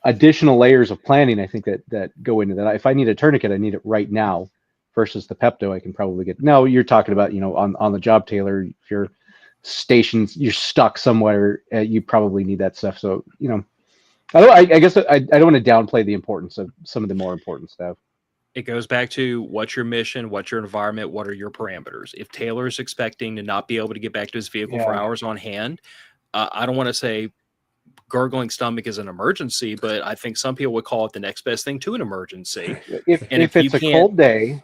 additional layers of planning, I think, that go into that. If I need a tourniquet, I need it right now versus the Pepto I can probably get. Now you're talking about, on the job, Taylor, if you're stationed, you're stuck somewhere, you probably need that stuff. So, I guess I don't want to downplay the importance of some of the more important stuff. It goes back to what's your mission, what's your environment, what are your parameters. If Taylor's expecting to not be able to get back to his vehicle for hours on hand, I don't want to say gurgling stomach is an emergency, but I think some people would call it the next best thing to an emergency. If it's a cold day,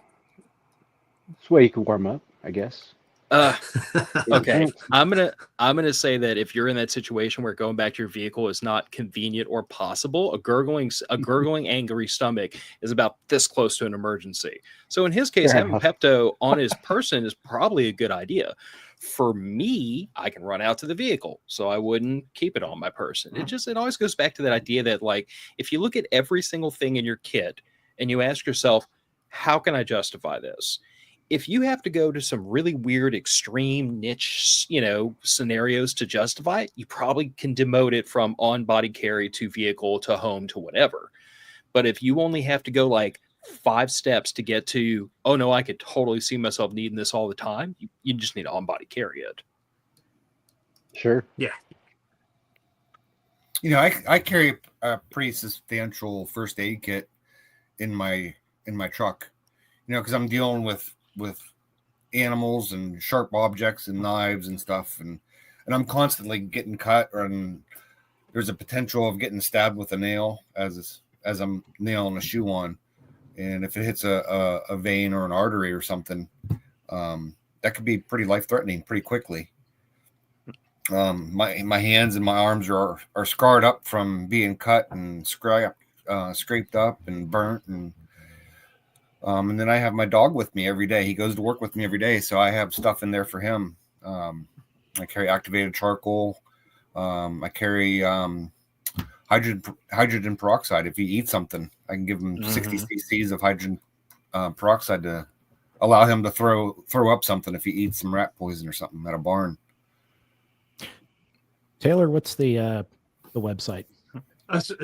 it's way you can warm up, I guess. Okay. I'm gonna say that if you're in that situation where going back to your vehicle is not convenient or possible, a gurgling angry stomach is about this close to an emergency. So in his case, having Pepto on his person is probably a good idea. For me, I can run out to the vehicle, so I wouldn't keep it on my person. It always goes back to that idea that, like, if you look at every single thing in your kit and you ask yourself, how can I justify this? If you have to go to some really weird, extreme niche, scenarios to justify it, you probably can demote it from on body carry to vehicle to home to whatever. But if you only have to go like 5 steps to get to, oh no, I could totally see myself needing this all the time, you just need to on body carry it. Sure. Yeah. I carry a pretty substantial first aid kit in my truck, because I'm dealing with animals and sharp objects and knives and stuff, and I'm constantly getting cut, and there's a potential of getting stabbed with a nail as I'm nailing a shoe on, and if it hits a vein or an artery or something, that could be pretty life-threatening pretty quickly. My hands and my arms are scarred up from being cut and scraped up and burnt, and then I have my dog with me every day. He goes to work with me every day, so I have stuff in there for him. I carry activated charcoal. I carry hydrogen peroxide. If he eats something, I can give him 60 cc's of hydrogen peroxide to allow him to throw up something if he eats some rat poison or something at a barn. Taylor, what's the website?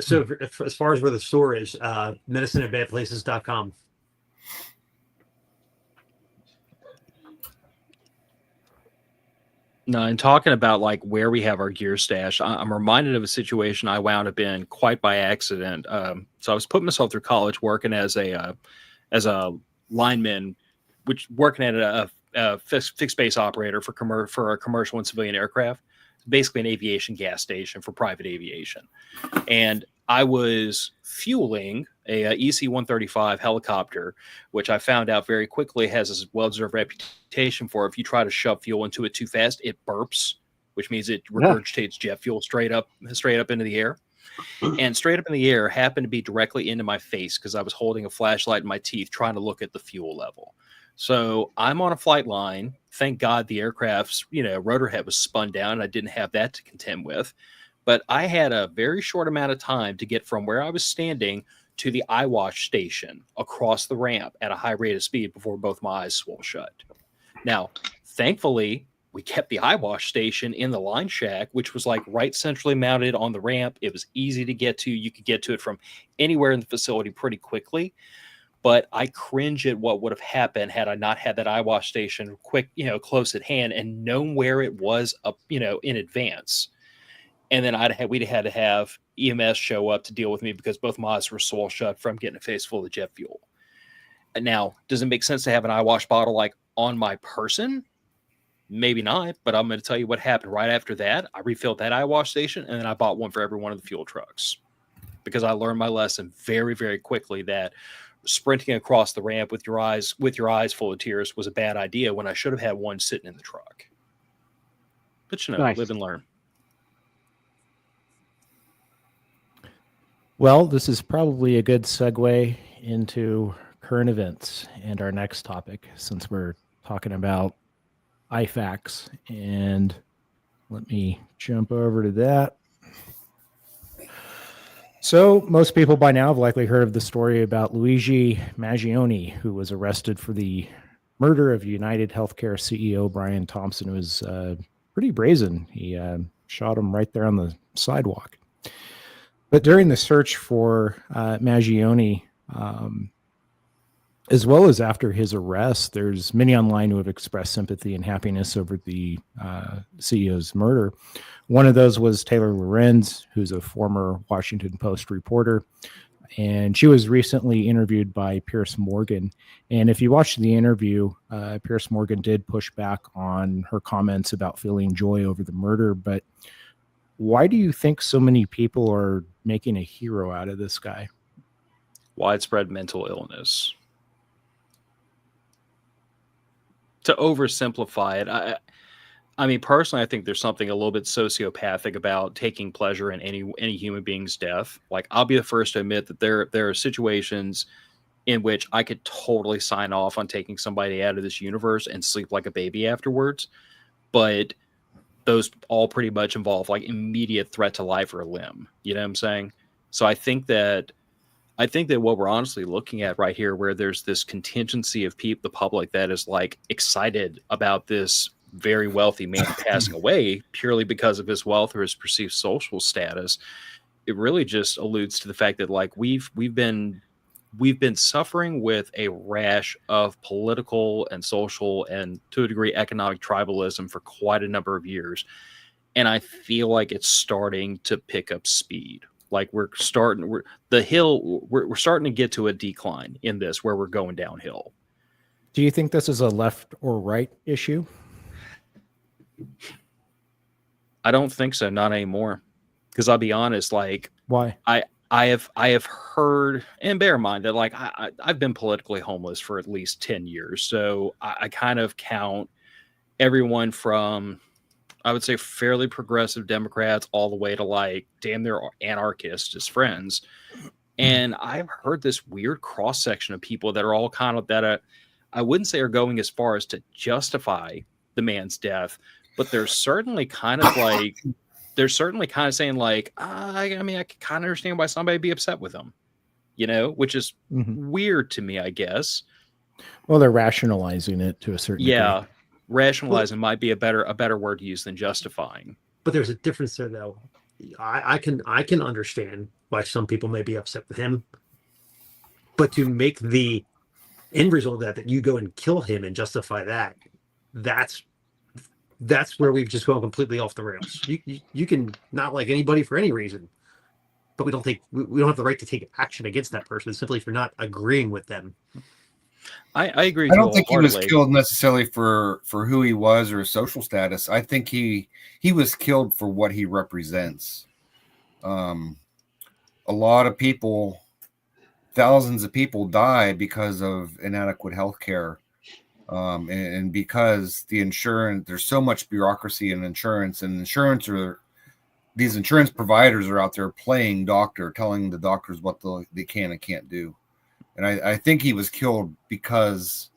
So as far as where the store is, medicineatbadplaces.com. No, and talking about like where we have our gear stash, I'm reminded of a situation I wound up in quite by accident. So I was putting myself through college working as a lineman, working at a fixed base operator for a commercial and civilian aircraft, basically an aviation gas station for private aviation. And I was fueling a EC-135 helicopter, which I found out very quickly has a well-deserved reputation for, if you try to shove fuel into it too fast, it burps, which means it regurgitates jet fuel straight up into the air. and straight up in the air happened to be directly into my face because I was holding a flashlight in my teeth trying to look at the fuel level. So I'm on a flight line. Thank God the aircraft's, rotor head was spun down and I didn't have that to contend with. But I had a very short amount of time to get from where I was standing to the eye wash station across the ramp at a high rate of speed before both my eyes swole shut. Now, thankfully, we kept the eye wash station in the line shack, which was like right centrally mounted on the ramp. It was easy to get to. You could get to it from anywhere in the facility pretty quickly. But I cringe at what would have happened had I not had that eye wash station close at hand and known where it was up, in advance. And then we'd had to have EMS show up to deal with me because both my eyes were swole shut from getting a face full of jet fuel. And now, does it make sense to have an eye wash bottle like on my person? Maybe not, but I'm going to tell you what happened right after that. I refilled that eye wash station and then I bought one for every one of the fuel trucks because I learned my lesson very, very quickly that sprinting across the ramp with your eyes full of tears was a bad idea when I should have had one sitting in the truck. But Nice. Live and learn. Well, this is probably a good segue into current events and our next topic, since we're talking about IFACs. And let me jump over to that. So most people by now have likely heard of the story about Luigi Maggioni, who was arrested for the murder of United Healthcare CEO Brian Thompson. It was pretty brazen. He shot him right there on the sidewalk. But during the search for Maggioni, as well as after his arrest, there's many online who have expressed sympathy and happiness over the CEO's murder. One of those was Taylor Lorenz, who's a former Washington Post reporter. And she was recently interviewed by Piers Morgan. And if you watch the interview, Piers Morgan did push back on her comments about feeling joy over the murder. But why do you think so many people are making a hero out of this guy? Widespread mental illness. To oversimplify it, I mean, personally, I think there's something a little bit sociopathic about taking pleasure in any human being's death. Like, I'll be the first to admit that there are situations in which I could totally sign off on taking somebody out of this universe and sleep like a baby afterwards. But those all pretty much involve like immediate threat to life or limb. You know what I'm saying? So I think that what we're honestly looking at right here, where there's this contingency of the public that is like excited about this very wealthy man passing away purely because of his wealth or his perceived social status, it really just alludes to the fact that like we've been suffering with a rash of political and social and to a degree economic tribalism for quite a number of years. And I feel like it's starting to pick up speed. Like we're starting to get to a decline in this where we're going downhill. Do you think this is a left or right issue? I don't think so. Not anymore. Because I'll be honest, like, why? I have heard, and bear in mind that like I've been politically homeless for at least 10 years. So I kind of count everyone from, I would say, fairly progressive Democrats all the way to like damn near anarchists as friends. And I've heard this weird cross section of people that are all kind of that I wouldn't say are going as far as to justify the man's death, but they're certainly kind of like saying like, I mean, I can kind of understand why somebody would be upset with him, which is weird to me, I guess. Well, they're rationalizing it to a certain degree. Rationalizing might be a better word to use than justifying. But there's a difference there, though. I can understand why some people may be upset with him, but to make the end result of that you go and kill him and justify that's where we've just gone completely off the rails. You can not like anybody for any reason, but we don't have the right to take action against that person simply for not agreeing with them. I agree. I don't think he was killed necessarily for who he was or his social status. I think he was killed for what he represents. A lot of people, thousands of people die because of inadequate health care. And because the insurance, there's so much bureaucracy in insurance, and insurance are these insurance providers are out there playing doctor, telling the doctors what they can and can't do. And I think he was killed because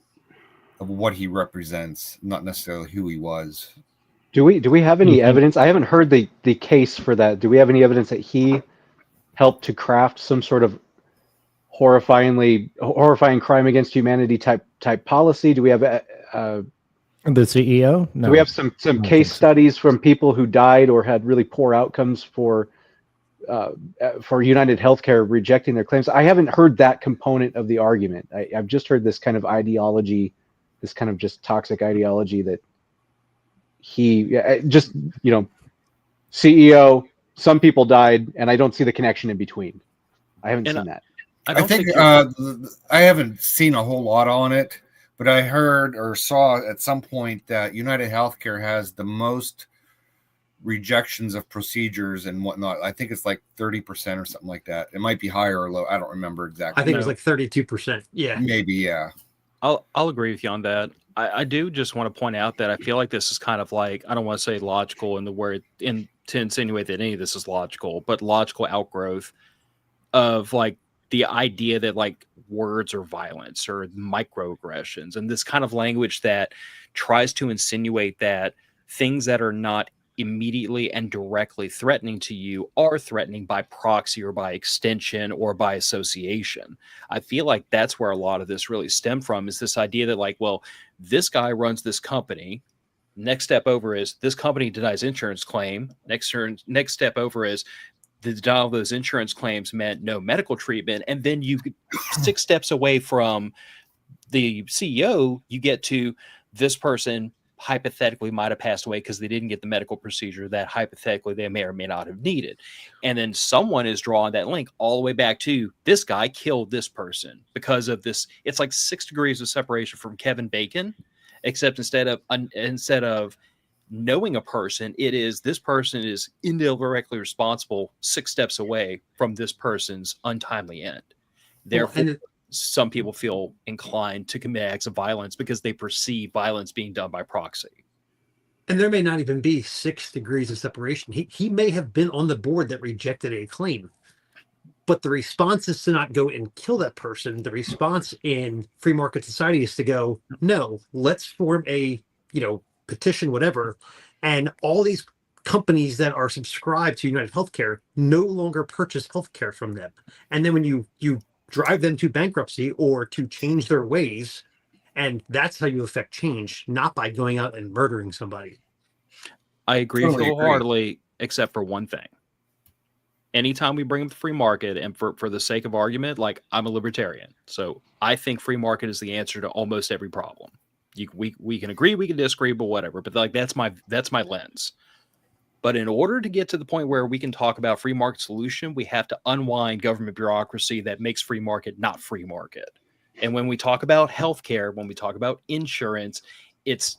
of what he represents, not necessarily who he was. Do we have any evidence? I haven't heard the case for that. Do we have any evidence that he helped to craft some sort of horrifying crime against humanity type policy? Do we have The CEO? No. do we have some case studies from people who died or had really poor outcomes for United Healthcare rejecting their claims? I haven't heard that component of the argument. I've just heard this kind of ideology, this kind of just toxic ideology that he just, CEO, some people died, and I don't see the connection in between. I haven't seen that. I think I haven't seen a whole lot on it, but I heard or saw at some point that United Healthcare has the most rejections of procedures and whatnot. I think it's like 30% or something like that. It might be higher or low. I don't remember exactly. I think it was like 32%. Yeah. Maybe, yeah. I'll agree with you on that. I do just want to point out that I feel like this is kind of like, I don't want to say logical in the word to insinuate that any of this is logical, but logical outgrowth of like the idea that like words are violence or microaggressions, and this kind of language that tries to insinuate that things that are not immediately and directly threatening to you are threatening by proxy or by extension or by association. I feel like that's where a lot of this really stemmed from, is this idea that like, well, this guy runs this company. Next step over is this company denies insurance claim. Next step over is the denial of those insurance claims meant no medical treatment. And then you 6 steps away from the CEO, you get to this person hypothetically might have passed away because they didn't get the medical procedure that hypothetically they may or may not have needed. And then someone is drawing that link all the way back to this guy killed this person because of this. It's like 6 degrees of separation from Kevin Bacon, except instead of knowing a person, it is this person is indirectly responsible 6 steps away from this person's untimely end. Therefore, some people feel inclined to commit acts of violence because they perceive violence being done by proxy. And there may not even be 6 degrees of separation. He may have been on the board that rejected a claim, but the response is to not go and kill that person. The response in free market society is to go, no, let's form a, petition, whatever. And all these companies that are subscribed to United Healthcare no longer purchase healthcare from them. And then when you drive them to bankruptcy or to change their ways, and that's how you affect change, not by going out and murdering somebody. I agree wholeheartedly, except for one thing. Anytime we bring up the free market, and for the sake of argument, like I'm a libertarian, so I think free market is the answer to almost every problem. We can agree, we can disagree, but whatever. But like that's my lens. But in order to get to the point where we can talk about free market solution, we have to unwind government bureaucracy that makes free market not free market. And when we talk about healthcare, when we talk about insurance, it's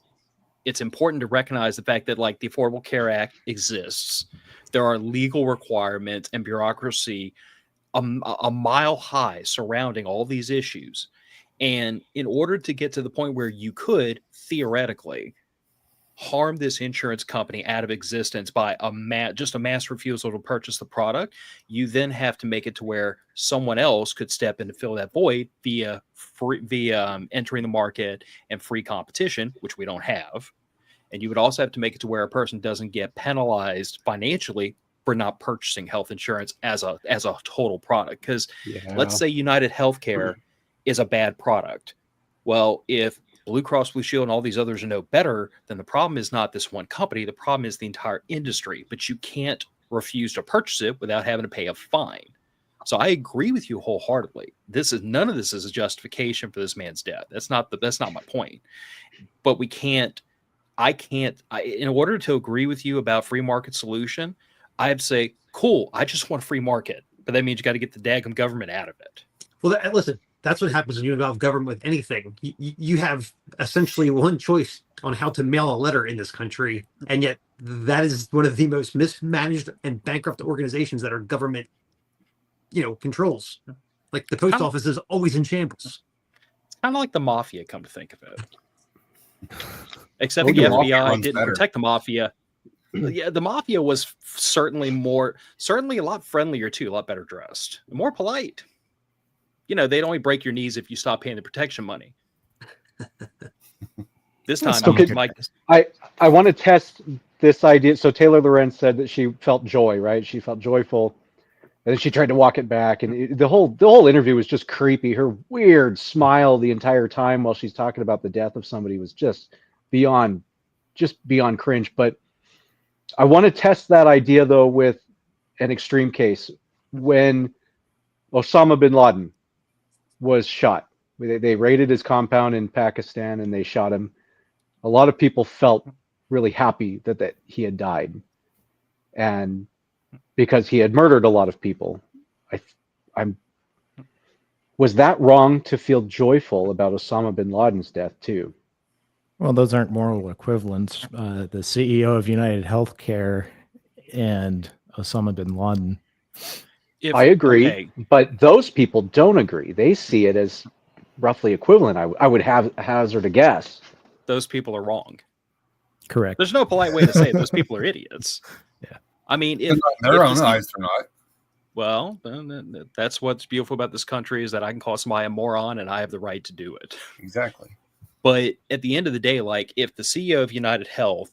important to recognize the fact that like the Affordable Care Act exists. There are legal requirements and bureaucracy a mile high surrounding all these issues. And in order to get to the point where you could theoretically harm this insurance company out of existence by just a mass refusal to purchase the product, you then have to make it to where someone else could step in to fill that void via entering the market and free competition, which we don't have. And you would also have to make it to where a person doesn't get penalized financially for not purchasing health insurance as a total product. Because let's say United Healthcare is a bad product. Well, if Blue Cross Blue Shield and all these others are no better, then the problem is not this one company. The problem is the entire industry. But you can't refuse to purchase it without having to pay a fine. So I agree with you wholeheartedly. None of this is a justification for this man's death. That's not my point. But in order to agree with you about free market solution, I have to say, cool, I just want a free market. But that means you got to get the daggum government out of it. Well, listen, that's what happens when you involve government with anything. You have essentially one choice on how to mail a letter in this country, and yet that is one of the most mismanaged and bankrupt organizations that our government, controls. Like the post office is always in shambles. It's kind of like the mafia, come to think of it. Except the FBI didn't protect the mafia. Yeah, the mafia was certainly a lot friendlier too, a lot better dressed, more polite. You know, they'd only break your knees if you stop paying the protection money. This time, Okay. Mike. I want to test this idea. So Taylor Lorenz said that she felt joy, right? She felt joyful, and then she tried to walk it back, and the whole interview was just creepy. Her weird smile the entire time while she's talking about the death of somebody was just beyond cringe. But I want to test that idea though with an extreme case. When Osama bin Laden was shot, they raided his compound in Pakistan and they shot him. A lot of people felt really happy that he had died, and because he had murdered a lot of people. Was that wrong to feel joyful about Osama bin Laden's death too? Well, those aren't moral equivalents. The CEO of United Healthcare and Osama bin Laden. I agree, but those people don't agree. They see it as roughly equivalent. I would hazard a guess. Those people are wrong. Correct. There's no polite way to say it. Those people are idiots. Yeah. I mean, in their own eyes, they're not. Well, that's what's beautiful about this country is that I can call somebody a moron and I have the right to do it. Exactly. But at the end of the day, like if the CEO of United Health,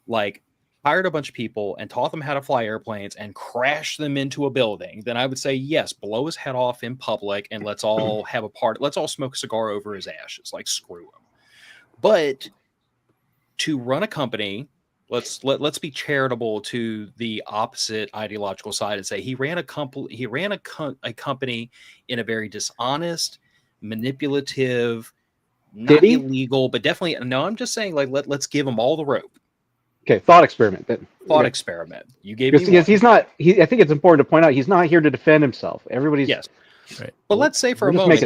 like hired a bunch of people and taught them how to fly airplanes and crashed them into a building, then I would say, yes, blow his head off in public and let's all have a party. Let's all smoke a cigar over his ashes. Like screw him. But to run a company, let's be charitable to the opposite ideological side and say he ran a company in a very dishonest, manipulative, not illegal, but definitely no. I'm just saying, like let's give him all the rope. Okay, thought experiment. Then Experiment. You gave because he's not. I think it's important to point out he's not here to defend himself. Everybody's yes, right. But let's say for a moment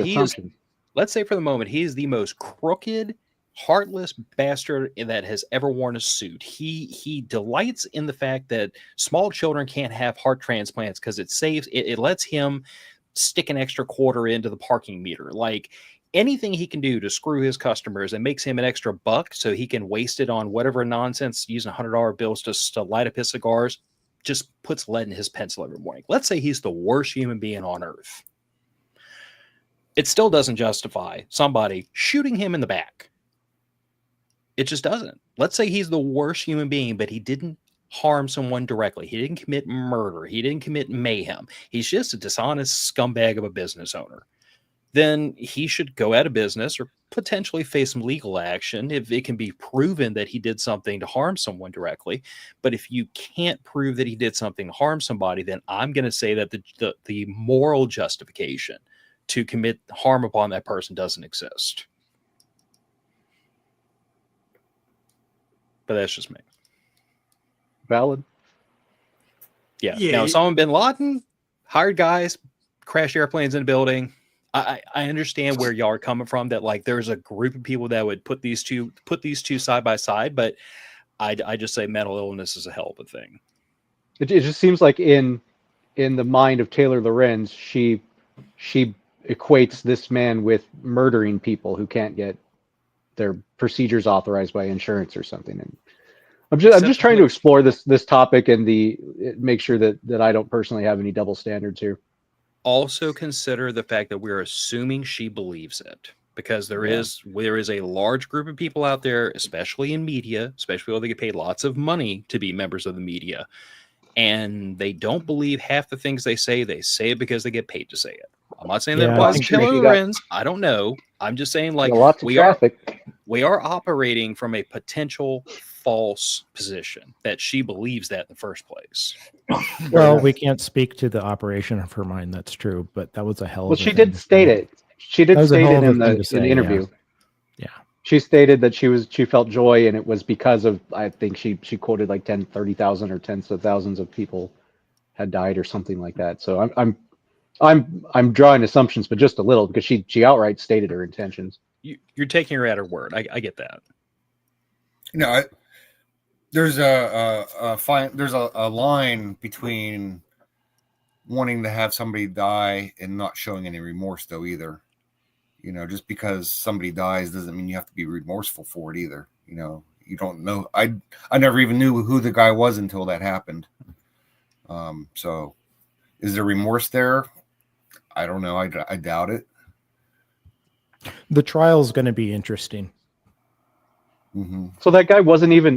he's the most crooked, heartless bastard that has ever worn a suit. He delights in the fact that small children can't have heart transplants because it lets him stick an extra quarter into the parking meter. Like anything he can do to screw his customers and makes him an extra buck so he can waste it on whatever nonsense, using $100 bills to light up his cigars, just puts lead in his pencil every morning. Let's say he's the worst human being on earth. It still doesn't justify somebody shooting him in the back. It just doesn't. Let's say he's the worst human being, but he didn't harm someone directly. He didn't commit murder. He didn't commit mayhem. He's just a dishonest scumbag of a business owner. Then he should go out of business or potentially face some legal action if it can be proven that he did something to harm someone directly. But if you can't prove that he did something to harm somebody, then I'm going to say that the moral justification to commit harm upon that person doesn't exist. But that's just me. Valid. Yeah. Now, Osama bin Laden hired guys, crash airplanes in a building. I understand where y'all are coming from. That like there's a group of people that would put these two side by side, but I just say mental illness is a hell of a thing. It just seems like in the mind of Taylor Lorenz, she equates this man with murdering people who can't get their procedures authorized by insurance or something. And I'm just trying to explore this topic and make sure that I don't personally have any double standards here. Also consider the fact that we're assuming she believes it, because there is a large group of people out there, especially in media, especially when they get paid lots of money to be members of the media, and they don't believe half the things they say. They say it because they get paid to say it. I'm not saying that applies to Taylor Lorenz. I don't know. I'm just saying like we are operating from a potential false position that she believes that in the first place. Well, we can't speak to the operation of her mind. That's true, but that was a hell of a thing. Well, she did state it. She did state it in the interview. Yeah. She stated that she felt joy, and it was because of, I think she quoted like 30,000 or tens of thousands of people had died or something like that. So I'm drawing assumptions, but just a little, because she outright stated her intentions. You're taking her at her word. I get that. No, there's a line between wanting to have somebody die and not showing any remorse, though, either. You know, just because somebody dies doesn't mean you have to be remorseful for it either. You know, you don't know. I never even knew who the guy was until that happened. So is there remorse there? I don't know. I doubt it. The trial is going to be interesting. Mm-hmm. So that guy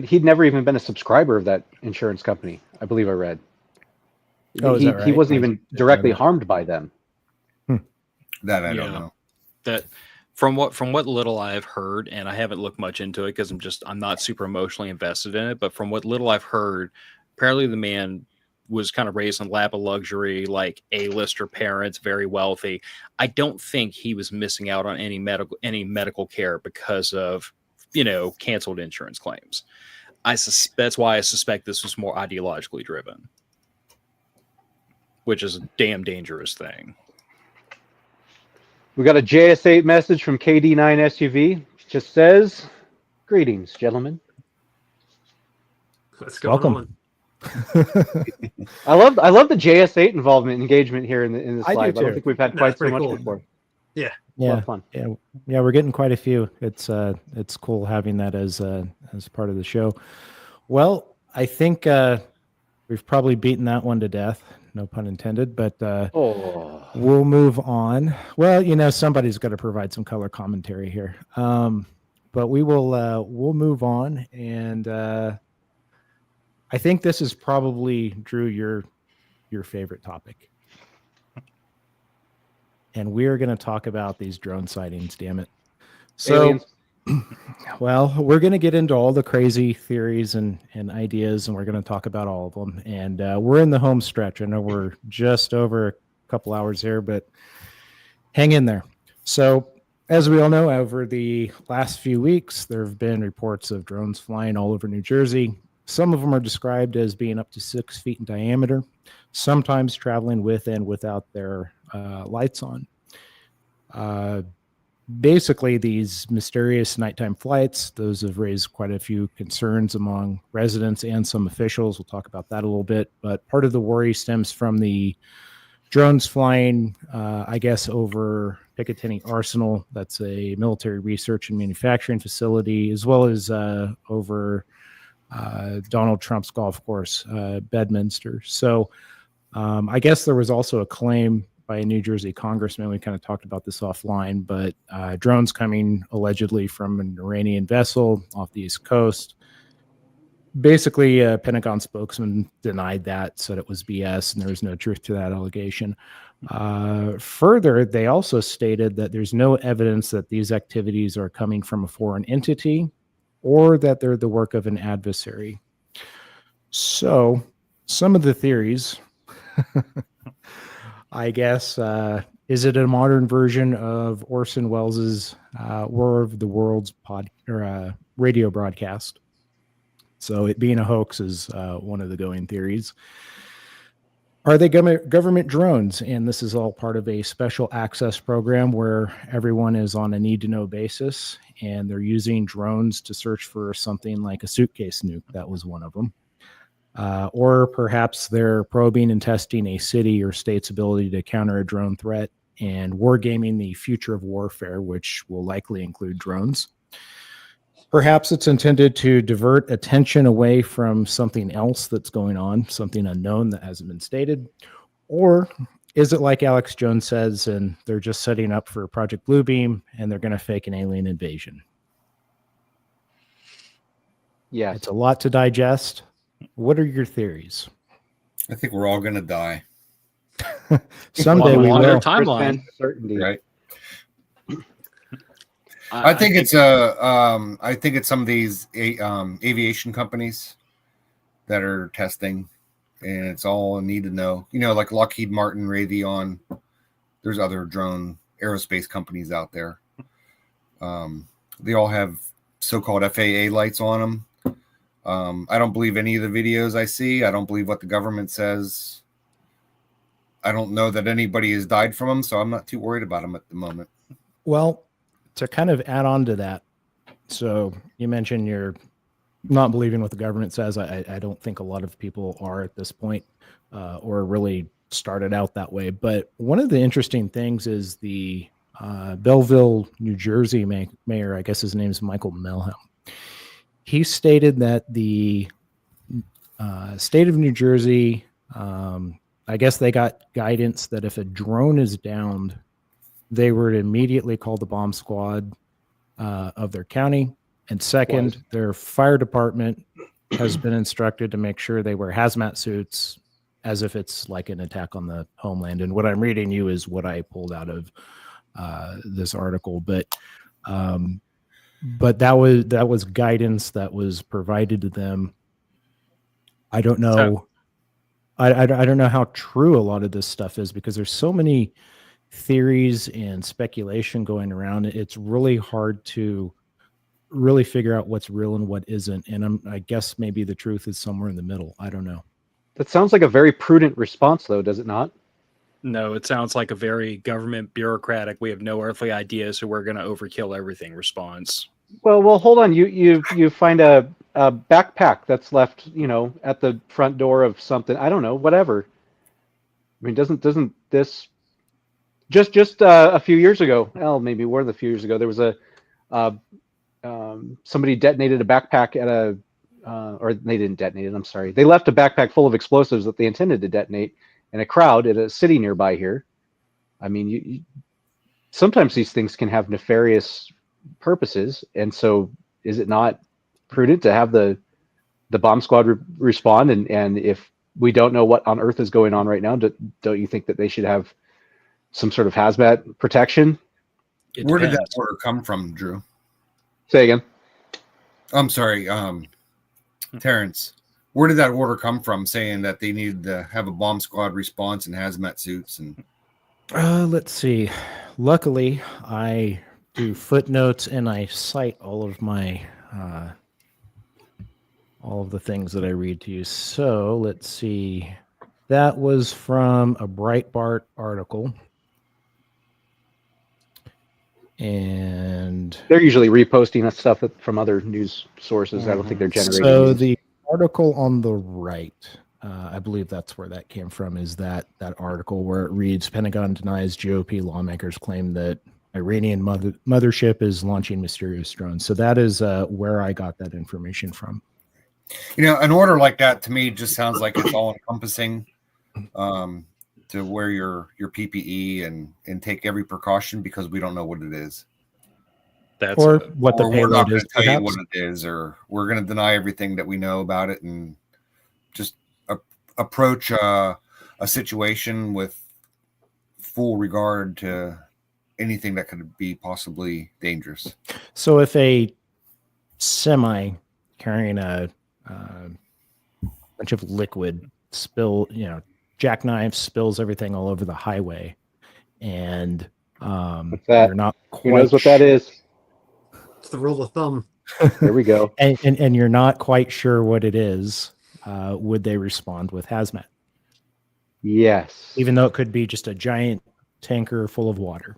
he'd never even been a subscriber of that insurance company, I believe I read. Oh, is that right? He wasn't even directly harmed by them. That I don't know. That from what little I've heard, and I haven't looked much into it because I'm not super emotionally invested in it, but from what little I've heard, apparently the man was kind of raised in a lap of luxury, like A-lister parents, very wealthy. I don't think he was missing out on any medical care because of, canceled insurance claims. That's why I suspect this was more ideologically driven, which is a damn dangerous thing. We got a JS8 message from KD9 SUV. It just says, "Greetings, gentlemen." Let's go. Welcome. I love the JS8 involvement and engagement here in this I do live. I don't too. think we've had No, quite it's so pretty much cool. before. Yeah. A lot of fun. Yeah, we're getting quite a few. It's cool having that as part of the show. Well, I think we've probably beaten that one to death. No pun intended, but we'll move on. Well, somebody's got to provide some color commentary here. But we'll move on, and I think this is probably, Drew, your favorite topic. And we're going to talk about these drone sightings, damn it. So, Aliens. well, we're going to get into all the crazy theories and ideas, and we're going to talk about all of them. And we're in the home stretch. I know we're just over a couple hours here, but hang in there. So, as we all know, over the last few weeks, there have been reports of drones flying all over New Jersey. Some of them are described as being up to 6 feet in diameter, sometimes traveling with and without their lights on. Basically, these mysterious nighttime flights, those have raised quite a few concerns among residents and some officials. We'll talk about that a little bit. But part of the worry stems from the drones flying, I guess, over Picatinny Arsenal. That's a military research and manufacturing facility, as well as over Donald Trump's golf course, Bedminster. So I guess there was also a claim by a New Jersey congressman. We kind of talked about this offline, but drones coming allegedly from an Iranian vessel off the East Coast. Basically, a Pentagon spokesman denied that, said it was BS, and there was no truth to that allegation. Further, they also stated that there's no evidence that these activities are coming from a foreign entity or that they're the work of an adversary. So, some of the theories, I guess, is it a modern version of Orson Welles' War of the Worlds radio broadcast? So it being a hoax is one of the going theories. Are they government drones? And this is all part of a special access program where everyone is on a need-to-know basis, and they're using drones to search for something like a suitcase nuke. That was one of them. Or perhaps they're probing and testing a city or state's ability to counter a drone threat and wargaming the future of warfare, which will likely include drones. Perhaps it's intended to divert attention away from something else that's going on, something unknown that hasn't been stated. Or is it like Alex Jones says, and they're just setting up for Project Bluebeam and they're going to fake an alien invasion? Yeah, It's a lot to digest. What are your theories? I think we're all going to die. Someday we on their will. timeline. Certainty. Right. I think it's some of these aviation companies that are testing, and it's all need to know. Like Lockheed Martin, Raytheon. There's other drone aerospace companies out there. They all have so-called FAA lights on them. I don't believe any of the videos I see. I don't believe what the government says. I don't know that anybody has died from them, so I'm not too worried about them at the moment. Well, to kind of add on to that, so you mentioned you're not believing what the government says. I don't think a lot of people are at this point, or really started out that way. But one of the interesting things is the Belleville, New Jersey mayor, I guess his name is Michael Melham. he stated that the state of New Jersey, I guess they got guidance that if a drone is downed, they were to immediately call the bomb squad of their county. And second, their fire department has been instructed to make sure they wear hazmat suits as if it's like an attack on the homeland. And what I'm reading you is what I pulled out of this article. But that was guidance that was provided to them. I don't know. I don't know how true a lot of this stuff is, because there's so many theories and speculation going around. It's really hard to really figure out what's real and what isn't. And I guess maybe the truth is somewhere in the middle. I don't know. That sounds like a very prudent response, though, does it not? No, it sounds like a very government bureaucratic, we have no earthly idea, so we're going to overkill everything response. Well, hold on. You find a backpack that's left, at the front door of something. I don't know, whatever. I mean, doesn't this just a few years ago? Well, maybe more than a few years ago. There was somebody detonated a backpack at or they didn't detonate it. I'm sorry. They left a backpack full of explosives that they intended to detonate in a crowd at a city nearby here. I mean, sometimes these things can have nefarious purposes, and so is it not prudent to have the bomb squad respond? And if we don't know what on earth is going on right now, don't you think that they should have some sort of hazmat protection? Where did that order come from, Drew? Say again. I'm sorry, Terrence. Where did that order come from, saying that they needed to have a bomb squad response and hazmat suits? And let's see. Luckily, I do footnotes and I cite all of my all of the things that I read to you. So let's see. That was from a Breitbart article. And they're usually reposting that stuff from other news sources. I don't think they're generating. So the article on the right, I believe that's where that came from, is that article where it reads, Pentagon denies GOP lawmakers claim that Iranian mothership is launching mysterious drones. So that is where I got that information from. An order like that to me just sounds like it's all encompassing. To wear your PPE and take every precaution, because we don't know what it is. Or what the we're not payload going is. to tell you Perhaps. what it is, or we're going to deny everything that we know about it and just approach a situation with full regard to anything that could be possibly dangerous. So if a semi carrying a bunch of liquid jackknife spills everything all over the highway, and what's that? you're not quite Who knows what that is? It's the rule of thumb. There we go. and you're not quite sure what it is, would they respond with hazmat? Yes. Even though it could be just a giant tanker full of water.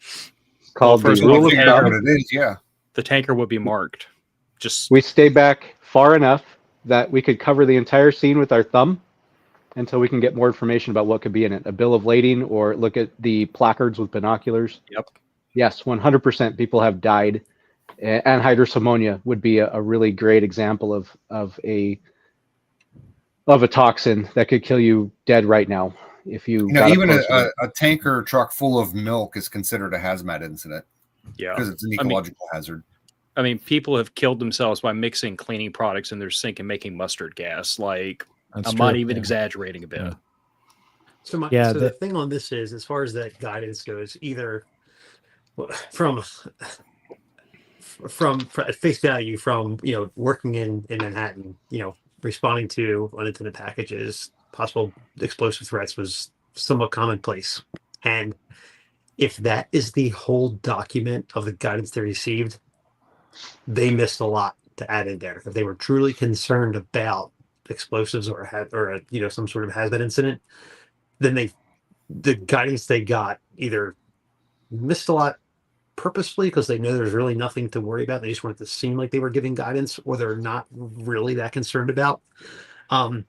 It's called Well, the first of all, rule of Figure out thumb. what it is, yeah. The tanker would be marked. Just We stay back far enough that we could cover the entire scene with our thumb until we can get more information about what could be in it. A bill of lading, or look at the placards with binoculars. Yep. Yes, 100% people have died. Anhydrous ammonia would be a really great example of a toxin that could kill you dead right now if you. Even a tanker truck full of milk is considered a hazmat incident yeah. because it's an ecological hazard. I mean, people have killed themselves by mixing cleaning products in their sink and making mustard gas. Like, That's I'm true, not even yeah. exaggerating a bit. Yeah. So, Yeah, the thing on this is, as far as that guidance goes, either from at face value, from working in Manhattan, responding to unintended packages, possible explosive threats was somewhat commonplace. And if that is the whole document of the guidance they received, they missed a lot to add in there. If they were truly concerned about explosives or some sort of hazmat incident, then the guidance they got either missed a lot purposefully because they know there's really nothing to worry about. They just wanted to seem like they were giving guidance, or they're not really that concerned about. And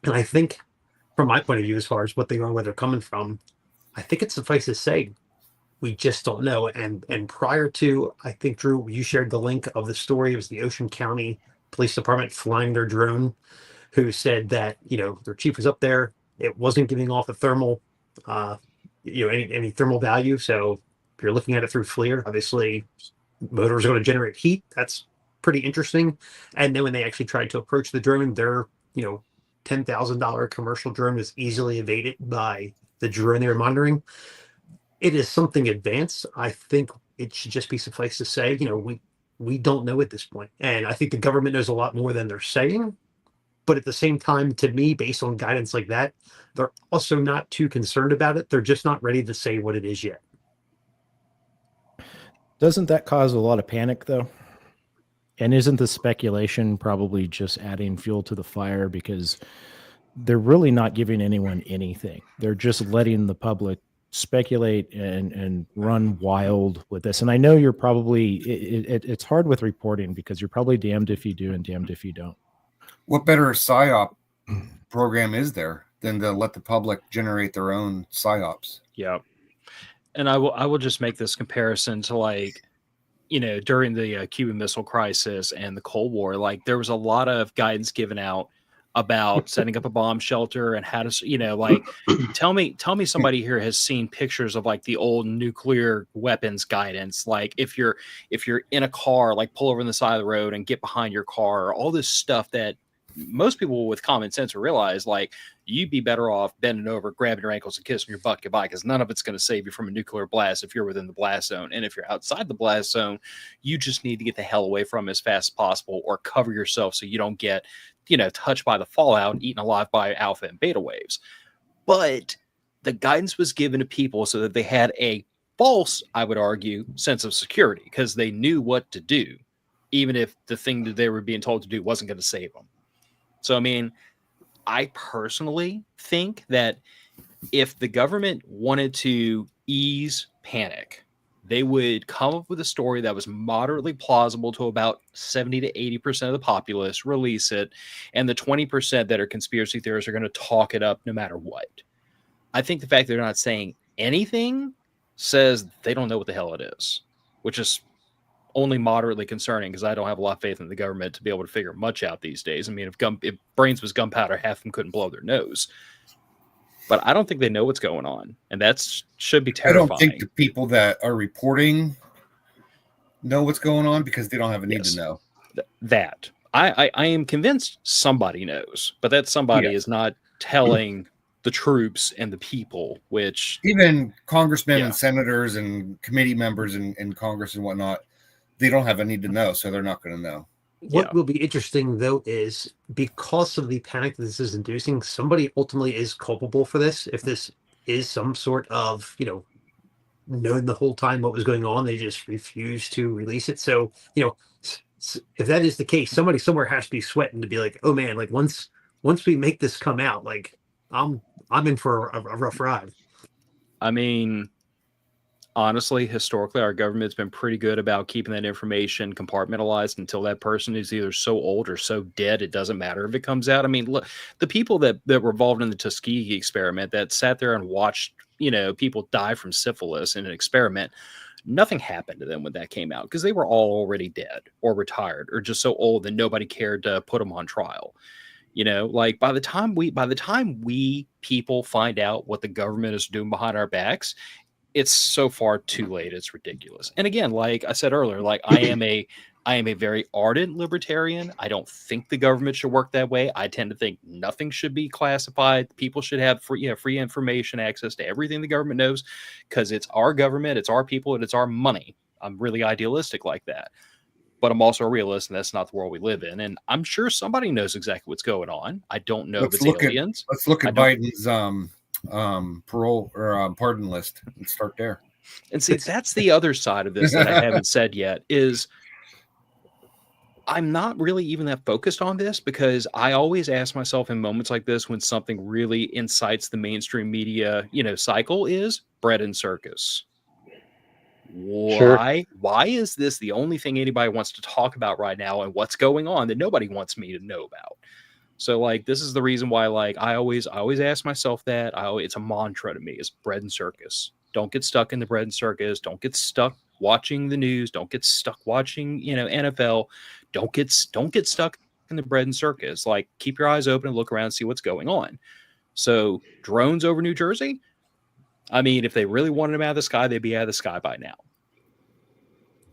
I think, from my point of view, as far as what they are, where they're coming from, I think it suffices to say we just don't know. And prior to, I think, Drew, you shared the link of the story. It was the Ocean County Police Department flying their drone, who said that, their chief was up there. It wasn't giving off a thermal, any thermal value. So if you're looking at it through FLIR, obviously motors are going to generate heat. That's pretty interesting. And then when they actually tried to approach the drone, their, $10,000 commercial drone was easily evaded by the drone they were monitoring. It is something advanced. I think it should just be suffice to say, we don't know at this point. And I think the government knows a lot more than they're saying. But at the same time, to me, based on guidance like that, they're also not too concerned about it. They're just not ready to say what it is yet. Doesn't that cause a lot of panic, though? And isn't the speculation probably just adding fuel to the fire, because they're really not giving anyone anything? They're just letting the public speculate and run wild with this. And I know you're probably, it's hard with reporting, because you're probably damned if you do and damned if you don't. What better PSYOP program is there than to let the public generate their own PSYOPs? Yeah. And I will just make this comparison to, like, during the Cuban Missile Crisis and the Cold War, like, there was a lot of guidance given out about setting up a bomb shelter and how to, like, tell me somebody here has seen pictures of, like, the old nuclear weapons guidance. Like, if you're in a car, like, pull over on the side of the road and get behind your car, all this stuff that most people with common sense will realize, like, you'd be better off bending over, grabbing your ankles and kissing your butt goodbye, because none of it's going to save you from a nuclear blast if you're within the blast zone. And if you're outside the blast zone, you just need to get the hell away from it as fast as possible, or cover yourself so you don't get, touched by the fallout and eaten alive by alpha and beta waves. But the guidance was given to people so that they had a false, I would argue, sense of security, because they knew what to do, even if the thing that they were being told to do wasn't going to save them. So, I mean, I personally think that if the government wanted to ease panic, they would come up with a story that was moderately plausible to about 70 to 80% of the populace, release it, and the 20% that are conspiracy theorists are going to talk it up no matter what. I think the fact they're not saying anything says they don't know what the hell it is, which is only moderately concerning, because I don't have a lot of faith in the government to be able to figure much out these days. I mean, if brains was gunpowder, half of them couldn't blow their nose. But I don't think they know what's going on, and that should be terrifying. I don't think the people that are reporting know what's going on, because they don't have a need to know. That I am convinced somebody knows, but that somebody is not telling the troops and the people, which even congressmen and senators and committee members in Congress and whatnot, they don't have a need to know, so they're not going to know. What will be interesting, though, is because of the panic that this is inducing, somebody ultimately is culpable for this. If this is some sort of, known the whole time what was going on, they just refused to release it. So, if that is the case, somebody somewhere has to be sweating to be like, oh man, like once we make this come out, like I'm in for a rough ride. I mean, honestly, historically, our government's been pretty good about keeping that information compartmentalized until that person is either so old or so dead it doesn't matter if it comes out. I mean, look, the people that were involved in the Tuskegee experiment, that sat there and watched, people die from syphilis in an experiment, nothing happened to them when that came out, because they were all already dead or retired or just so old that nobody cared to put them on trial. Like by the time we people find out what the government is doing behind our backs, it's so far too late. It's ridiculous. And again, like I said earlier, like I am a very ardent libertarian. I don't think the government should work that way. I tend to think nothing should be classified. People should have free information, access to everything the government knows, because it's our government, it's our people, and it's our money. I'm really idealistic like that. But I'm also a realist, and that's not the world we live in. And I'm sure somebody knows exactly what's going on. I don't know if it's aliens. Let's look at Biden's parole or pardon list and start there. And see, that's the other side of this that I haven't said yet, is I'm not really even that focused on this, because I always ask myself in moments like this, when something really incites the mainstream media, cycle, is bread and circus. Why is this the only thing anybody wants to talk about right now, and what's going on that nobody wants me to know about? So, like, this is the reason why, like, I always ask myself that. It's a mantra to me, is bread and circus. Don't get stuck in the bread and circus. Don't get stuck watching the news. Don't get stuck watching, NFL. Don't get stuck in the bread and circus. Like, keep your eyes open and look around and see what's going on. So drones over New Jersey, I mean, if they really wanted them out of the sky, they'd be out of the sky by now.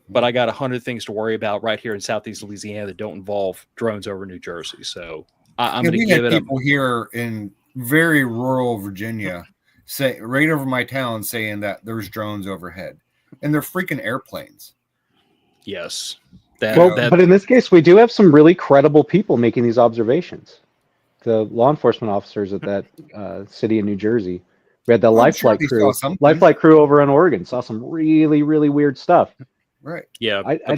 But I got 100 things to worry about right here in Southeast Louisiana that don't involve drones over New Jersey. So I'm going to give it people here in very rural Virginia say right over my town saying that there's drones overhead, and they're freaking airplanes. Yes. But in this case, we do have some really credible people making these observations. The law enforcement officers at that city in New Jersey. We had the life flight crew over in Oregon. Saw some really, really weird stuff. Right. Yeah. But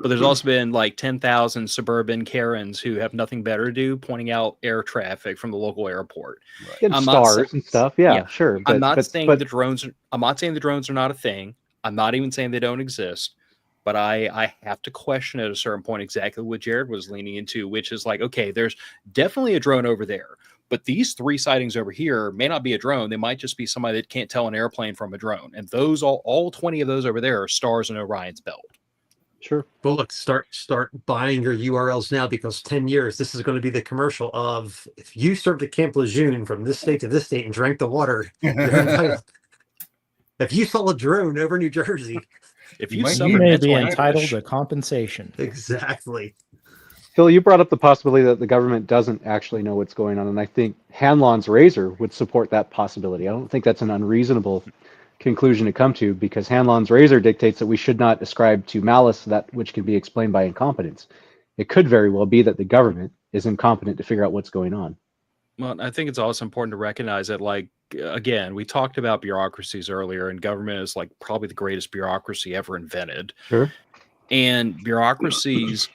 there's also been like 10,000 suburban Karens who have nothing better to do, pointing out air traffic from the local airport. Right. And stars and stuff. Yeah, sure. I'm not saying the drones are not a thing. I'm not even saying they don't exist. But I have to question at a certain point exactly what Jared was leaning into, which is like, okay, there's definitely a drone over there. But these 3 sightings over here may not be a drone. They might just be somebody that can't tell an airplane from a drone. And those all 20 of those over there are stars in Orion's belt. Sure. Well, look, start buying your URLs now, because 10 years, this is going to be the commercial of, if you served at Camp Lejeune from this state to this state and drank the water, if you saw a drone over New Jersey, you may be entitled to compensation. Exactly. Phil, you brought up the possibility that the government doesn't actually know what's going on, and I think Hanlon's razor would support that possibility. I don't think that's an unreasonable conclusion to come to, because Hanlon's razor dictates that we should not ascribe to malice that which can be explained by incompetence. It could very well be that the government is incompetent to figure out what's going on. Well, I think it's also important to recognize that, like, again, we talked about bureaucracies earlier, and government is like probably the greatest bureaucracy ever invented. Sure. And bureaucracies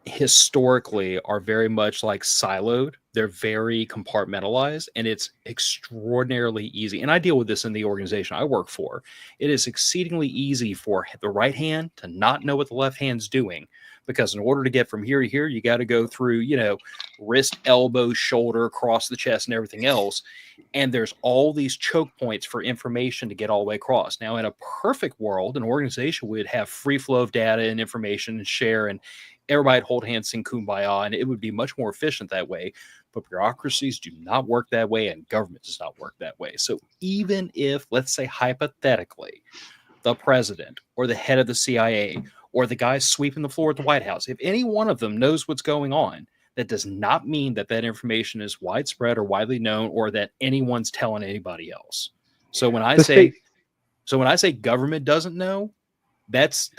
historically are very much like siloed. They're very compartmentalized, and it's extraordinarily easy. And I deal with this in the organization I work for. It is exceedingly easy for the right hand to not know what the left hand's doing, because in order to get from here to here, you got to go through, wrist, elbow, shoulder, across the chest, and everything else. And there's all these choke points for information to get all the way across. Now, in a perfect world, an organization would have free flow of data and information and share, and everybody hold hands, sing kumbaya, and it would be much more efficient that way. But bureaucracies do not work that way, and government does not work that way. So even if, let's say hypothetically, the president or the head of the CIA or the guy sweeping the floor at the White House, if any one of them knows what's going on, that does not mean that that information is widespread or widely known, or that anyone's telling anybody else. So when I say government doesn't know, that's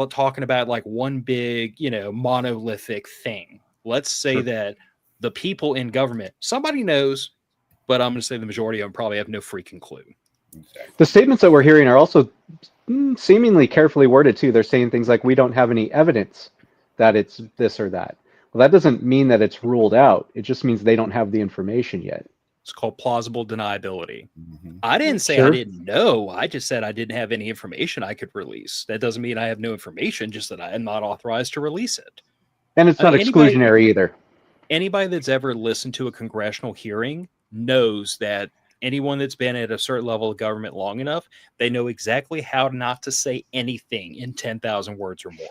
talking about like one big, monolithic thing. Let's say that the people in government, somebody knows, but I'm going to say the majority of them probably have no freaking clue. The statements that we're hearing are also seemingly carefully worded too. They're saying things like, we don't have any evidence that it's this or that. Well, that doesn't mean that it's ruled out. It just means they don't have the information yet. It's called plausible deniability. Mm-hmm. I didn't say I didn't know. I just said I didn't have any information I could release. That doesn't mean I have no information, just that I am not authorized to release it. And it's not exclusionary either. Anybody that's ever listened to a congressional hearing knows that anyone that's been at a certain level of government long enough, they know exactly how not to say anything in 10,000 words or more.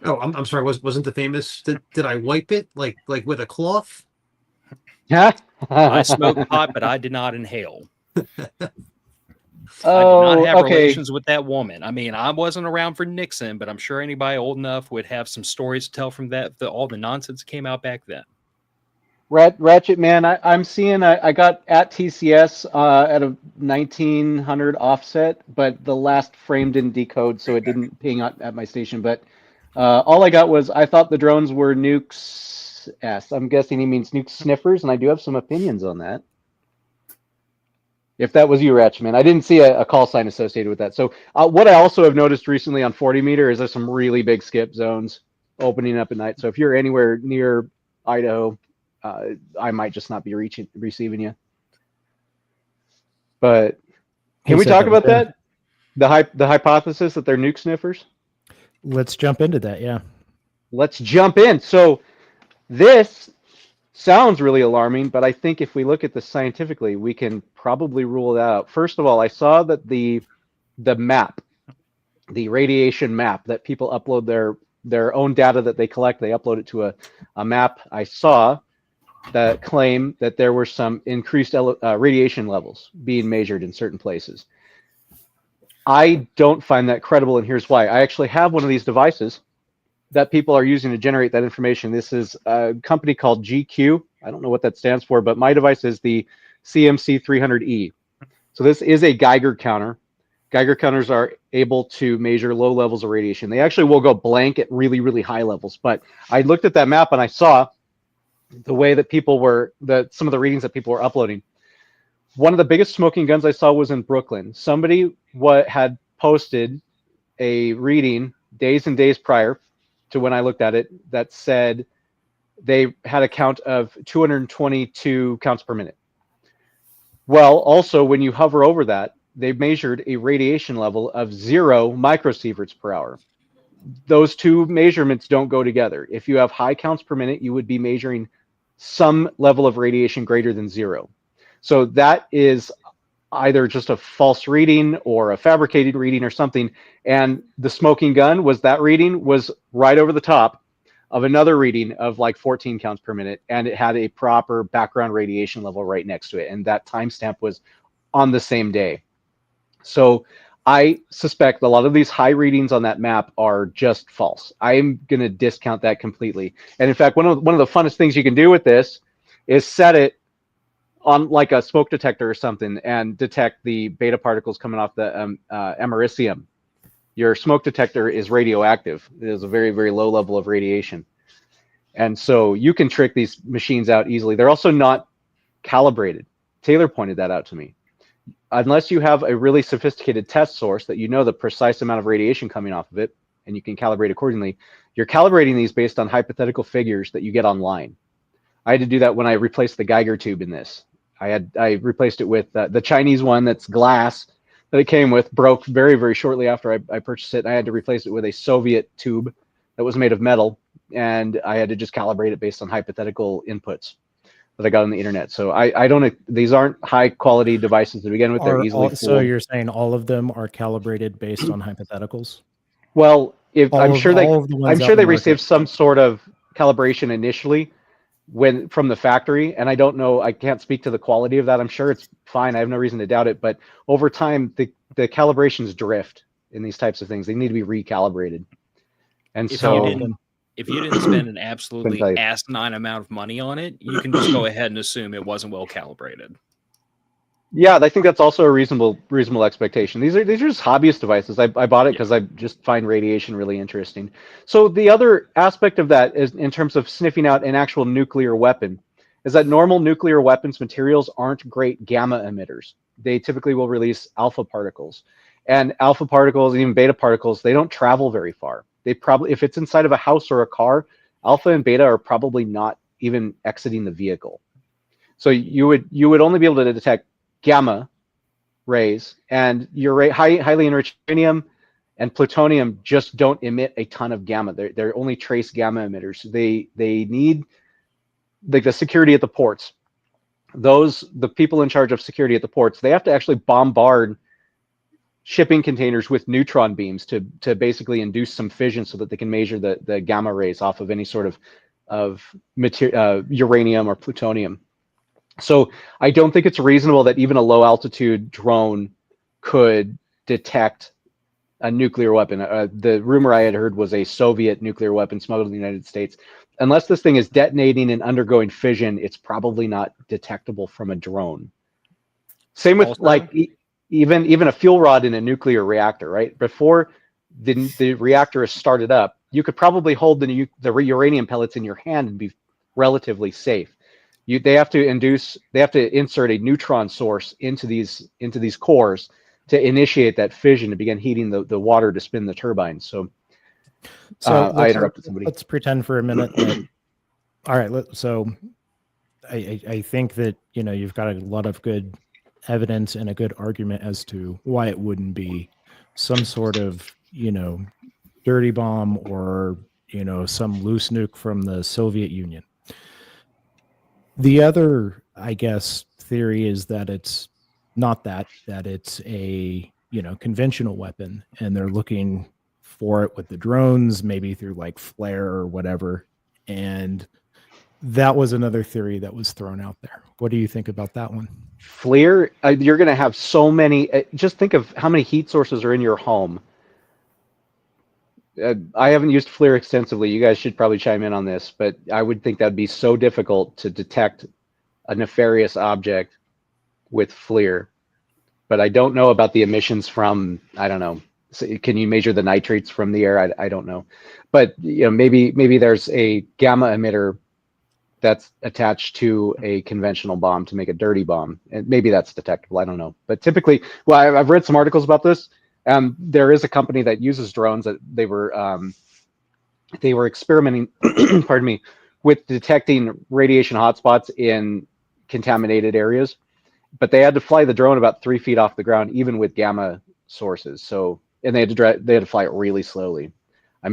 Oh, I'm sorry. Wasn't the famous? Did I wipe it like with a cloth? Yeah. I smoked pot, but I did not inhale. I did not have relations with that woman. I mean, I wasn't around for Nixon, but I'm sure anybody old enough would have some stories to tell from that. All the nonsense came out back then. Ratchet Man, I'm seeing I got at TCS at a 1900 offset, but the last frame didn't decode, so it didn't ping at my station. But all I got was, I thought the drones were nukes S. I'm guessing he means nuke sniffers, and I do have some opinions on that. If that was you, Ratchet Man. I didn't see a call sign associated with that. So what I also have noticed recently on 40 meter is there's some really big skip zones opening up at night. So if you're anywhere near Idaho, I might just not be receiving you. But can we talk about that? The hypothesis that they're nuke sniffers? Let's jump into that, yeah. Let's jump in. So this sounds really alarming, but I think if we look at this scientifically, we can probably rule it out. First of all, I saw that the map, the radiation map that people upload their own data that they collect, they upload it to a map. I saw that claim that there were some increased radiation levels being measured in certain places. I don't find that credible, and here's why. I actually have one of these devices that people are using to generate that information. This is a company called GQ. I don't know what that stands for, but my device is the CMC 300E. So this is a Geiger counter. Geiger counters are able to measure low levels of radiation. They actually will go blank at really, really high levels. But I looked at that map and I saw the way that some of the readings that people were uploading. One of the biggest smoking guns I saw was in Brooklyn. Somebody had posted a reading days and days prior to when I looked at it that said they had a count of 222 counts per minute. Well, also when you hover over that, they measured a radiation level of 0 microsieverts per hour. Those two measurements don't go together. If you have high counts per minute, you would be measuring some level of radiation greater than 0. So that is either just a false reading or a fabricated reading or something. And the smoking gun that reading was right over the top of another reading of like 14 counts per minute. And it had a proper background radiation level right next to it. And that timestamp was on the same day. So I suspect a lot of these high readings on that map are just false. I'm going to discount that completely. And in fact, one of the funnest things you can do with this is set it on like a smoke detector or something and detect the beta particles coming off the americium. Your smoke detector is radioactive. It is a very, very low level of radiation. And so you can trick these machines out easily. They're also not calibrated. Taylor pointed that out to me. Unless you have a really sophisticated test source that you know the precise amount of radiation coming off of it, and you can calibrate accordingly, you're calibrating these based on hypothetical figures that you get online. I had to do that when I replaced the Geiger tube in this. I replaced it with the Chinese one that's glass that it came with, broke very, very shortly after I purchased it, and I had to replace it with a Soviet tube that was made of metal, and I had to just calibrate it based on hypothetical inputs that I got on the internet. So I don't, these aren't high quality devices to begin with. They're easily so fooled. you're saying all of them are calibrated based on hypotheticals? Well, I'm sure they received some sort of calibration initially from the factory, and I don't know, I can't speak to the quality of that. I'm sure it's fine. I have no reason to doubt it, but over time the calibrations drift in these types of things. They need to be recalibrated. And if you didn't spend an absolutely asinine amount of money on it, you can just go ahead and assume it wasn't well calibrated. Yeah, I think that's also a reasonable expectation. These are just hobbyist devices. I bought it because I just find radiation really interesting. So the other aspect of that is, in terms of sniffing out an actual nuclear weapon, is that normal nuclear weapons materials aren't great gamma emitters. They typically will release alpha particles. And alpha particles, even beta particles, they don't travel very far. They probably, if it's inside of a house or a car, alpha and beta are probably not even exiting the vehicle. So you would only be able to detect gamma rays, and your highly enriched uranium and plutonium just don't emit a ton of gamma. They're only trace gamma emitters. They need the security at the ports. The people in charge of security at the ports, they have to actually bombard shipping containers with neutron beams to basically induce some fission so that they can measure the gamma rays off of any sort of uranium or plutonium. So I don't think it's reasonable that even a low altitude drone could detect a nuclear weapon. The rumor I had heard was a Soviet nuclear weapon smuggled in the United States. Unless this thing is detonating and undergoing fission, it's probably not detectable from a drone. Same with even a fuel rod in a nuclear reactor, right? Before the reactor is started up, you could probably hold the uranium pellets in your hand and be relatively safe. They have to insert a neutron source into these cores to initiate that fission to begin heating the water to spin the turbines. So I interrupted somebody. Let's pretend for a minute that, all right. So I think that, you've got a lot of good evidence and a good argument as to why it wouldn't be some sort of, dirty bomb or, some loose nuke from the Soviet Union. The other, I guess, theory is that it's not that it's a, conventional weapon, and they're looking for it with the drones, maybe through like flare or whatever. And that was another theory that was thrown out there. What do you think about that one? FLIR, you're going to have so many. Just think of how many heat sources are in your home. I haven't used FLIR extensively. You guys should probably chime in on this, but I would think that'd be so difficult to detect a nefarious object with FLIR. But I don't know about the emissions from, I don't know. So can you measure the nitrates from the air? I don't know. But maybe there's a gamma emitter that's attached to a conventional bomb to make a dirty bomb, and maybe that's detectable. I don't know. But typically, well, I've read some articles about this. There is a company that uses drones that they were experimenting, pardon me, with detecting radiation hotspots in contaminated areas, but they had to fly the drone about 3 feet off the ground, even with gamma sources. So, and they had to fly it really slowly. I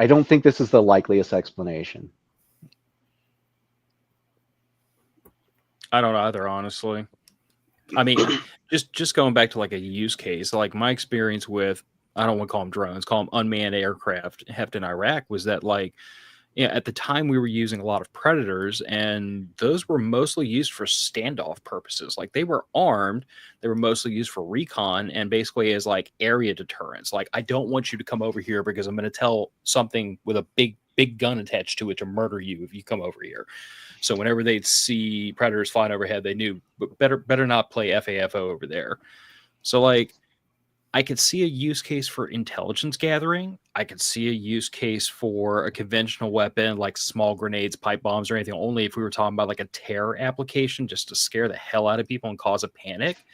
don't think this is the likeliest explanation. I don't either, honestly. I mean, just going back to like a use case, like my experience with, I don't want to call them drones, call them unmanned aircraft in Iraq, was that like, at the time we were using a lot of Predators, and those were mostly used for standoff purposes. Like they were armed, they were mostly used for recon and basically as like area deterrence. Like, I don't want you to come over here because I'm going to tell something with a big gun attached to it to murder you if you come over here. So whenever they'd see Predators flying overhead, they knew, but better not play FAFO over there. So like, I could see a use case for intelligence gathering. I could see a use case for a conventional weapon like small grenades, pipe bombs, or anything, only if we were talking about like a terror application just to scare the hell out of people and cause a panic.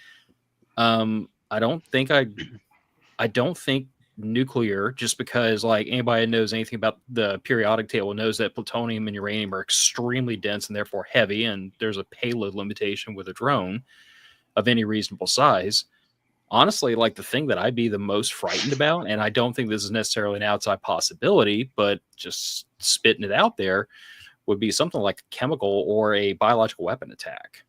I don't think nuclear, just because like anybody that knows anything about the periodic table knows that plutonium and uranium are extremely dense and therefore heavy, and there's a payload limitation with a drone of any reasonable size. Honestly, like the thing that I'd be the most frightened about, and I don't think this is necessarily an outside possibility, but just spitting it out there, would be something like a chemical or a biological weapon attack,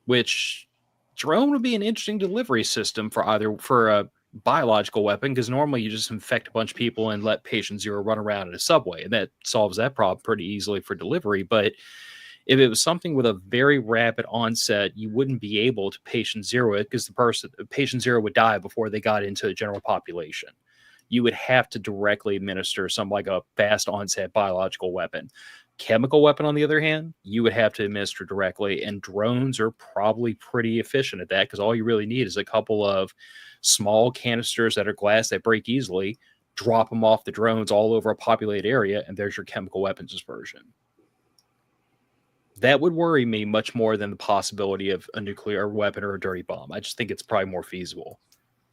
which drone would be an interesting delivery system for a biological weapon, because normally you just infect a bunch of people and let patient zero run around in a subway, and that solves that problem pretty easily for delivery. But if it was something with a very rapid onset, you wouldn't be able to patient zero it, because patient zero would die before they got into the general population. You would have to directly administer something like a fast onset biological weapon. Chemical weapon, on the other hand, you would have to administer directly, and drones are probably pretty efficient at that, because all you really need is a couple of small canisters that are glass that break easily, drop them off the drones all over a populated area, and there's your chemical weapons dispersion. That would worry me much more than the possibility of a nuclear weapon or a dirty bomb. I just think it's probably more feasible.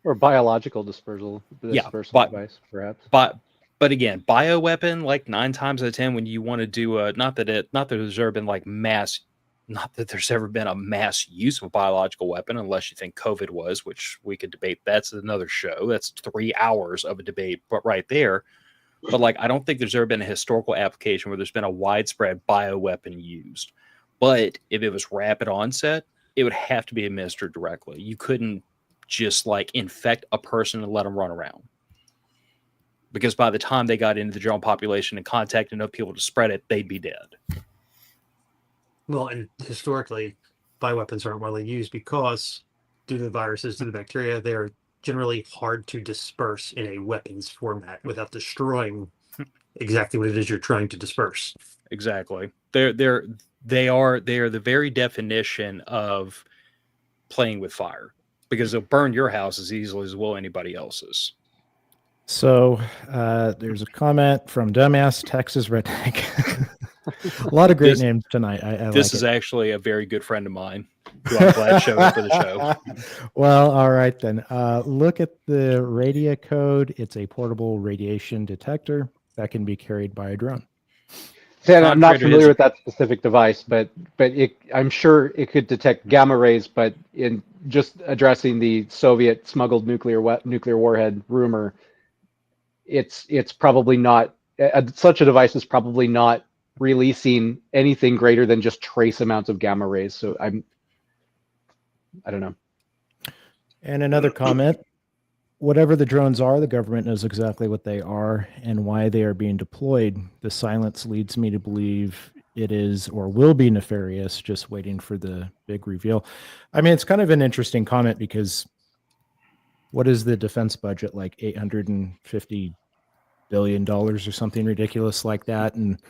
Or biological dispersal device, perhaps. But again, bioweapon, like 9 times out of 10, when you want to do not that there's ever been a mass use of a biological weapon, unless you think COVID was, which we could debate. That's another show. That's 3 hours of a debate, but right there. But like, I don't think there's ever been a historical application where there's been a widespread bioweapon used. But if it was rapid onset, it would have to be administered directly. You couldn't just like infect a person and let them run around, because by the time they got into the general population and contacted enough people to spread it, they'd be dead. Well, and historically, bioweapons aren't widely used because due to the viruses, due to the bacteria, they're generally hard to disperse in a weapons format without destroying exactly what it is you're trying to disperse. Exactly. They are the very definition of playing with fire, because they'll burn your house as easily as will anybody else's. So there's a comment from Dumbass Texas Redneck. A lot of great names tonight. This is actually a very good friend of mine who I'm glad showed up for the show. Well, all right then. Look at the radio code. It's a portable radiation detector that can be carried by a drone. And I'm not familiar with that specific device, but I'm sure it could detect gamma rays. But in just addressing the Soviet smuggled nuclear warhead rumor, it's probably not. Such a device is probably not releasing anything greater than just trace amounts of gamma rays. So I don't know. And another comment, whatever the drones are, the government knows exactly what they are and why they are being deployed. The silence leads me to believe it is or will be nefarious, just waiting for the big reveal. I mean, it's kind of an interesting comment because what is the defense budget, like $850 billion or something ridiculous like that? And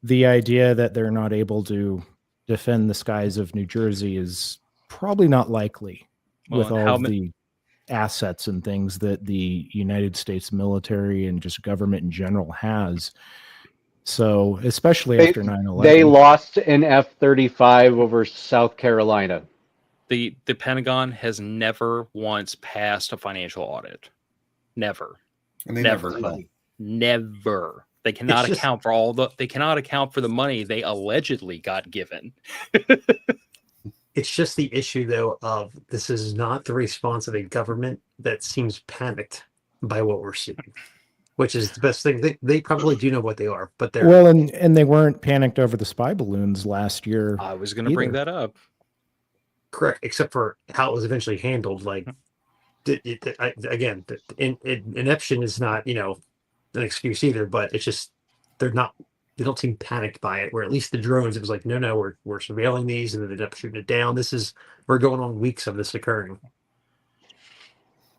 the idea that they're not able to defend the skies of New Jersey is probably not likely with all of the assets and things that the United States military and just government in general has. So, especially after 9/11. They lost an F-35 over South Carolina. The Pentagon has never once passed a financial audit. Never. And they Never. will. Never. They cannot account for they cannot account for the money they allegedly got given. It's just the issue, though, of this is not the response of a government that seems panicked by what we're seeing, which is the best thing. They probably do know what they are, but they're well, and they weren't panicked over the spy balloons last year. I was going to bring that up. correct, except for how it was eventually handled. Like, again, ineption is not, an excuse either, but it's just they don't seem panicked by it. Where at least the drones, it was like, no, we're surveilling these, and then they end up shooting it down. We're going on weeks of this occurring.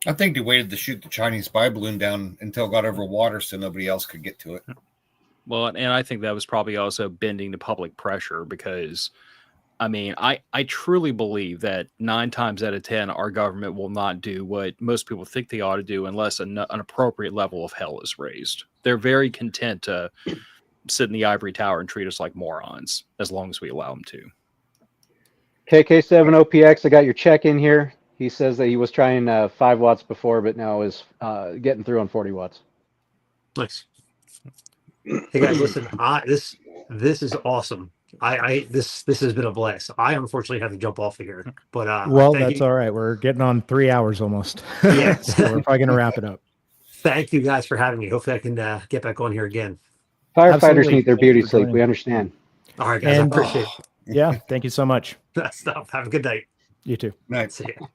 I think they waited to shoot the Chinese spy balloon down until it got over water so nobody else could get to it. Well, and I think that was probably also bending to public pressure because, I mean, I truly believe that 9 times out of 10, our government will not do what most people think they ought to do unless an appropriate level of hell is raised. They're very content to sit in the ivory tower and treat us like morons as long as we allow them to. KK7OPX, I got your check in here. He says that he was trying 5 watts before, but now is getting through on 40 watts. Nice. Hey guys, listen, this is awesome. This has been a blast. I unfortunately have to jump off of here, but well, that's all right. We're getting on 3 hours almost. Yeah. So we're probably going to wrap it up. Thank you guys for having me. Hopefully I can get back on here again. Firefighters Absolutely. need their Thank you beauty for sleep. joining. We understand. All right, guys, I appreciate it. Yeah, thank you so much. That stuff. Have a good night. You too. Nice. See ya.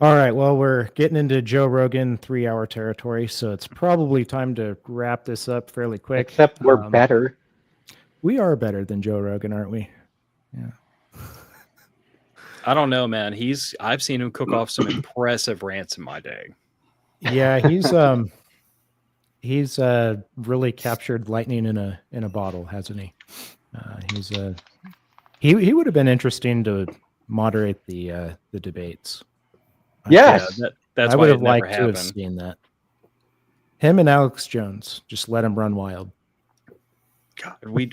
All right. Well, we're getting into Joe Rogan 3-hour territory, so it's probably time to wrap this up fairly quick. Except we're better. We are better than Joe Rogan, aren't we? Yeah. I don't know, man. I've seen him cook off some impressive rants in my day. Yeah, he's really captured lightning in a bottle, hasn't he? He would have been interesting to moderate the debates. Yes. Yeah, that's I why would it have never liked to have happened. seen that. Him and Alex Jones, just let him run wild. God, we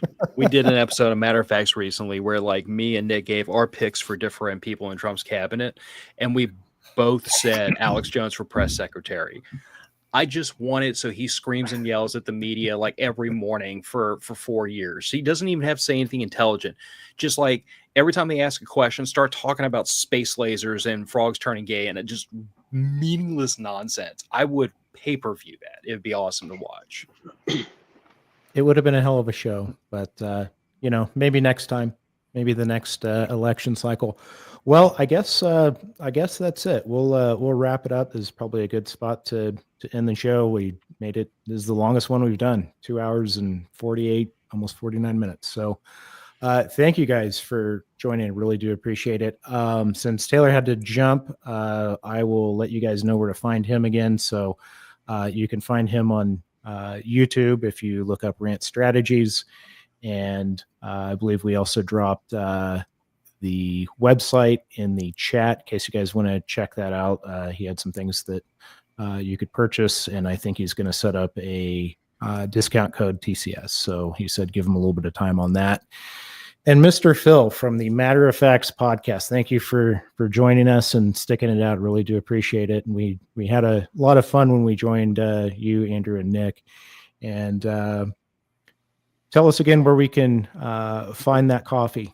did an episode of Matter of Facts recently where like me and Nick gave our picks for different people in Trump's cabinet, and we both said Alex Jones for press secretary. I just want it so he screams and yells at the media like every morning for 4 years. He doesn't even have to say anything intelligent. Just like every time they ask a question, start talking about space lasers and frogs turning gay and just meaningless nonsense. I would pay-per-view that. It'd be awesome to watch. It would have been a hell of a show, but maybe next time, maybe the next election cycle. Well, I guess that's it. We'll wrap it up. This is probably a good spot to end the show. We made it. This is the longest one we've done, 2 hours and 48, almost 49 minutes. So thank you guys for joining. I really do appreciate it. Since Taylor had to jump, I will let you guys know where to find him again. So you can find him on YouTube if you look up Rant Strategies. And I believe we also dropped the website in the chat in case you guys want to check that out. He had some things that you could purchase, and I think he's going to set up a discount code TCS. So he said give him a little bit of time on that. And Mr. Phil from the Matter of Facts podcast, thank you for joining us and sticking it out. Really do appreciate it. And we had a lot of fun when we joined you, Andrew, and Nick. And tell us again where we can find that coffee.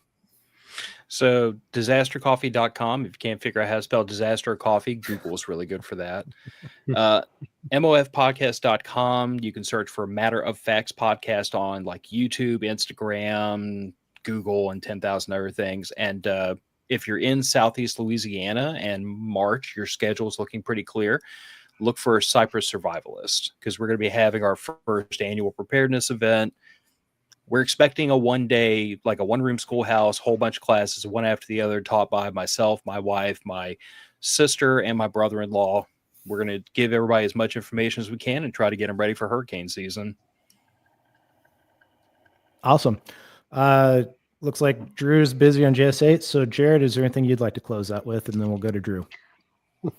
So disastercoffee.com. If you can't figure out how to spell disaster or coffee, Google is really good for that. MOFpodcast.com. You can search for Matter of Facts Podcast on like YouTube, Instagram, Google, and 10,000 other things. And if you're in Southeast Louisiana and March, your schedule is looking pretty clear, look for Cypress Survivalist, because we're going to be having our first annual preparedness event. We're expecting a one-day, like a one-room schoolhouse, whole bunch of classes, one after the other, taught by myself, my wife, my sister, and my brother-in-law. We're going to give everybody as much information as we can and try to get them ready for hurricane season. Awesome. Looks like Drew's busy on JS8. So, Jared, is there anything you'd like to close out with? And then we'll go to Drew.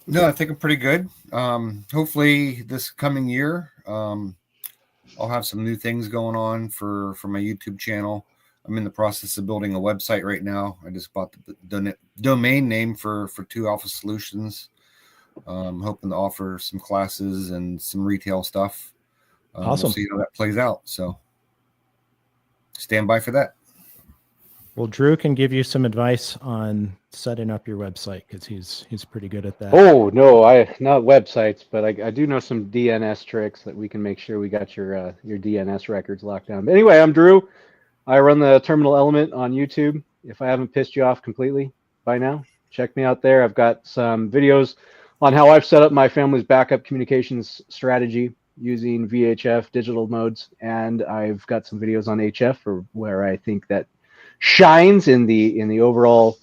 No, I think I'm pretty good. Hopefully this coming year, I'll have some new things going on for my YouTube channel. I'm in the process of building a website right now. I just bought the domain name for 2 Alpha Solutions. I'm hoping to offer some classes and some retail stuff. Awesome. We'll see how that plays out. So stand by for that. Well, Drew can give you some advice on setting up your website because he's pretty good at that. Oh no, not websites, but I do know some DNS tricks that we can make sure we got your DNS records locked down. But anyway, I'm Drew. I run the Terminal Element on YouTube. If I haven't pissed you off completely by now, check me out there. I've got some videos on how I've set up my family's backup communications strategy using VHF digital modes, and I've got some videos on HF for where I think that shines in the overall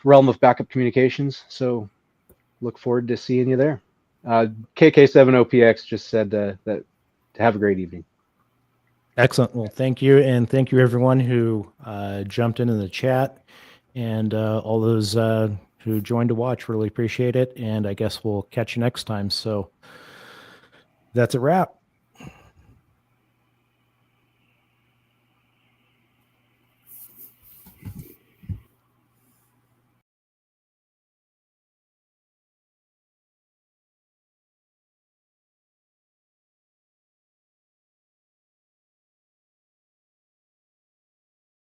realm of backup communications. So look forward to seeing you there. KK7OPX just said that have a great evening. Excellent. Well, thank you. And thank you everyone who jumped in the chat and all those who joined to watch. Really appreciate it. And I guess we'll catch you next time. So that's a wrap.